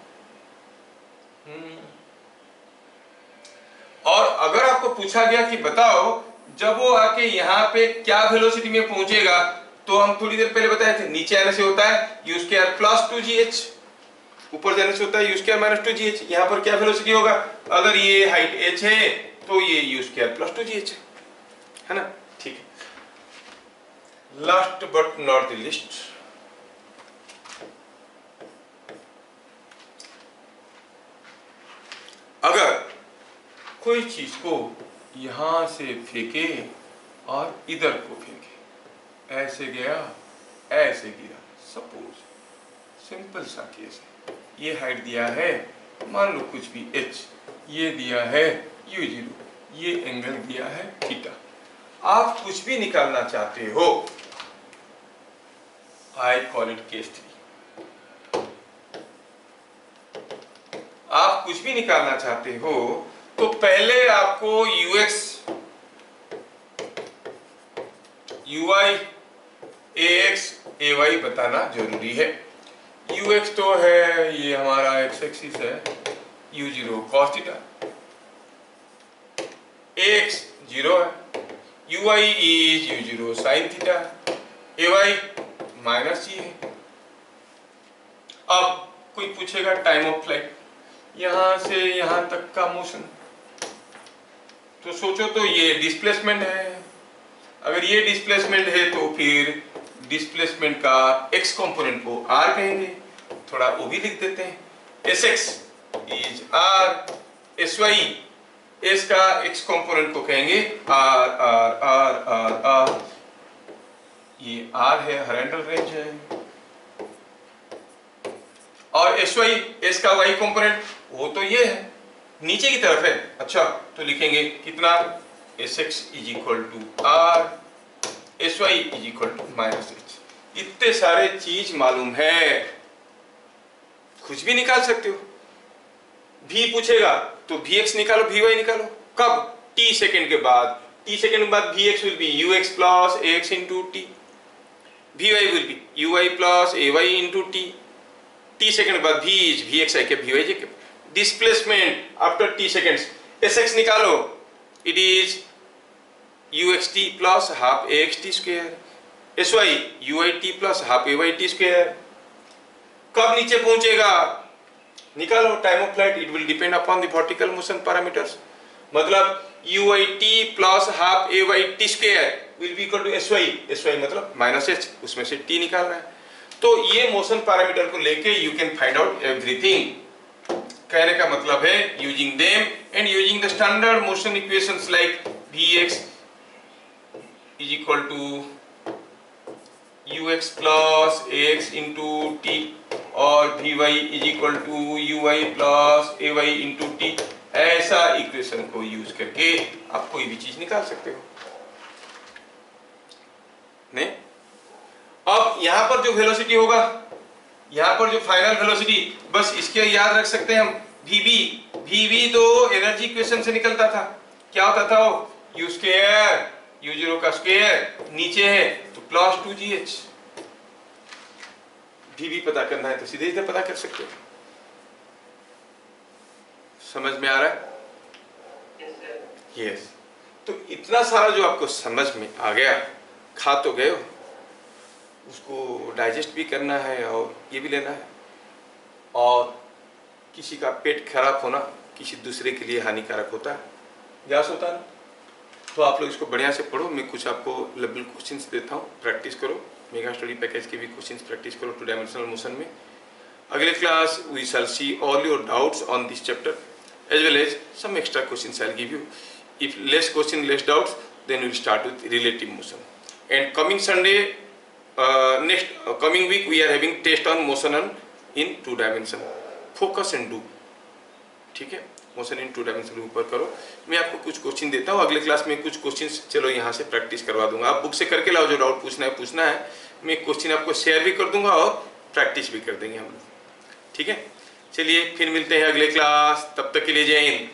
और अगर आपको पूछा गया कि बताओ जब वो आके यहाँ पे क्या वेलोसिटी में पहुंचेगा, तो हम थोड़ी देर पहले बताए थे नीचे आने से होता है u² प्लस 2gh, ऊपर जाने से होता है u² माइनस 2gh। यहाँ पर क्या वेलोसिटी होगा? अगर ये हाइट h है तो ये u² प्लस 2gh है ना? ठीक है। Last but not the list, अगर कोई चीज को यहां से फेंके और इधर को फेंके, ऐसे गया ऐसे गिरा, सपोज सिंपल सा केस है। ये हाइट दिया है मान लो कुछ भी h, ये दिया है u0, ये एंगल दिया है थीटा। आप कुछ भी निकालना चाहते हो, आई कॉल इट केस 3। आप कुछ भी निकालना चाहते हो तो पहले आपको ux, uy, ax, ay बताना जरूरी है। ux तो है ये हमारा x एक्सिस है, u0 cos थीटा, ax 0 है, uy is u0 sin theta, ay minus G है। अब कोई पूछेगा टाइम ऑफ फ्लाइट, यहां से यहां तक का मोशन, तो सोचो तो ये डिस्प्लेसमेंट है। अगर ये डिस्प्लेसमेंट है तो फिर डिस्प्लेसमेंट का x कंपोनेंट को r कहेंगे, थोड़ा वो भी लिख देते हैं, sx is r, sy s का x कंपोनेंट को कहेंगे r r r r r, ये r है हॉरिजॉन्टल रेंज है, और sy s का y कंपोनेंट वो तो ये है नीचे की तरफ है। अच्छा तो लिखेंगे कितना, sx is equal to r, sy is equal to minus h। इतने सारे चीज मालूम है, कुछ भी निकाल सकते हो। v पूछेगा तो vx निकालो, vy निकालो, कब, t सेकेंड के बाद, t सेकेंड के बाद vx will be ux plus ax into t, vy will be uy plus ay into t, t second के बाद v इज vx i के vy j के। Displacement after t seconds, sx निकालो, it is uxt plus half axt square, sy uyt plus half ayt square. कब नीचे पहुंचेगा निकालो, time of flight, it will depend upon the vertical motion parameters, मतलब uyt plus half ayt square will be equal to sy मतलब माइनस h, उसमें से t निकालना है। तो ये मोशन पैरामीटर को लेके you can find out everything. कहने का मतलब है using them and using the standard motion equations like vx is equal to ux plus ax into t और vy is equal to uy plus ay into t, ऐसा इक्वेशन को यूज करके आप कोई भी चीज निकाल सकते हो। नहीं, अब यहां पर जो वेलोसिटी होगा, यहां पर जो फाइनल वेलोसिटी, बस इसके याद रख सकते हैं हम, vv तो एनर्जी इक्वेशन से निकलता था, क्या होता था वो, u स्क्वायर u0 का स्क्वायर, नीचे है तो प्लस 2gh। vv पता करना है तो सीधे सीधे पता कर सकते हो। समझ में आ रहा है? यस। तो इतना सारा जो आपको समझ में आ गया, खा तो गए हो, उसको डाइजेस्ट भी करना है और ये भी लेना है। और किसी का पेट खराब होना किसी दूसरे के लिए हानिकारक होता है, गैस होता है। तो आप लोग इसको बढ़िया से पढ़ो, मैं कुछ आपको लेवल क्वेश्चंस देता हूँ, प्रैक्टिस करो। मेगा स्टडी पैकेज के भी क्वेश्चंस प्रैक्टिस करो टू डायमेंशनल मोशन में। अगले class we shall see all your doubts on this chapter as well as some extra questions I'll give you. If less question, less doubts, then we'll start with relative motion. And coming Sunday, coming week, we are having test on motion in 2 dimension. Focus and do. ठीक है, मोशन इन 2 डायमेंशन ऊपर करो। मैं आपको कुछ क्वेश्चन देता हूँ, अगले क्लास में कुछ क्वेश्चंस चलो यहाँ से प्रैक्टिस करवा दूंगा। आप बुक से करके लाओ, जो डाउट पूछना है। मैं क्वेश्चन आपको शेयर भी कर दूंगा और प्रैक्टिस भी कर देंगे हम लोग। ठीक है, चलिए फिर मिलते हैं अगले क्लास, तब तक के लिए जय हिंद।